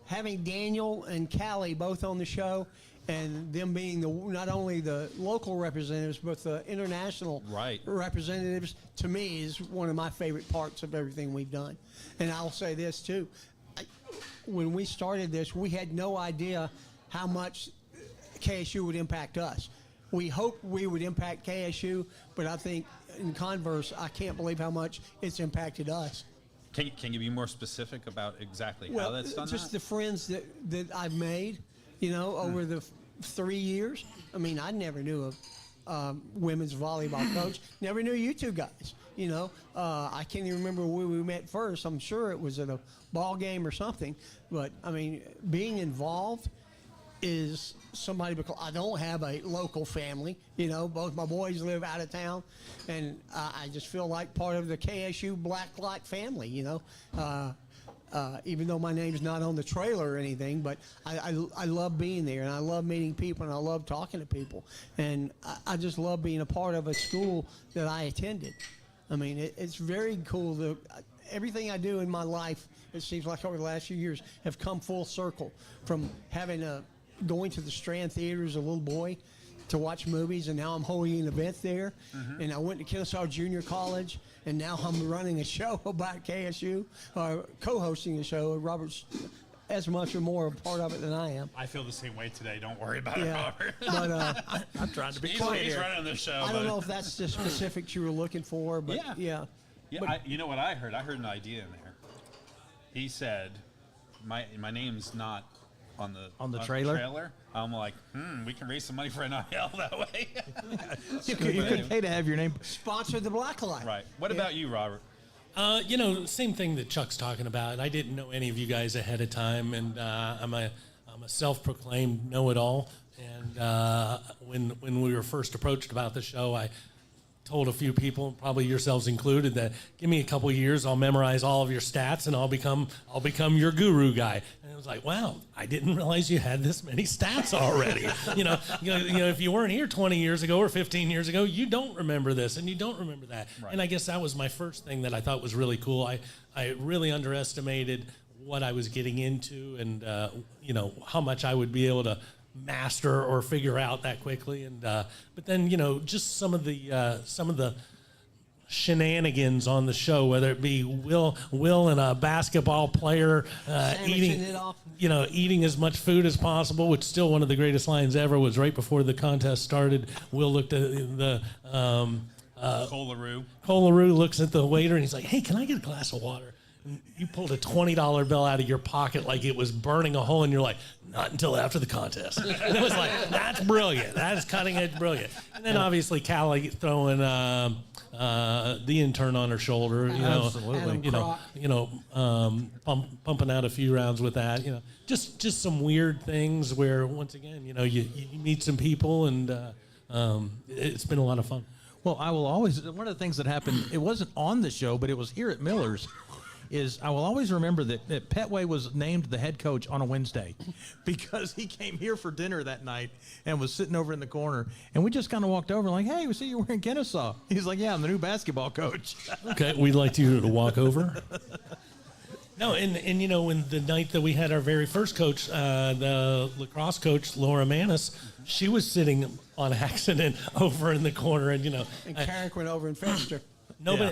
Having Daniel and Callie both on the show, and them being not only the local representatives but the international representatives, to me is one of my favorite parts of everything we've done. And I'll say this too. When we started this, we had no idea how much KSU would impact us. We hoped we would impact KSU, but I think in converse, I can't believe how much it's impacted us. Can you be more specific about exactly how that's done? Just the friends that I've made, over the 3 years. I mean, I never knew a women's volleyball coach. Never knew you two guys. I can't even remember where we met first. I'm sure it was at a ball game or something. But I mean, being involved is somebody, because I don't have a local family. Both my boys live out of town, and I just feel like part of the KSU Blacklight family. Even though my name's not on the trailer or anything, but I love being there, and I love meeting people, and I love talking to people, and I just love being a part of a school that I attended. I mean, it's very cool. Everything I do in my life, it seems like over the last few years, have come full circle from going to the Strand Theater as a little boy to watch movies, and now I'm holding an event there. And I went to Kennesaw Junior College, and now I'm running a show about KSU, co-hosting a show. Robert's as much or more a part of it than I am. I feel the same way today. Don't worry about it, Yeah. Robert. But I'm trying to be He's quiet here. running the show. I don't know if that's the specifics you were looking for, but yeah. Yeah, you know what I heard? I heard an idea in there. He said, "My name's not on the trailer?" I'm like, we can raise some money for NIL that way. You could pay to have your name. Sponsor the Blacklight. Right. What about you, Robert? Same thing that Chuck's talking about. I didn't know any of you guys ahead of time, and I'm a self-proclaimed know-it-all. And when we were first approached about the show, I told a few people, probably yourselves included, that give me a couple years, I'll memorize all of your stats, and I'll become your guru guy. And it was like, wow, I didn't realize you had this many stats already. you know, if you weren't here 20 years ago or 15 years ago, you don't remember this and you don't remember that. Right. And I guess that was my first thing that I thought was really cool. I really underestimated what I was getting into, and how much I would be able to master or figure out that quickly. And but then just some of the shenanigans on the show, whether it be Will and a basketball player eating as much food as possible, which still one of the greatest lines ever was right before the contest started. Will looked at the Colaroo looks at the waiter and he's like, "Hey, can I get a glass of water?" And you pulled a $20 bill out of your pocket like it was burning a hole, and you're like, "Not until after the contest." And it was like, that's brilliant. That is cutting edge brilliant. And then obviously Callie throwing the intern on her shoulder, Absolutely. Pumping out a few rounds with that, just some weird things where once again, you meet some people, and it's been a lot of fun. Well, I will always, one of the things that happened, it wasn't on the show, but it was here at Miller's, is I will always remember that Petway was named the head coach on a Wednesday because he came here for dinner that night and was sitting over in the corner. And we just kind of walked over like, "Hey, we see you're wearing Kennesaw." He's like, "Yeah, I'm the new basketball coach." Okay, we'd like you to walk over. No, and when the night that we had our very first coach, the lacrosse coach, Laura Manis, she was sitting on accident over in the corner, and Carrick went over and fetched her.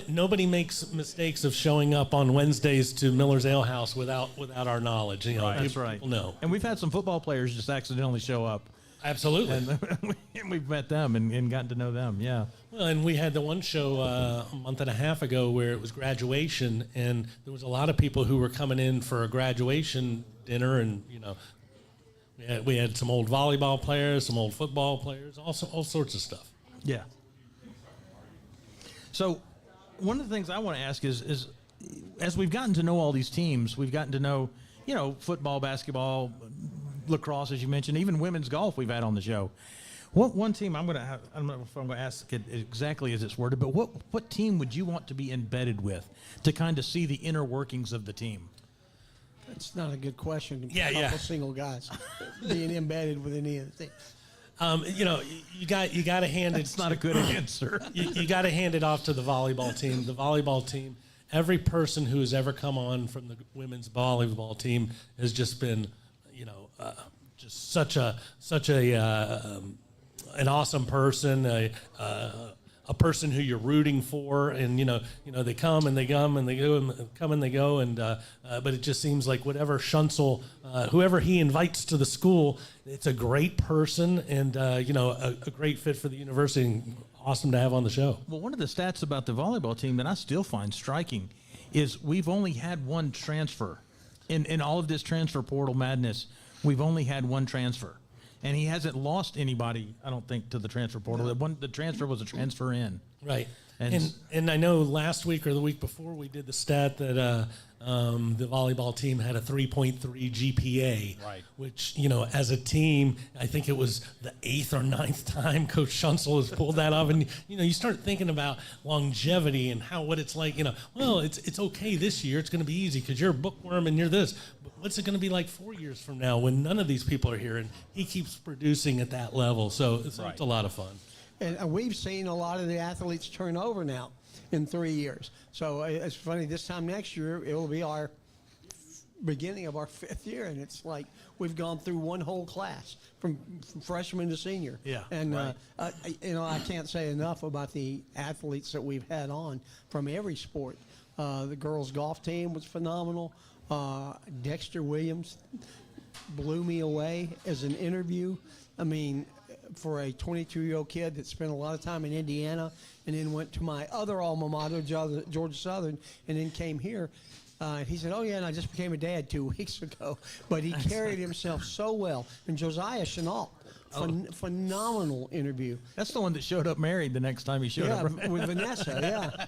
Nobody makes mistakes of showing up on Wednesdays to Miller's Ale House without our knowledge. That's right. People know. And we've had some football players just accidentally show up. Absolutely. And we've met them and gotten to know them, yeah. Well, and we had the one show a month and a half ago where it was graduation, and there was a lot of people who were coming in for a graduation dinner, and, we had some old volleyball players, some old football players, all sorts of stuff. Yeah. So one of the things I want to ask is as we've gotten to know all these teams, we've gotten to know, football, basketball, lacrosse, as you mentioned, even women's golf we've had on the show. What one team I don't know if I'm going to ask it exactly as it's worded, but what team would you want to be embedded with to kind of see the inner workings of the team? That's not a good question. Yeah. A couple single guys being embedded with any of the things. You got to hand it. It's not a good answer. You got to hand it off to the volleyball team. The volleyball team. Every person who has ever come on from the women's volleyball team has just been, just such an awesome person, a person who you're rooting for, and they come and they come and they go and come and they go, and but it just seems like whatever Schunsel, whoever he invites to the school, it's a great person, and a great fit for the university, and awesome to have on the show. Well, one of the stats about the volleyball team that I still find striking is we've only had one transfer in all of this transfer portal madness. We've only had one transfer. And he hasn't lost anybody, I don't think, to the transfer portal. No. The transfer was a transfer in. Right. And I know last week or the week before we did the stat that the volleyball team had a 3.3 GPA. Right. Which, as a team, I think it was the 8th or 9th time Coach Schunsel has pulled that off. And, you start thinking about longevity and what it's like. It's okay this year. It's going to be easy because you're a bookworm and you're this. But what's it going to be like 4 years from now when none of these people are here? And he keeps producing at that level. So it's a lot of fun. And we've seen a lot of the athletes turn over now in 3 years. So it's funny, this time next year, it will be our beginning of our 5th year. And it's like we've gone through one whole class from freshman to senior. Yeah. And, I can't say enough about the athletes that we've had on from every sport. The girls' golf team was phenomenal. Dexter Williams blew me away as an interview. I mean, for a 22-year-old kid that spent a lot of time in Indiana and then went to my other alma mater, Georgia Southern, and then came here. He said, "Oh, yeah, and I just became a dad 2 weeks ago." But he carried himself so well. And Josiah Chenault, phenomenal interview. That's the one that showed up married the next time he showed up. Yeah, with Vanessa,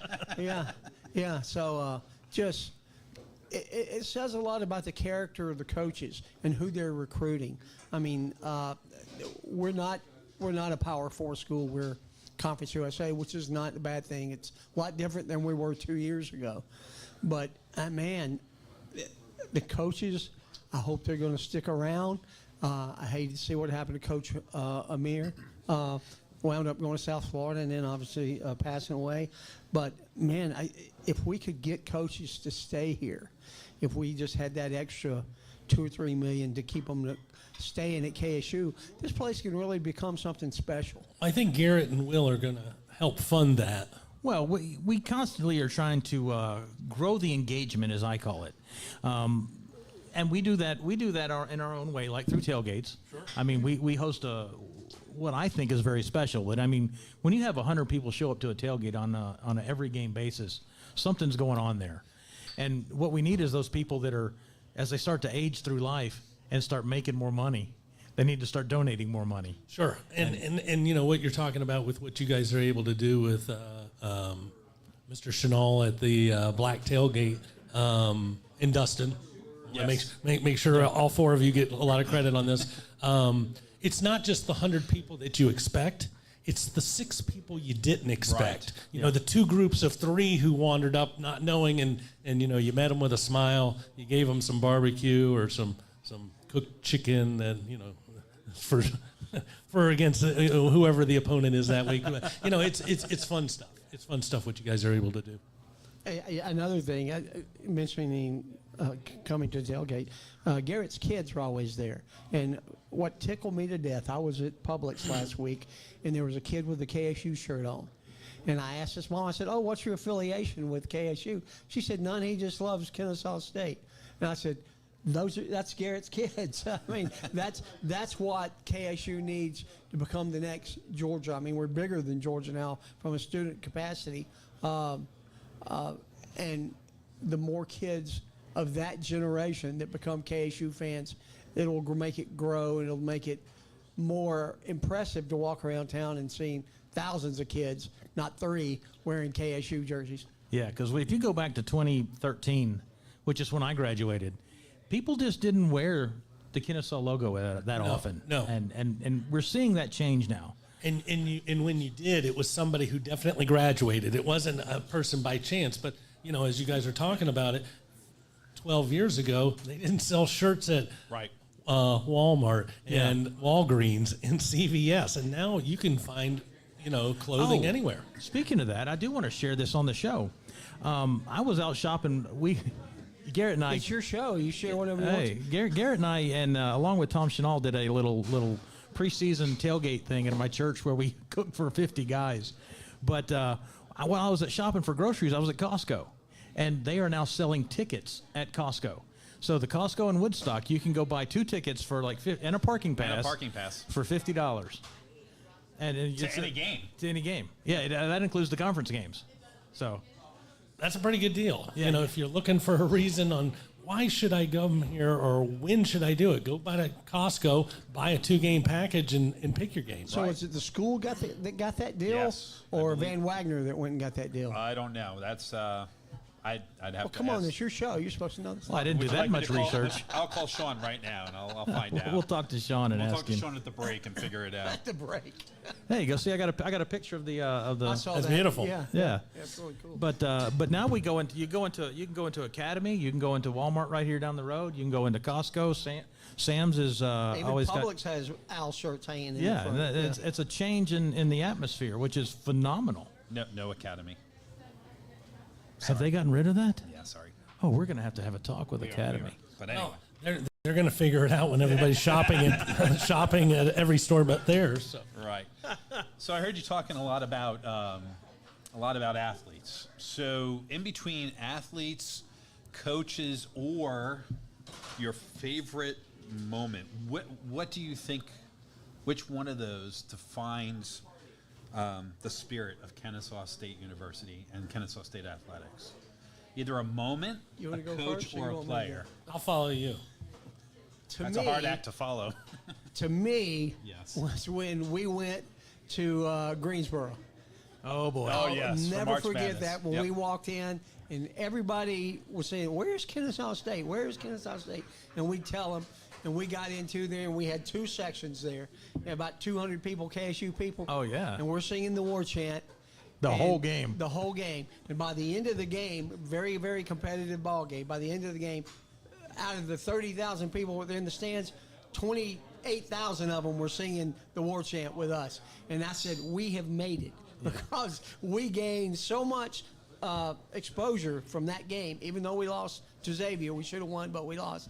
yeah. So it says a lot about the character of the coaches and who they're recruiting. I mean, we're not a Power 4 school. We're Conference USA, which is not a bad thing. It's a lot different than we were 2 years ago. But, man, the coaches, I hope they're going to stick around. I hate to see what happened to Coach Amir. Wound up going to South Florida and then obviously passing away. But, man, if we could get coaches to stay here, if we just had that extra $2 or $3 million to keep them staying at KSU, this place can really become something special. I think Garrett and Will are going to help fund that. Well, we constantly are trying to grow the engagement, as I call it. And we do that in our own way, like through tailgates. Sure. I mean, we host what I think is very special. But I mean, when you have 100 people show up to a tailgate on an every game basis, something's going on there. And what we need is those people that are, as they start to age through life and start making more money, they need to start donating more money. Sure. And you know what you're talking about with what you guys are able to do with Mr. Chenal at the Black Tailgate in Dustin. Yes. Make sure all four of you get a lot of credit on this. It's not just the 100 people that you expect. It's the 6 people you didn't expect. Right. You know, the 2 groups of 3 who wandered up not knowing, and you know, you met them with a smile. You gave them some barbecue or some cooked chicken, and you know, for against whoever the opponent is that week. You know, it's fun stuff. It's fun stuff what you guys are able to do. Another thing, mentioning coming to the tailgate, Garrett's kids were always there. And what tickled me to death, I was at Publix last week, and there was a kid with a KSU shirt on. And I asked his mom, I said, "Oh, what's your affiliation with KSU?" She said, "None, he just loves Kennesaw State." And I said, that's Garrett's kids. I mean, that's what KSU needs to become the next Georgia. I mean, we're bigger than Georgia now from a student capacity. And the more kids of that generation that become KSU fans, it'll make it grow, and it'll make it more impressive to walk around town and seeing thousands of kids, not 3, wearing KSU jerseys. Yeah, because if you go back to 2013, which is when I graduated, people just didn't wear the Kennesaw logo that often. No. And we're seeing that change now. And when you did, it was somebody who definitely graduated. It wasn't a person by chance. But, you know, as you guys are talking about it, 12 years ago, they didn't sell shirts at Walmart and Walgreens and CVS. And now you can find, you know, clothing anywhere. Speaking of that, I do want to share this on the show. I was out shopping. Garrett and I. It's your show. You share whatever you want. Garrett and I, and along with Tom Chenal, did a little preseason tailgate thing at my church where we cooked for 50 guys. But while I was at shopping for groceries, I was at Costco, and they are now selling tickets at Costco. So the Costco in Woodstock, you can go buy 2 tickets for like and a parking pass. For $50. And it's any game. To any game. Yeah, that includes the conference games. So that's a pretty good deal. Yeah. You know, if you're looking for a reason on why should I come here or when should I do it, go by to Costco, buy a 2-game package, and pick your game. So is it the school that got that deal, Yes, or Van Wagner that went and got that deal? I don't know. That's I'd have Well, to come on, ask. it's your show. You're supposed to know this. Well, I didn't do Would you that like me much to call- research. I'll call Sean right now, and I'll find out. We'll talk to Sean and We'll ask talk to him. Sean at the break and figure it out. The break. There you go. See, I got a picture of the I saw That's that. beautiful. Yeah. Yeah. That's really cool. But now you can go into Academy, you can go into Walmart right here down the road, you can go into Costco. Sam's is Even always Publix has Al shirts hanging in the yeah, front. and it's a change in the atmosphere, which is phenomenal. No Academy. Have they gotten rid of that? Yeah, sorry. Oh, we're gonna have to have a talk with We are. Academy. But anyway. They're going to figure it out when everybody's shopping at every store but theirs. So. Right. So I heard you talking a lot about athletes. So in between athletes, coaches, or your favorite moment, what do you think? Which one of those defines the spirit of Kennesaw State University and Kennesaw State athletics? Either a moment, You a wanna go coach, first, or or you a want me to player. I'll follow you. That's a hard act to follow. To me, Yes. was when we went to Greensboro. Oh boy. Oh, yes, for Never March forget Madness. that when Yep. we walked in and everybody was saying, "Where's Kennesaw State? Where's Kennesaw State?" And we tell them, and we got into there, and we had 2 sections there, and about 200 people, KSU people. Oh, yeah. And we're singing the war chant. The And whole game. The whole game. And by the end of the game, very, very competitive ball game, by the end of the game, out of the 30,000 people were in the stands, 28,000 of them were singing the war chant with us. And I said, we have made it because we gained so much exposure from that game, even though we lost to Xavier. We should have won, but we lost.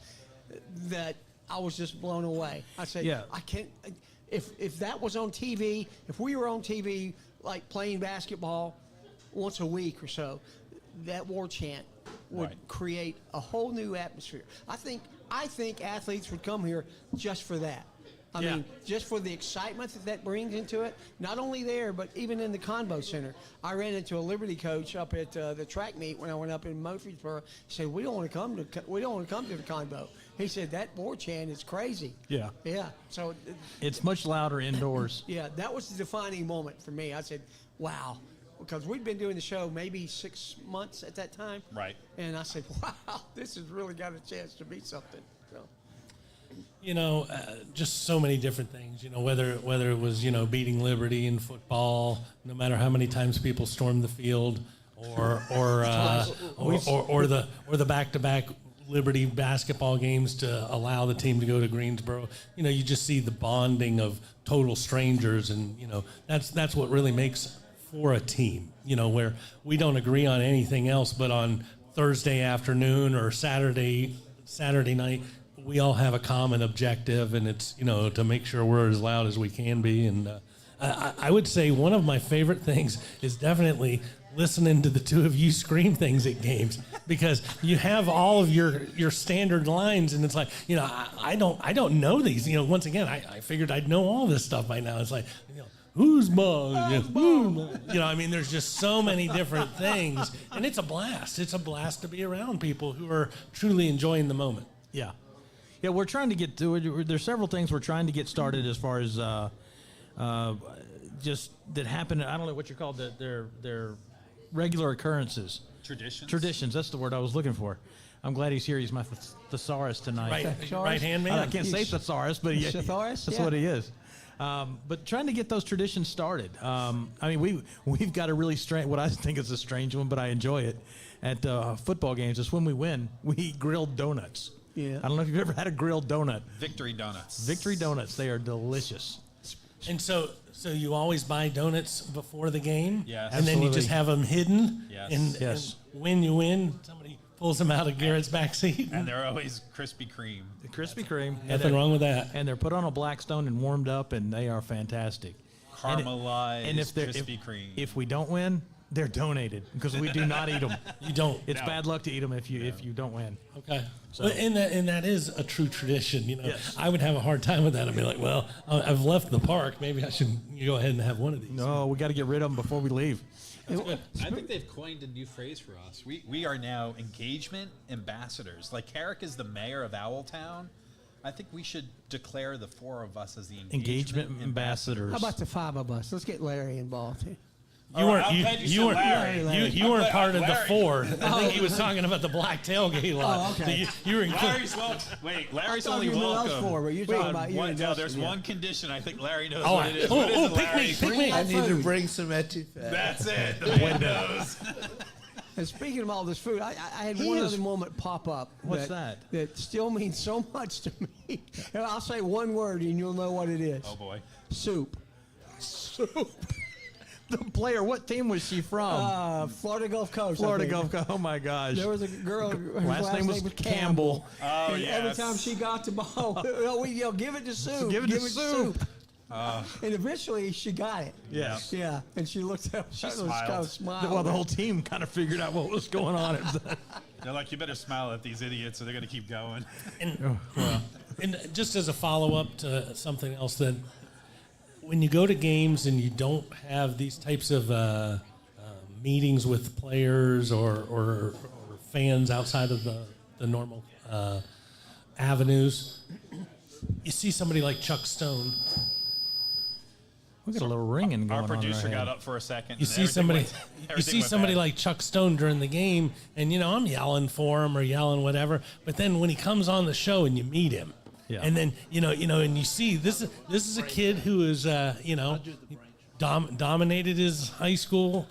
That I was just blown away. I said, Yeah. I can't. If that was on TV, if we were on TV like playing basketball once a week or so, that war chant would create a whole new atmosphere. I think athletes would come here just for that. I mean, just for the excitement that brings into it. Not only there, but even in the Convo Center. I ran into a Liberty coach up at the track meet when I went up in Murfreesboro. He said, "We don't want to come to the Convo." He said that war chant is crazy. Yeah. Yeah. So It's much louder indoors. yeah, that was the defining moment for me. I said, "Wow," because we'd been doing the show maybe 6 months at that time. Right. And I said, "Wow, this has really got a chance to be something." So. Just so many different things. Whether it was beating Liberty in football, no matter how many times people stormed the field, or the back-to-back Liberty basketball games to allow the team to go to Greensboro. You just see the bonding of total strangers, and that's what really makes for a team. Where we don't agree on anything else, but on Thursday afternoon or Saturday night, we all have a common objective, and it's to make sure we're as loud as we can be. And I would say one of my favorite things is definitely listening to the two of you scream things at games, because you have all of your standard lines, and it's like I don't know these. Once again, I figured I'd know all this stuff by now. It's like who's ball? I mean, there's just so many different things, and it's a blast. It's a blast to be around people who are truly enjoying the moment. Yeah. Yeah, we're trying to get to it. There's several things we're trying to get started as far as just that happen. I don't know what you call their regular occurrences. Traditions. That's the word I was looking for. I'm glad he's here. He's my thesaurus tonight. Right hand man. I can't say thesaurus, but thesaurus? That's what he is. But trying to get those traditions started. I mean, we've got a really strange. What I think is a strange one, but I enjoy it. At football games, is when we win, we eat grilled donuts. Yeah. I don't know if you've ever had a grilled donut. Victory Donuts. Victory Donuts. They are delicious. And so you always buy donuts before the game? Yes. And then you Absolutely. just have them hidden? Yes. And when you win, somebody pulls them out of Garrett's back seat? And they're always Krispy Kreme. The Krispy Kreme. Nothing wrong with that. And they're put on a Blackstone and warmed up, and they are fantastic. Caramelized Krispy Krispy Kreme. If we don't win, they're donated because we do not eat them. You don't. It's bad luck to eat them if you don't win. Okay. So- Well, and that is a true tradition. Yes. I would have a hard time with that. I'd be like, well, I've left the park. Maybe I should go ahead and have one of these. No, we got to get rid of them before we leave. I think they've coined a new phrase for us. We are now engagement ambassadors. Like Carrick is the mayor of Owltown. I think we should declare the 4 of us as the engagement ambassadors. How about the 5 of us? Let's get Larry involved. You weren't. I'm glad you said Larry. You weren't part of the Larry. 4. I think he was talking about the black tailgate lot. Oh, okay. So you were Larry's welcome. Wait, Larry's I thought only you meant us welcome. 4, but you're talking about you and there's Justin, yeah. one condition. I think Larry knows Oh, what it is. What is it, Larry? pick me. I need to bring some etouffee. That's it. The windows. And speaking of all this food, I had He one is- other moment pop up. What's that? That still means so much to me. And I'll say one word and you'll know what it is. Oh boy. Soup. The player, what team was she from? Florida Gulf Coast. I Florida think. Gulf Coast. Oh my gosh. There was a girl. Her Last name was Campbell. Oh, and every yes. time she got the ball, we yell, "Give it to Soup! Give it to Soup." And eventually she got it. Yeah. Yeah. And she looked up. She smiled. kind of smiled. Well, the whole team kind of figured out what was going on. They're like, you better smile at these idiots, or they're going to keep going. And just as a follow-up to something else, that when you go to games and you don't have these types of meetings with players or fans outside of the normal avenues, you see somebody like Chuck Stone. We got a little ringing going Our on. producer in our got head. up for a second. You and see everything somebody, went- you everything see went somebody bad. like Chuck Stone during the game, and I'm yelling for him or yelling whatever. But then when he comes on the show and you meet him, Yeah. And then and you see this is a kid who is dominated his high school,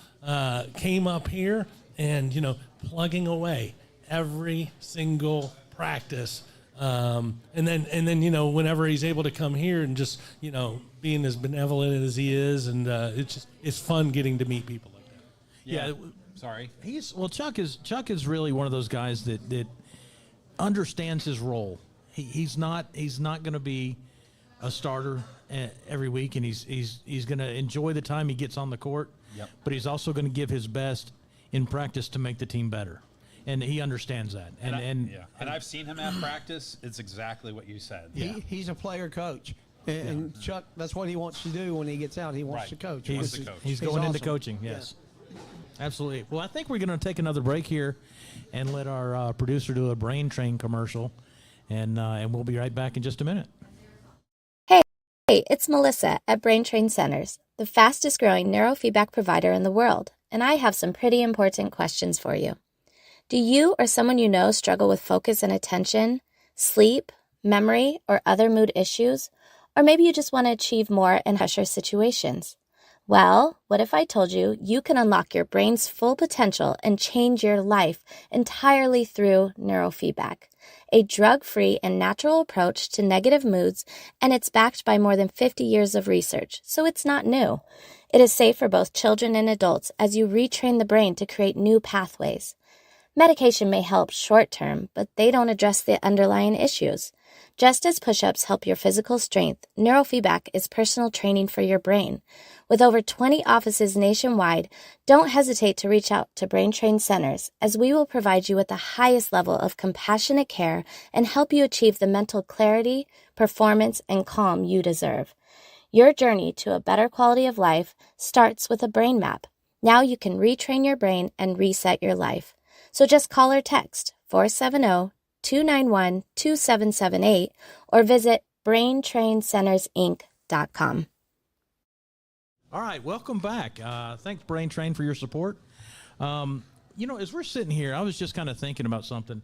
came up here and plugging away every single practice. And then whenever he's able to come here and just being as benevolent as he is, and it's fun getting to meet people like that. Yeah. Sorry. Chuck is really one of those guys that understands his role. He's not going to be a starter every week, and he's going to enjoy the time he gets on the court. Yep. But he's also going to give his best in practice to make the team better, and he understands that. And I've seen him at practice. It's exactly what you said. He's a player coach. And Chuck, that's what he wants to do when he gets out. He wants to coach. He's going into coaching, yes. Absolutely. Well, I think we're going to take another break here and let our producer do a brain train commercial, and we'll be right back in just a minute. Hey, it's Melissa at Brain Train Centers, the fastest growing neurofeedback provider in the world, and I have some pretty important questions for you. Do you or someone you know struggle with focus and attention, sleep, memory, or other mood issues? Or maybe you just want to achieve more in pressure situations. Well, what if I told you you can unlock your brain's full potential and change your life entirely through neurofeedback, a drug-free and natural approach to negative moods, and it's backed by more than 50 years of research, so it's not new. It is safe for both children and adults as you retrain the brain to create new pathways. Medication may help short-term, but they don't address the underlying issues. Just as push-ups help your physical strength, neurofeedback is personal training for your brain. With over 20 offices nationwide, don't hesitate to reach out to Brain Train Centers, as we will provide you with the highest level of compassionate care and help you achieve the mental clarity, performance, and calm you deserve. Your journey to a better quality of life starts with a brain map. Now you can retrain your brain and reset your life. So just call or text 470-291-2778 or visit braintraincentersinc.com. All right, welcome back. Thanks, Brain Train, for your support. As we're sitting here, I was just kind of thinking about something.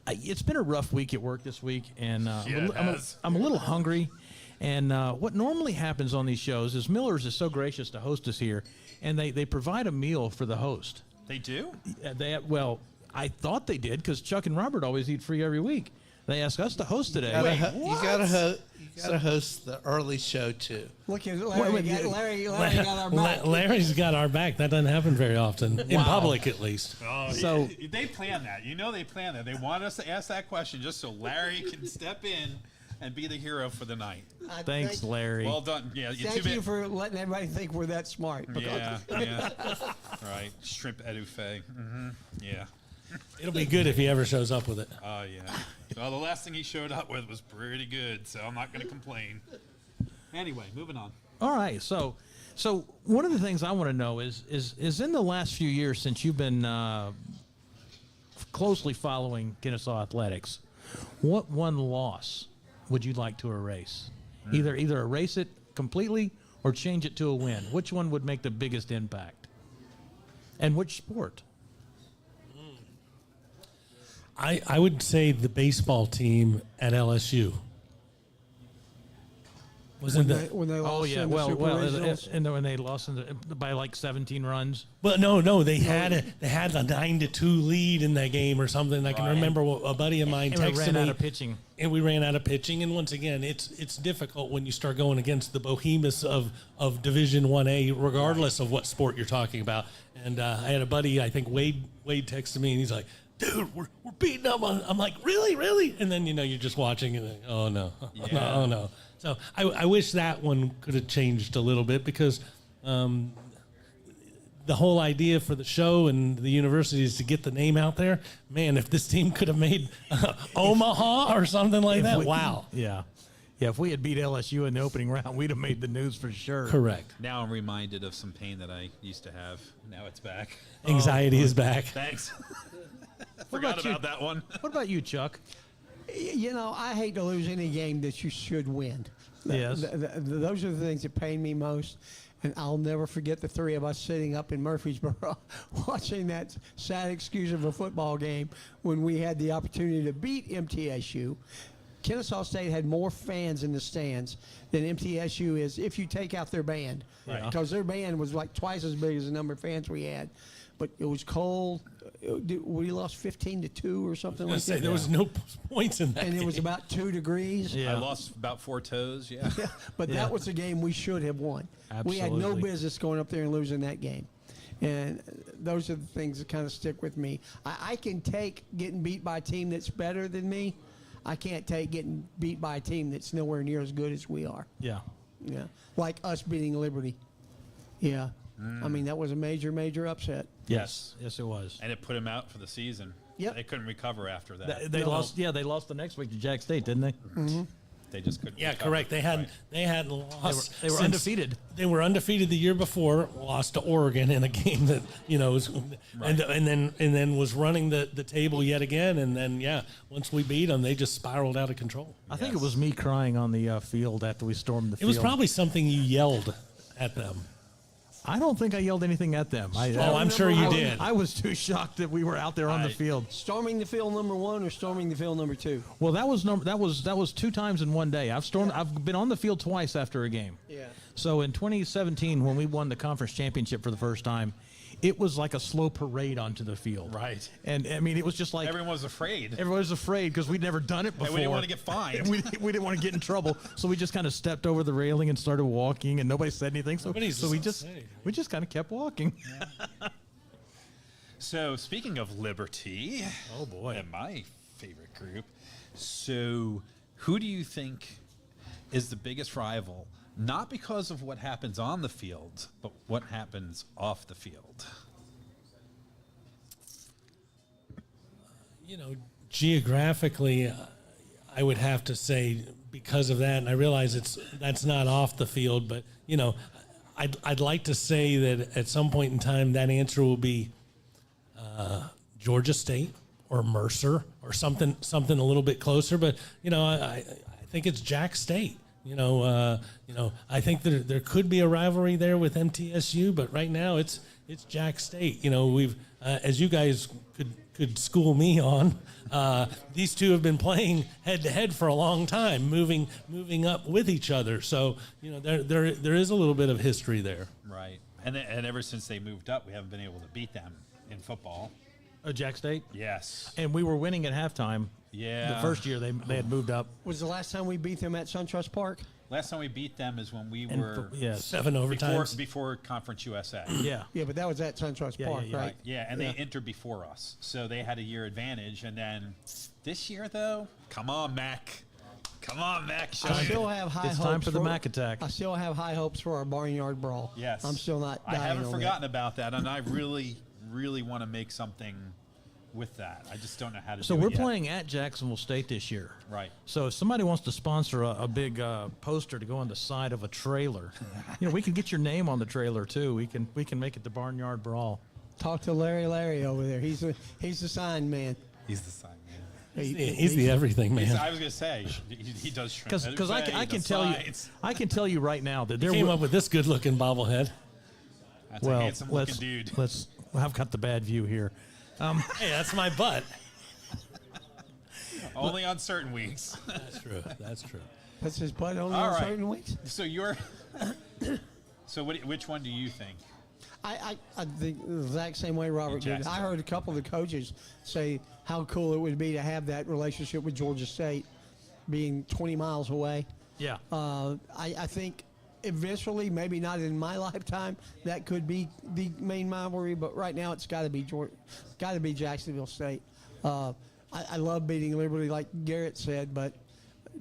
It's been a rough week at work this week, and I'm a little hungry. And what normally happens on these shows is Miller's is so gracious to host us here, and they provide a meal for the host. They do? I thought they did because Chuck and Robert always eat free every week. They asked us to host today. You gotta host the early show too. Look at Larry got our back. Larry's got our back. That doesn't happen very often in public, at least. Oh, so they plan that. They plan that. They want us to ask that question just so Larry can step in and be the hero for the night. Thanks, Larry. Well done. Yeah, thank you for letting everybody think we're that smart. Yeah. Right. Shrimp etouffee. Mm-hmm. Yeah. It'll be good if he ever shows up with it. Oh, yeah. Well, the last thing he showed up with was pretty good, so I'm not going to complain. Anyway, moving on. All right. So one of the things I want to know is in the last few years since you've been closely following Kennesaw athletics, what one loss would you like to erase? Either erase it completely or change it to a win. Which one would make the biggest impact? And which sport? I would say the baseball team at LSU. When they lost in the Super Regionals? And when they lost by like 17 runs. But no, they had a 9-2 lead in that game or something. I can remember what a buddy of mine texted me. And we ran out of pitching. And we ran out of pitching. And once again, it's difficult when you start going against the behemoths of Division 1A, regardless of what sport you're talking about. And I had a buddy, I think Wade texted me, and he's like, dude, we're beating them. I'm like, really? And then, you're just watching and like, oh, no. Yeah. Oh, no. So I wish that one could have changed a little bit because the whole idea for the show and the university is to get the name out there. Man, if this team could have made Omaha or something like that, wow. Yeah. Yeah, if we had beat LSU in the opening round, we'd have made the news for sure. Correct. Now I'm reminded of some pain that I used to have. Now it's back. Anxiety is back. Thanks. Forgot about that one. What about you, Chuck? I hate to lose any game that you should win. Yes. Those are the things that pain me most. And I'll never forget the three of us sitting up in Murfreesboro watching that sad excuse of a football game when we had the opportunity to beat MTSU. Kennesaw State had more fans in the stands than MTSU is if you take out their band. Right. Because their band was like twice as big as the number of fans we had. But it was cold. We lost 15-2 or something like that. There was no points in that And it was game. about 2 degrees. I lost about 4 toes. Yeah. Yeah, but that was a game we should have won. We had no Absolutely. business going up there and losing that game. And those are the things that kind of stick with me. I can take getting beat by a team that's better than me. I can't take getting beat by a team that's nowhere near as good as we are. Yeah. Yeah, like us beating Liberty. Yeah. I mean, that was a major, major upset. Yes. Yes, it was. And it put him out for the season. Yep. They couldn't recover after that. They lost. Yeah, they lost the next week to Jack State, didn't they? They just couldn't. Yeah, recover. correct. They hadn't Right. they hadn't lost. They were since- undefeated. They were undefeated the year before. Lost to Oregon in a game that was, and then was running the table yet again. And then once we beat them, they just spiraled out of control. I think it was me crying on the field after we stormed the It field. was probably something you yelled at them. I don't think I yelled anything at them. I'm sure you did. I was too shocked that we were out there on the field. Storming the field number 1 or storming the field number 2? Well, that was 2 times in one day. I've been on the field twice after a game. Yeah. So in 2017, when we won the conference championship for the first time, it was like a slow parade onto the field. Right. And I mean, it was just like Everyone was afraid. everyone was afraid because we'd never done it before. And we didn't want to get fined. And we didn't want to get in trouble, so we just kind of stepped over the railing and started walking, and nobody said anything. So we just kind of kept walking. So speaking of Liberty, Oh boy. and my favorite group. So who do you think is the biggest rival? Not because of what happens on the field, but what happens off the field. Geographically, I would have to say because of that, and I realize that's not off the field, but I'd like to say that at some point in time that answer will be Georgia State or Mercer or something a little bit closer. But I think it's Jack State. I think there could be a rivalry there with MTSU, but right now it's Jack State. We've as you guys could school me on, these two have been playing head to head for a long time, moving up with each other. So there is a little bit of history there. Right. And ever since they moved up, we haven't been able to beat them in football. Jack State. Yes. And we were winning at halftime. Yeah. The first year they had moved up. Was the last time we beat them at SunTrust Park? Last time we beat them is when we And were yes. 7 overtimes. before Conference USA. Yeah. Yeah, but that was at SunTrust Park, yeah. right? Yeah, and they entered before us, so they had a year advantage. And then this year, though, come on, Mac. Come on, Mac. Show I me. still have high It's hopes time for the Mac attack. I still have high hopes for our barnyard brawl. Yes. I'm still not I dying haven't on forgotten about that, and I really, really want to make something with that. I just don't know how to So do we're it yet. playing at Jacksonville State this year. Right. So if somebody wants to sponsor a big poster to go on the side of a trailer, we can get your name on the trailer too. We can make it the Barnyard Brawl. that. Talk to Larry over there. He's the sign man. He's the sign man. He's the everything man. I was going to say, he does Because I can tell you right now that there Came will, up with this good-looking bobblehead. That's a well handsome-looking dude. I've got the bad view here. Hey, that's my butt. Only on certain weeks. That's true. That's true. That's his butt only All on right. certain weeks. So which one do you think? I think the exact same way Robert did. Jackson. I heard a couple of the coaches say how cool it would be to have that relationship with Georgia State being 20 miles away. Yeah. I think eventually, maybe not in my lifetime, that could be the main rivalry. But right now, it's got to be Jacksonville State. I love beating Liberty, like Garrett said, but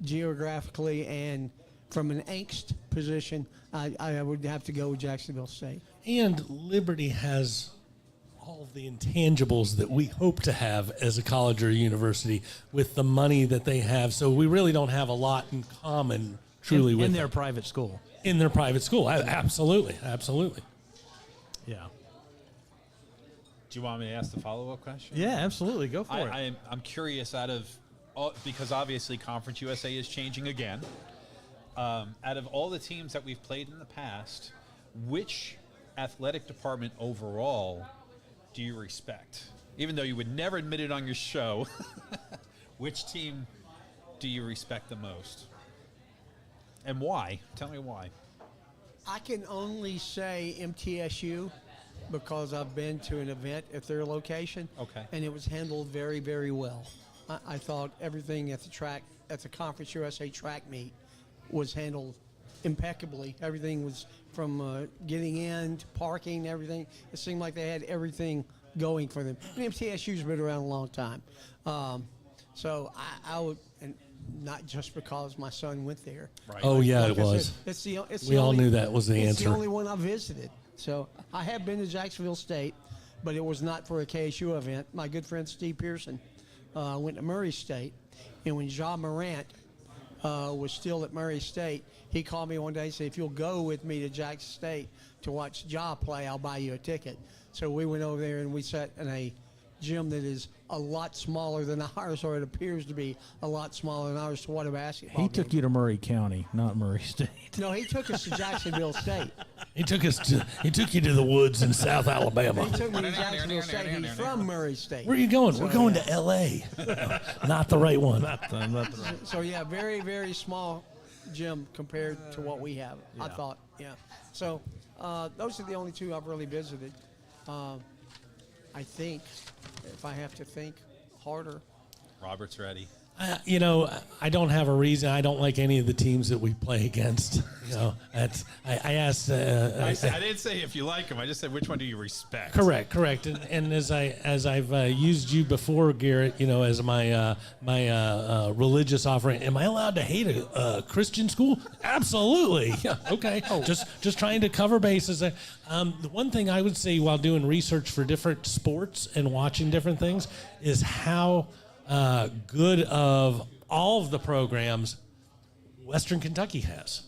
geographically and from an angst position, I would have to go with Jacksonville State. And Liberty has all of the intangibles that we hope to have as a college or a university with the money that they have. So we really don't have a lot in common, truly, with in their them. private school. In their private school. Absolutely. Yeah. Do you want me to ask the follow-up question? Yeah, absolutely. Go for it. I'm curious because obviously Conference USA is changing again. Out of all the teams that we've played in the past, which athletic department overall do you respect? Even though you would never admit it on your show, which team do you respect the most? And why? Tell me why. I can only say MTSU because I've been to an event at their location. Okay. And it was handled very, very well. I thought everything at the track, at the Conference USA track meet, was handled impeccably. Everything was from getting in to parking, everything. It seemed like they had everything going for them. And MTSU's been around a long time. So I would, and not just because my son went there. Right. Oh, yeah, Like it I was. said, We all knew that was the It's answer. the only one I visited. So I have been to Jacksonville State, but it was not for a KSU event. My good friend Steve Pearson went to Murray State, and when John Morant was still at Murray State, he called me one day and said, if you'll go with me to Jackson State to watch Ja play, I'll buy you a ticket. So we went over there and we sat in a gym that is a lot smaller than ours, or it appears to be a lot smaller than ours, to watch a basketball He game. took you to Murray County, not Murray State. No, he took us to Jacksonville State. He took you to the woods in South Alabama. He took me to Jacksonville State. He's from Murray State. Where are you going? So, We're going yeah. to L.A. Not the right one. Not the right. So yeah, very, very small gym compared to what we have. I Yeah. thought, yeah. So those are the only two I've really visited. I think, if I have to think harder, Robert's ready. I don't have a reason. I don't like any of the teams that we play against. That's I asked. I didn't say if you like them. I just said which one do you respect. Correct. And as I've used you before, Garrett, as my religious offering, am I allowed to hate a Christian school? Absolutely. Yeah, okay. Just trying to cover bases. The one thing I would say while doing research for different sports and watching different things is how good of all of the programs Western Kentucky has.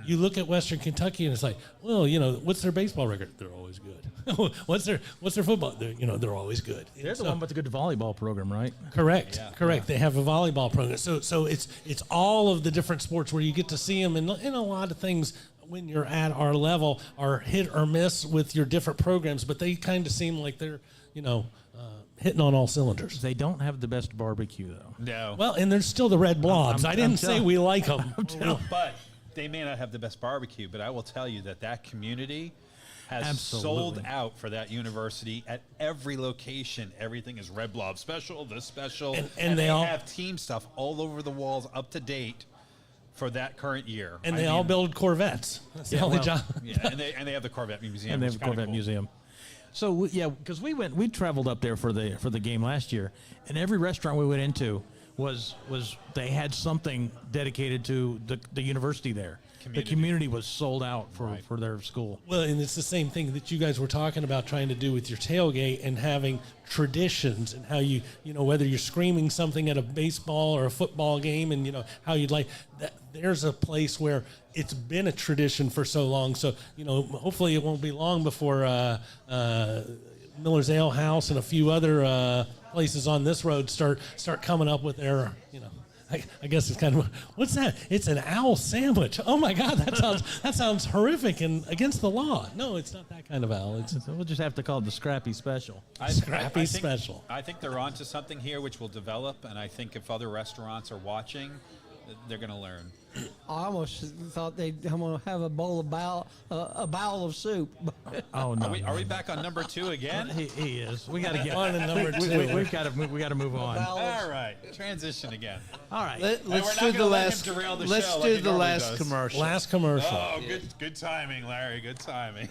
You look at Western Kentucky and it's like, well, what's their baseball record? They're always good. what's their football? They're always good. They're the one with the good volleyball program, right? Correct. They have a volleyball program. So it's all of the different sports where you get to see them, and a lot of things when you're at our level are hit or miss with your different programs, but they kind of seem like they're hitting on all cylinders. They don't have the best barbecue, though. No. Well, and there's still the red blobs. I didn't say we like them. But they may not have the best barbecue, but I will tell you that community has sold out for that university at every location. Everything is Red Blob special, this special, and they all have team stuff all over the walls, up to date for that current year. And they all build Corvettes. That's the only job. Yeah, and they have the Corvette Museum. And they have the Corvette Museum. So because we traveled up there for the game last year, and every restaurant we went into was they had something dedicated to the university there. The community was sold out for their school. Well, and it's the same thing that you guys were talking about trying to do with your tailgate and having traditions and how whether you're screaming something at a baseball or a football game and how you'd like that. There's a place where it's been a tradition for so long. So, hopefully it won't be long before Miller's Ale House and a few other places on this road start coming up with their, I guess it's kind of, what's that? It's an owl sandwich. Oh my God, that sounds horrific and against the law. No, it's not that kind of owl. We'll just have to call it the Scrappy Special. Scrappy Special. I think they're onto something here which will develop, and I think if other restaurants are watching, they're going to learn. I almost thought I'm going to have a bowel of soup. Oh no! Are we back on number 2 again? He is. We got to get on to number 2. We've got to move on. All right, transition again. All right, let's do the last. Let's do the last commercial. Last commercial. Oh, good timing, Larry. Good timing.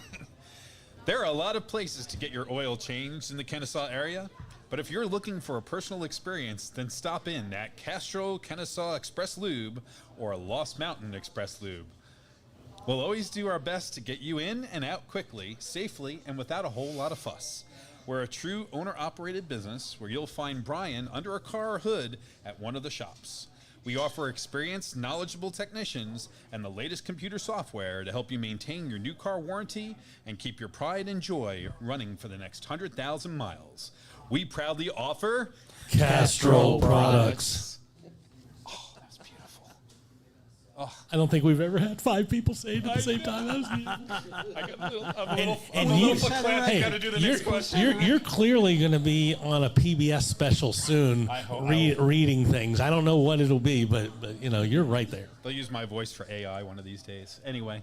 There are a lot of places to get your oil changed in the Kennesaw area. But if you're looking for a personal experience, then stop in at Castro Kennesaw Express Lube or Lost Mountain Express Lube. We'll always do our best to get you in and out quickly, safely, and without a whole lot of fuss. We're a true owner-operated business where you'll find Brian under a car or hood at one of the shops. We offer experienced, knowledgeable technicians and the latest computer software to help you maintain your new car warranty and keep your pride and joy running for the next 100,000 miles. We proudly offer Castrol products. Oh, that's beautiful. Oh. I don't think we've ever had 5 people say it at the same time. That was neat. I got a And little you, class. hey, Got to do the next question. you're clearly going to be on a PBS special soon, I hope- reading things. I don't know what it'll be, but you're right there. They'll use my voice for AI one of these days. Anyway,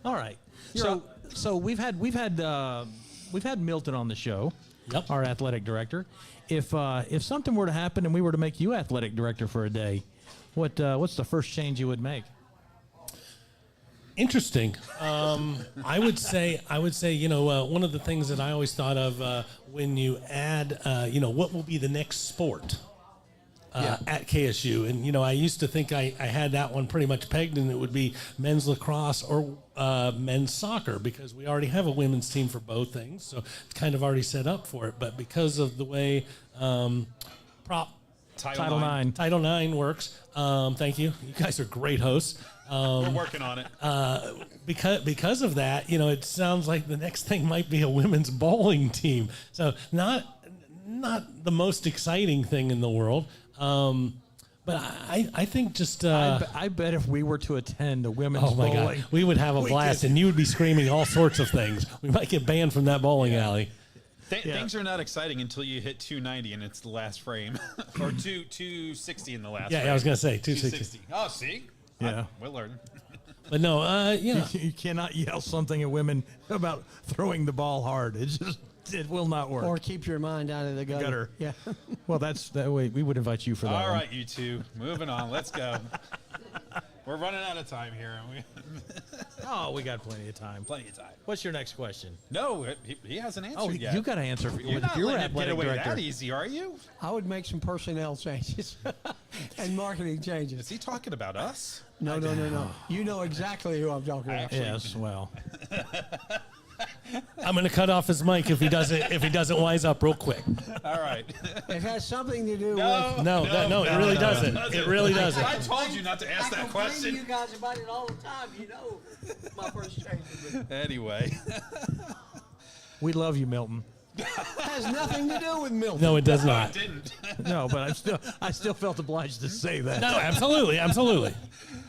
All right. So we've had Milton on the show. Yep. Our athletic director. If something were to happen and we were to make you athletic director for a day, what's the first change you would make? Interesting. I would say, one of the things that I always thought of when you add, what will be the next sport at KSU? And, I used to think I had that one pretty much pegged, and it would be men's lacrosse or men's soccer, because we already have a women's team for both things. So it's kind of already set up for it. But because of the way Title IX. Title IX works, thank you. You guys are great hosts. we're working on it. Because of that, it sounds like the next thing might be a women's bowling team. So not the most exciting thing in the world. But I think just I bet if we were to attend a women's oh my bowling, God, we would have a blast, and you would be screaming all sorts of things. We might get banned from that bowling alley. Things are not exciting until you hit 290 and it's the last frame, or 260 in the last. frame. Yeah, I was gonna say 260. Oh, see, Yeah. we'll learn. But no, you cannot yell something at women about throwing the ball hard. It will not work. Or keep your mind out of the gutter. Yeah. Well, that's that way. We would invite you for that. All one. right, you two, moving on. Let's go. We're running out of time here. Oh, we got plenty of time. Plenty of time. What's your next question? No, he hasn't answered Oh, yet. you got to answer. You're not your letting him get athletic away director. that easy, are you? I would make some personnel changes and marketing changes. Is he talking about us? No. You know exactly who I'm talking about. Yes. Well, I'm gonna cut off his mic if he doesn't wise up real quick. All right. It has something to do with. No, it really doesn't. It really doesn't. I told you not to ask that question. You guys about it all the time. You know, my first change. Anyway. we love you, Milton. Has nothing to do with Milton. No, it does not. It didn't. No, but I still felt obliged to say that. No, absolutely.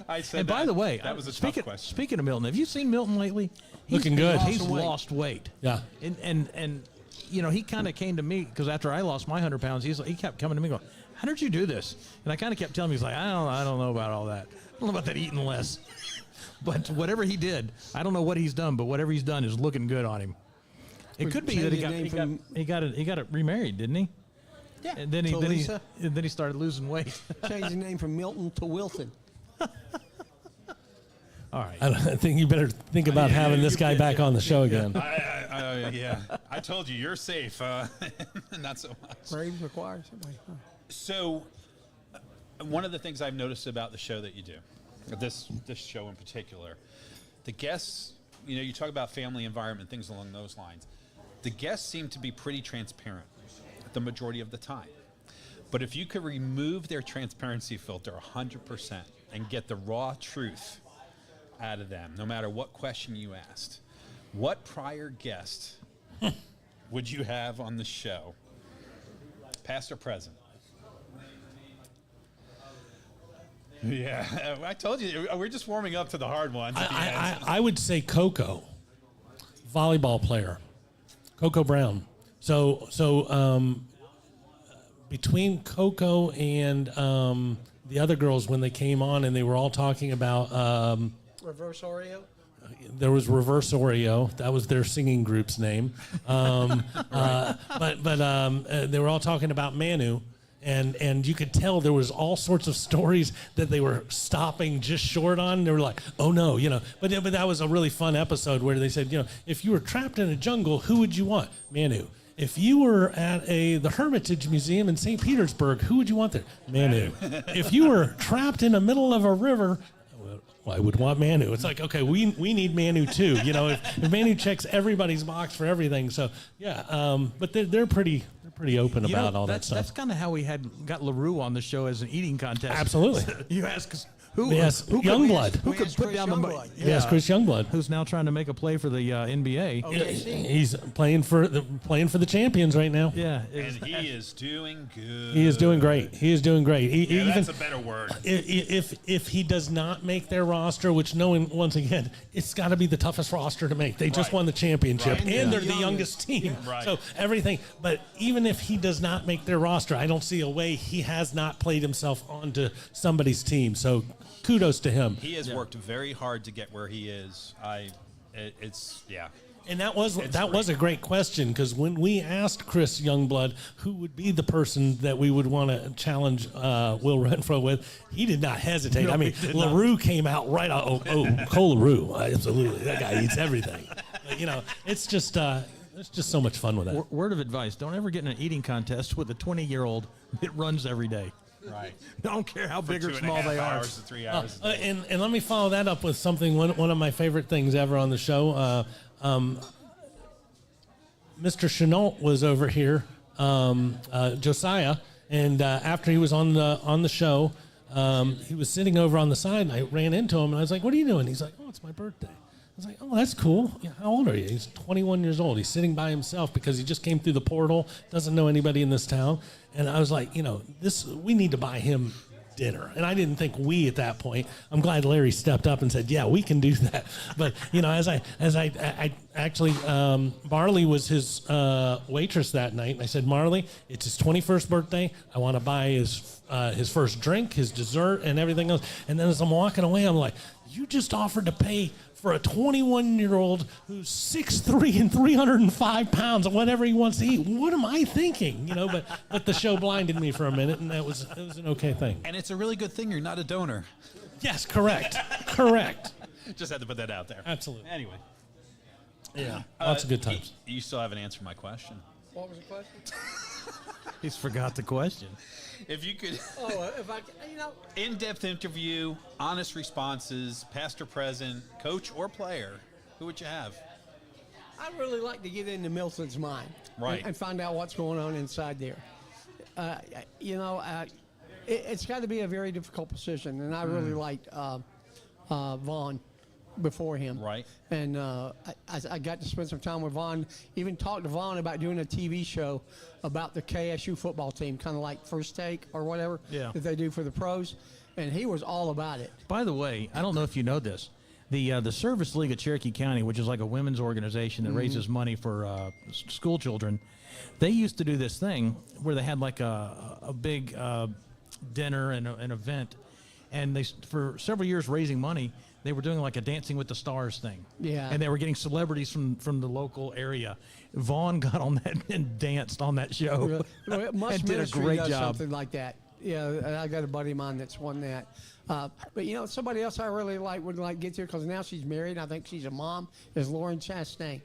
I said And by the way, that was a speaking, tough question. Speaking of Milton, have you seen Milton lately? Looking good. He's lost weight. Yeah. And he kind of came to me because after I lost my 100 pounds, he kept coming to me going, "How did you do this?" And I kind of kept telling him, he's like, I don't know about all that. I don't know about that eating less. But whatever he did, I don't know what he's done, but whatever he's done is looking good on him. It could be that he got it remarried, didn't he? Yeah. And then he started losing weight. Changed the name from Milton to Wilton. All right. I think you better think about having this guy back on the show again. Yeah. I told you, you're safe. Not so much. Braves require somebody. Huh. So, one of the things I've noticed about the show that you do, this show in particular, the guests, you talk about family environment, things along those lines. The guests seem to be pretty transparent the majority of the time. But if you could remove their transparency filter 100% and get the raw truth out of them, no matter what question you asked, what prior guest would you have on the show, past or present? Yeah, I told you, we're just warming up to the hard ones. I would say Coco, volleyball player, Coco Brown. So between Coco and the other girls, when they came on and they were all talking about Reverse Oreo? there was Reverse Oreo. That was their singing group's name. But they were all talking about Manu. And you could tell there was all sorts of stories that they were stopping just short on. They were like, oh, no, But that was a really fun episode where they said, if you were trapped in a jungle, who would you want? Manu. If you were at the Hermitage Museum in St. Petersburg, who would you want there? Manu. If you were trapped in the middle of a river, well, I would want Manu. It's like, okay, we need Manu too. If Manu checks everybody's box for everything. So, yeah, but they're pretty pretty open You know, about all that stuff. That's kind of how we got LaRue on the show as an eating contest. Absolutely. You ask us who Youngblood. who could put down the Youngblood. Yes, Chris Youngblood, who's now trying to make a play for the NBA. he's playing for the champions right now. Yeah, And he is doing good. He is doing great. He is doing great. That's a better word. If he does not make their roster, which knowing once again, it's got to be the toughest roster to make. They just won the championship, Right. and Yeah. they're the youngest team. Right. So everything. But even if he does not make their roster, I don't see a way he has not played himself onto somebody's team. So kudos to him. He has worked very hard to get where he is. It's And that was a great question, because when we asked Chris Youngblood who would be the person that we would want to challenge Will Renfro with, he did not hesitate. No, I mean, he did not. LaRue came out right out. Cole LaRue, absolutely. That guy eats everything. But, it's just so much fun with that. Word of advice: don't ever get in an eating contest with a 20-year-old that runs every day. right. I don't care how big or 2.5 small they are. hours to 3 hours. a day. And let me follow that up with something. One of my favorite things ever on the show. Mr. Chenault was over here, Josiah, and after he was on the show, he was sitting over on the side, and I ran into him, and I was like, "What are you doing?" He's like, "Oh, it's my birthday." I was like, "Oh, that's cool. Yeah, how old are you?" He's 21 years old. He's sitting by himself because he just came through the portal, doesn't know anybody in this town, and I was like, we need to buy him dinner. And I didn't think we at that point. I'm glad Larry stepped up and said, "Yeah, we can do that." But as I actually, Marley was his waitress that night, and I said, "Marley, it's his 21st birthday. I want to buy his first drink, his dessert, and everything else." And then as I'm walking away, I'm like, "You just offered to pay for a 21-year-old who's 6'3" and 305 pounds, or whatever he wants to eat. What am I thinking?" But the show blinded me for a minute, and it was an okay thing. And it's a really good thing you're not a donor. Yes, correct. Just had to put that out there. Absolutely. Anyway. Yeah, lots of good times. You still haven't answered my question. What was the question? He's forgot the question. If you could, If I, in-depth interview, honest responses, past or present, coach or player, who would you have? I really like to get into Milton's mind, Right. and find out what's going on inside there. It's got to be a very difficult position, and I really liked Vaughn before him. Right. And I got to spend some time with Vaughn, even talked to Vaughn about doing a TV show about the KSU football team, kind of like First Take or whatever that they do for the pros. And he was all about it. By the way, I don't know if you know this. The Service League of Cherokee County, which is like a women's organization that raises money for school children, they used to do this thing where they had like a big dinner and an event, and they for several years raising money. They were doing like a Dancing with the Stars thing. Yeah. And they were getting celebrities from the local area. Vaughn got on that and danced on that show. Well, Mush and did a Ministry great does job. something like that. Yeah, and I got a buddy of mine that's won that. But somebody else I really would get to, because now she's married. I think she's a mom. Is Lauren Chastain.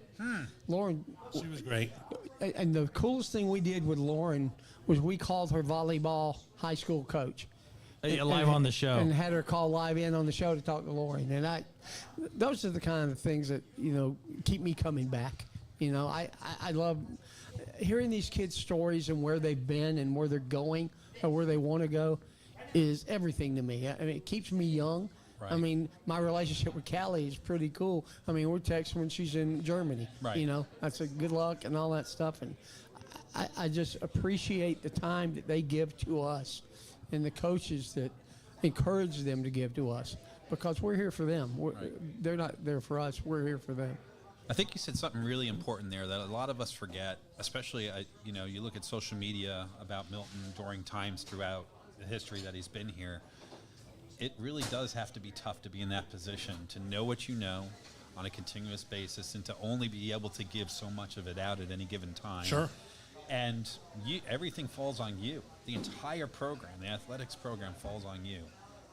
Lauren, She was great. and the coolest thing we did with Lauren was we called her volleyball high school coach. Live on the show. And had her call live in on the show to talk to Lauren. And those are the kind of things that, keep me coming back. I love hearing these kids' stories and where they've been and where they're going or where they want to go is everything to me. I mean, it keeps me young. Right. I mean, my relationship with Callie is pretty cool. I mean, we're texting when she's in Germany. Right. That's a good luck and all that stuff. And I just appreciate the time that they give to us and the coaches that encourage them to give to us, because we're here for them. They're not there for us. We're here for them. I think you said something really important there that a lot of us forget, especially, you look at social media about Milton during times throughout the history that he's been here. It really does have to be tough to be in that position, to know what you know on a continuous basis and to only be able to give so much of it out at any given time. Sure. And everything falls on you. The entire program, the athletics program, falls on you.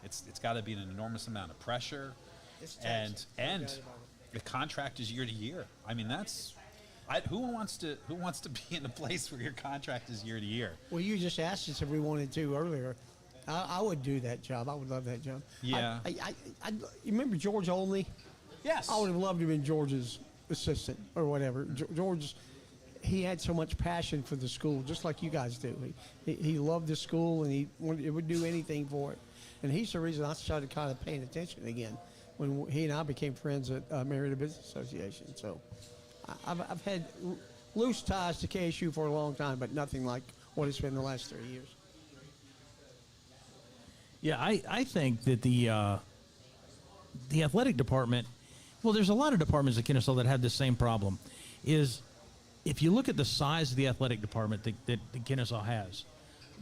It's got to be an enormous amount of pressure, and the contract is year to year. I mean, who wants to be in a place where your contract is year to year? Well, you just asked us if we wanted to earlier. I would do that job. I would love that job. Yeah. You remember George Olney? Yes. I would have loved to have been George's assistant or whatever. George, he had so much passion for the school, just like you guys do. He loved the school, and he would do anything for it. And he's the reason I started kind of paying attention again when he and I became friends at Marietta Business Association. So I've had loose ties to KSU for a long time, but nothing like what it's been the last 3 years. Yeah, I think that the athletic department, well, there's a lot of departments at Kennesaw that have the same problem, is if you look at the size of the athletic department that Kennesaw has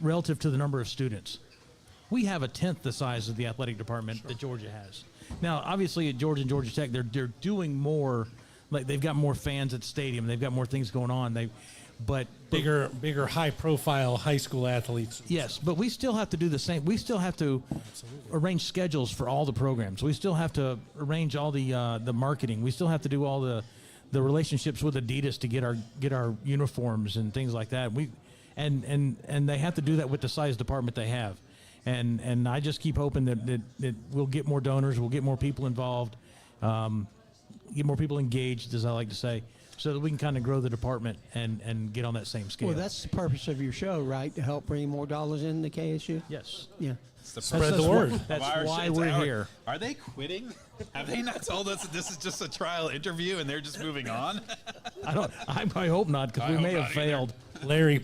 relative to the number of students, we have a tenth the size of the athletic department that Georgia has. Now, obviously at Georgia and Georgia Tech, they're doing more, like they've got more fans at the stadium, they've got more things going on. But bigger, high-profile high school athletes. Yes, but we still have to do the same. We still have to arrange schedules for all the programs. We still have to arrange all the marketing. We still have to do all the relationships with Adidas to get our uniforms and things like that. And they have to do that with the size department they have. And I just keep hoping that we'll get more donors, we'll get more people involved, get more people engaged, as I like to say, so that we can kind of grow the department and get on that same scale. Well, that's the purpose of your show, right? To help bring more dollars in to KSU? Yes. Yeah. Spread the word. That's why we're here. Are they quitting? Have they not told us that this is just a trial interview and they're just moving on? I hope not, because we may have failed. Larry,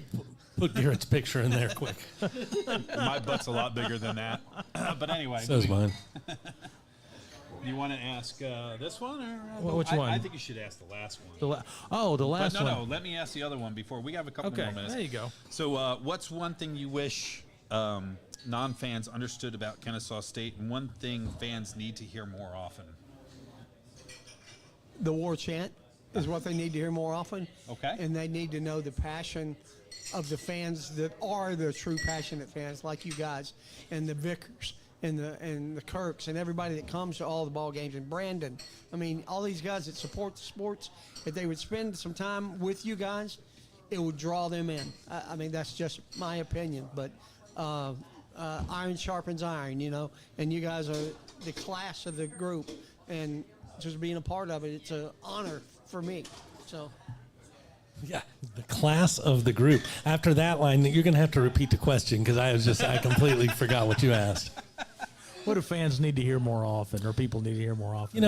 put Garrett's picture in there quick. My butt's a lot bigger than that. But anyway. So's mine. You want to ask this one? Or which one? I think you should ask the last one. The last one. No, let me ask the other one before. We have a couple more minutes. There you go. So what's one thing you wish non-fans understood about Kennesaw State, and one thing fans need to hear more often? The war chant is what they need to hear more often. Okay. And they need to know the passion of the fans that are the true passionate fans, like you guys, and the Vickers, and the Kirks, and everybody that comes to all the ball games, and Brandon. I mean, all these guys that support the sports, if they would spend some time with you guys, it would draw them in. I mean, that's just my opinion, but iron sharpens iron, you know, and you guys are the class of the group, and just being a part of it, it's an honor for me. So. Yeah, the class of the group. After that line, you're going to have to repeat the question, because I completely forgot what you asked. What do fans need to hear more often, or people need to hear more often?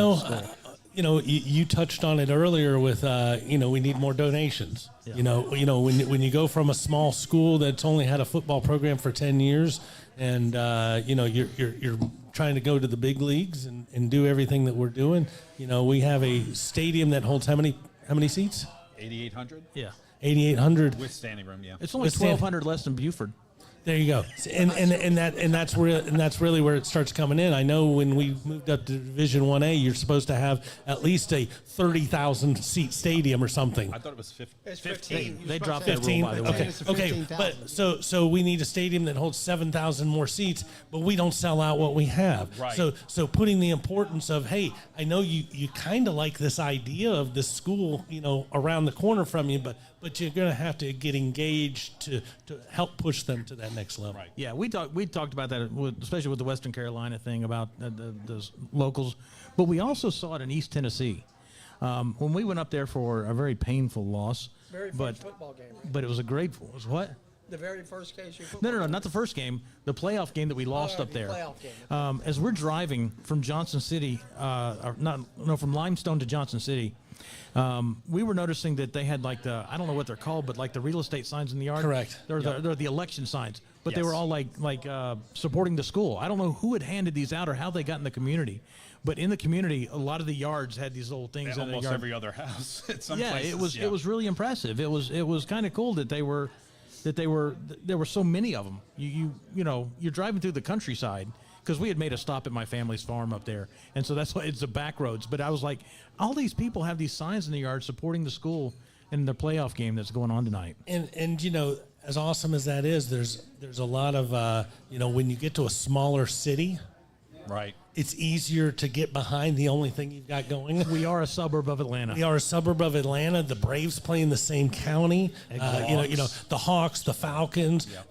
You touched on it earlier with, we need more donations. Yeah. When you go from a small school that's only had a football program for 10 years, and you're trying to go to the big leagues and do everything that we're doing. We have a stadium that holds how many seats? 8,800. Yeah. 8,800 With standing room. Yeah. It's only 1,200 less than Buford. There you go, and that's really where it starts coming in. I know when we moved up to Division 1A, you're supposed to have at least a 30,000 seat stadium or something. I thought it was 15. 15. They dropped that rule, by the way. Okay, but so we need a stadium that holds 7,000 more seats, but we don't sell out what we have. Right. So putting the importance of, hey, I know you kind of like this idea of this school, around the corner from you, but you're going to have to get engaged to help push them to that next level. Right. Yeah, we talked about that, especially with the Western Carolina thing about the locals, but we also saw it in East Tennessee when we went up there for a very painful loss. Very first football game. Right? But it was a great. Was what? The very first KSU football. No, not the first game. The playoff game that we lost up there. Playoff game. As we're driving from Johnson City, from Limestone to Johnson City. We were noticing that they had I don't know what they're called, but like the real estate signs in the yard. Correct. They're the election signs, but they Yes. were all like supporting the school. I don't know who had handed these out or how they got in the community, but in the community, a lot of the yards had these little things in the Almost yard. every other house. At some Yeah, places. it was really impressive. It was kind of cool that there were so many of them. You're driving through the countryside. Because we had made a stop at my family's farm up there. And so that's why it's the back roads. But I was like, all these people have these signs in the yard supporting the school in the playoff game that's going on tonight. And as awesome as that is, there's a lot of, when you get to a smaller city, Right. it's easier to get behind the only thing you've got going. We are a suburb of Atlanta. We are a suburb of Atlanta. The Braves play in the same county. The Hawks, the Falcons. Yep.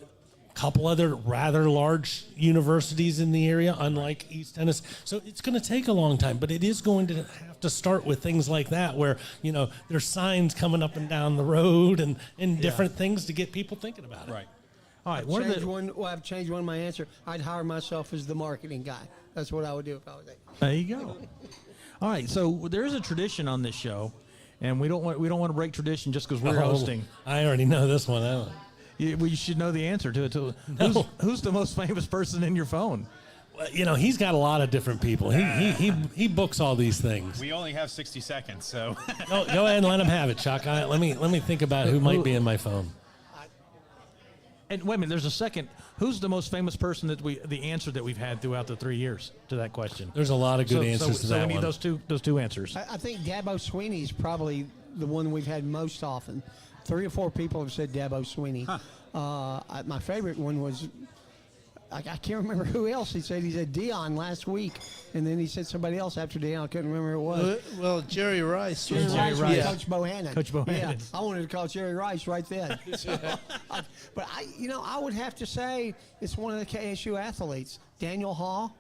couple other rather large universities in the area, unlike East Tennessee. So it's going to take a long time, but it is going to have to start with things like that, where there's signs coming up and down the road and different things to get people thinking about it. Right. All right. I've changed one of my answer. I'd hire myself as the marketing guy. That's what I would do if I was there. There you go. All right. So there's a tradition on this show, and we don't want to break tradition just because we're hosting. I already know this one. We should know the answer to it. Too. No. Who's the most famous person in your phone? Well, he's got a lot of different people. He books all these things. We only have 60 seconds, so Go ahead and let him have it, Chuck. Let me think about who might be in my phone. And wait a minute, there's a second. Who's the most famous person the answer that we've had throughout the 3 years to that question? There's a lot of good answers to that So we need one. those two answers. I think Dabo Sweeney's probably the one we've had most often. 3 or 4 people have said Dabo Sweeney. My favorite one was, I can't remember who else he said. He said Dion last week, and then he said somebody else after Dion. I couldn't remember who it was. Well, Jerry Rice. Jerry Rice. Yeah. Coach Bohannon. Coach Bohannon. Yeah, I wanted to call Jerry Rice right then. But I would have to say it's one of the KSU athletes, Daniel Hall,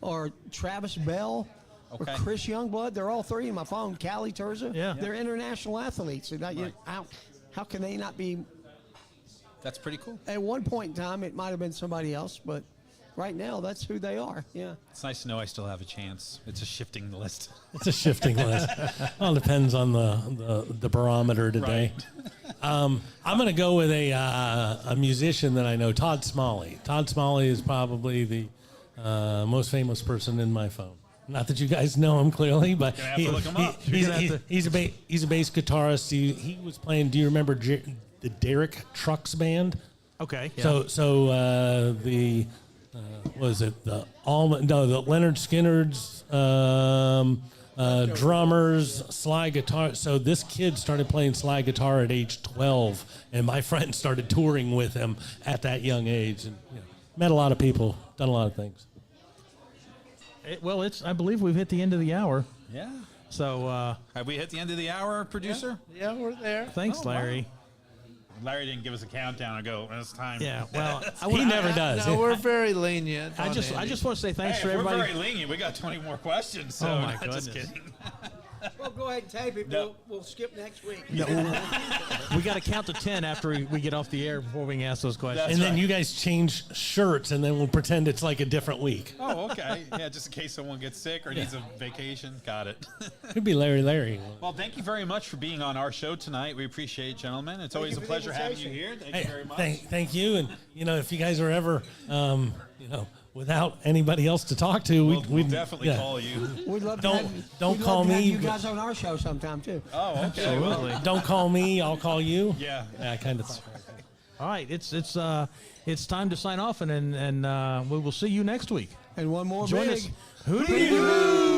or Travis Bell. Okay. Or Chris Youngblood. They're all 3 in my phone. Callie Terza. Yeah. They're international athletes. And how can they not be? that's pretty cool. At one point in time, it might have been somebody else, but right now, that's who they are. Yeah. It's nice to know I still have a chance. It's a shifting list. It's a shifting list. Well, it depends on the barometer today. Right. I'm going to go with a musician that I know, Todd Smalley. Todd Smalley is probably the most famous person in my phone. Not that you guys know him clearly, but Gonna have to look him up. he's a bass guitarist. He was playing. Do you remember the Derek Trucks band? Okay. Yeah. So the was it the Leonard Skinner's drummers, slide guitar. So this kid started playing slide guitar at age 12, and my friend started touring with him at that young age, and met a lot of people, done a lot of things. I believe we've hit the end of the hour. Yeah. So Have we hit the end of the hour, producer? Yeah, we're there. thanks, Larry. Larry didn't give us a countdown and go, it's time. Yeah. Well, He never does. No, we're very lenient. I just want to say thanks Hey, for if we're everybody. very lenient. We got 20 more questions. So Oh, my just goodness. kidding. Well, go ahead and tape it. No. We'll skip next week. No, we got to count to 10 after we get off the air before we can ask those questions. And That's then right. you guys change shirts, and then we'll pretend it's like a different week. Oh, okay. Yeah, just in case someone gets sick or needs a vacation. Got it. Could be Larry. Well, thank you very much for being on our show tonight. We appreciate it, gentlemen. It's always you a for the pleasure having you invitation. here. Thank you very much. Thank you. And, if you guys are ever, without anybody else to talk to, We'll definitely call you. We'd love to Don't- have, don't we'd call love to have me, you but- guys on our show sometime too. Oh, okay. Absolutely. Don't call me, I'll call you. Yeah. Yeah, kind of. All right, it's time to sign off, and we will see you next week. And one more Join big. us. Hoodoo!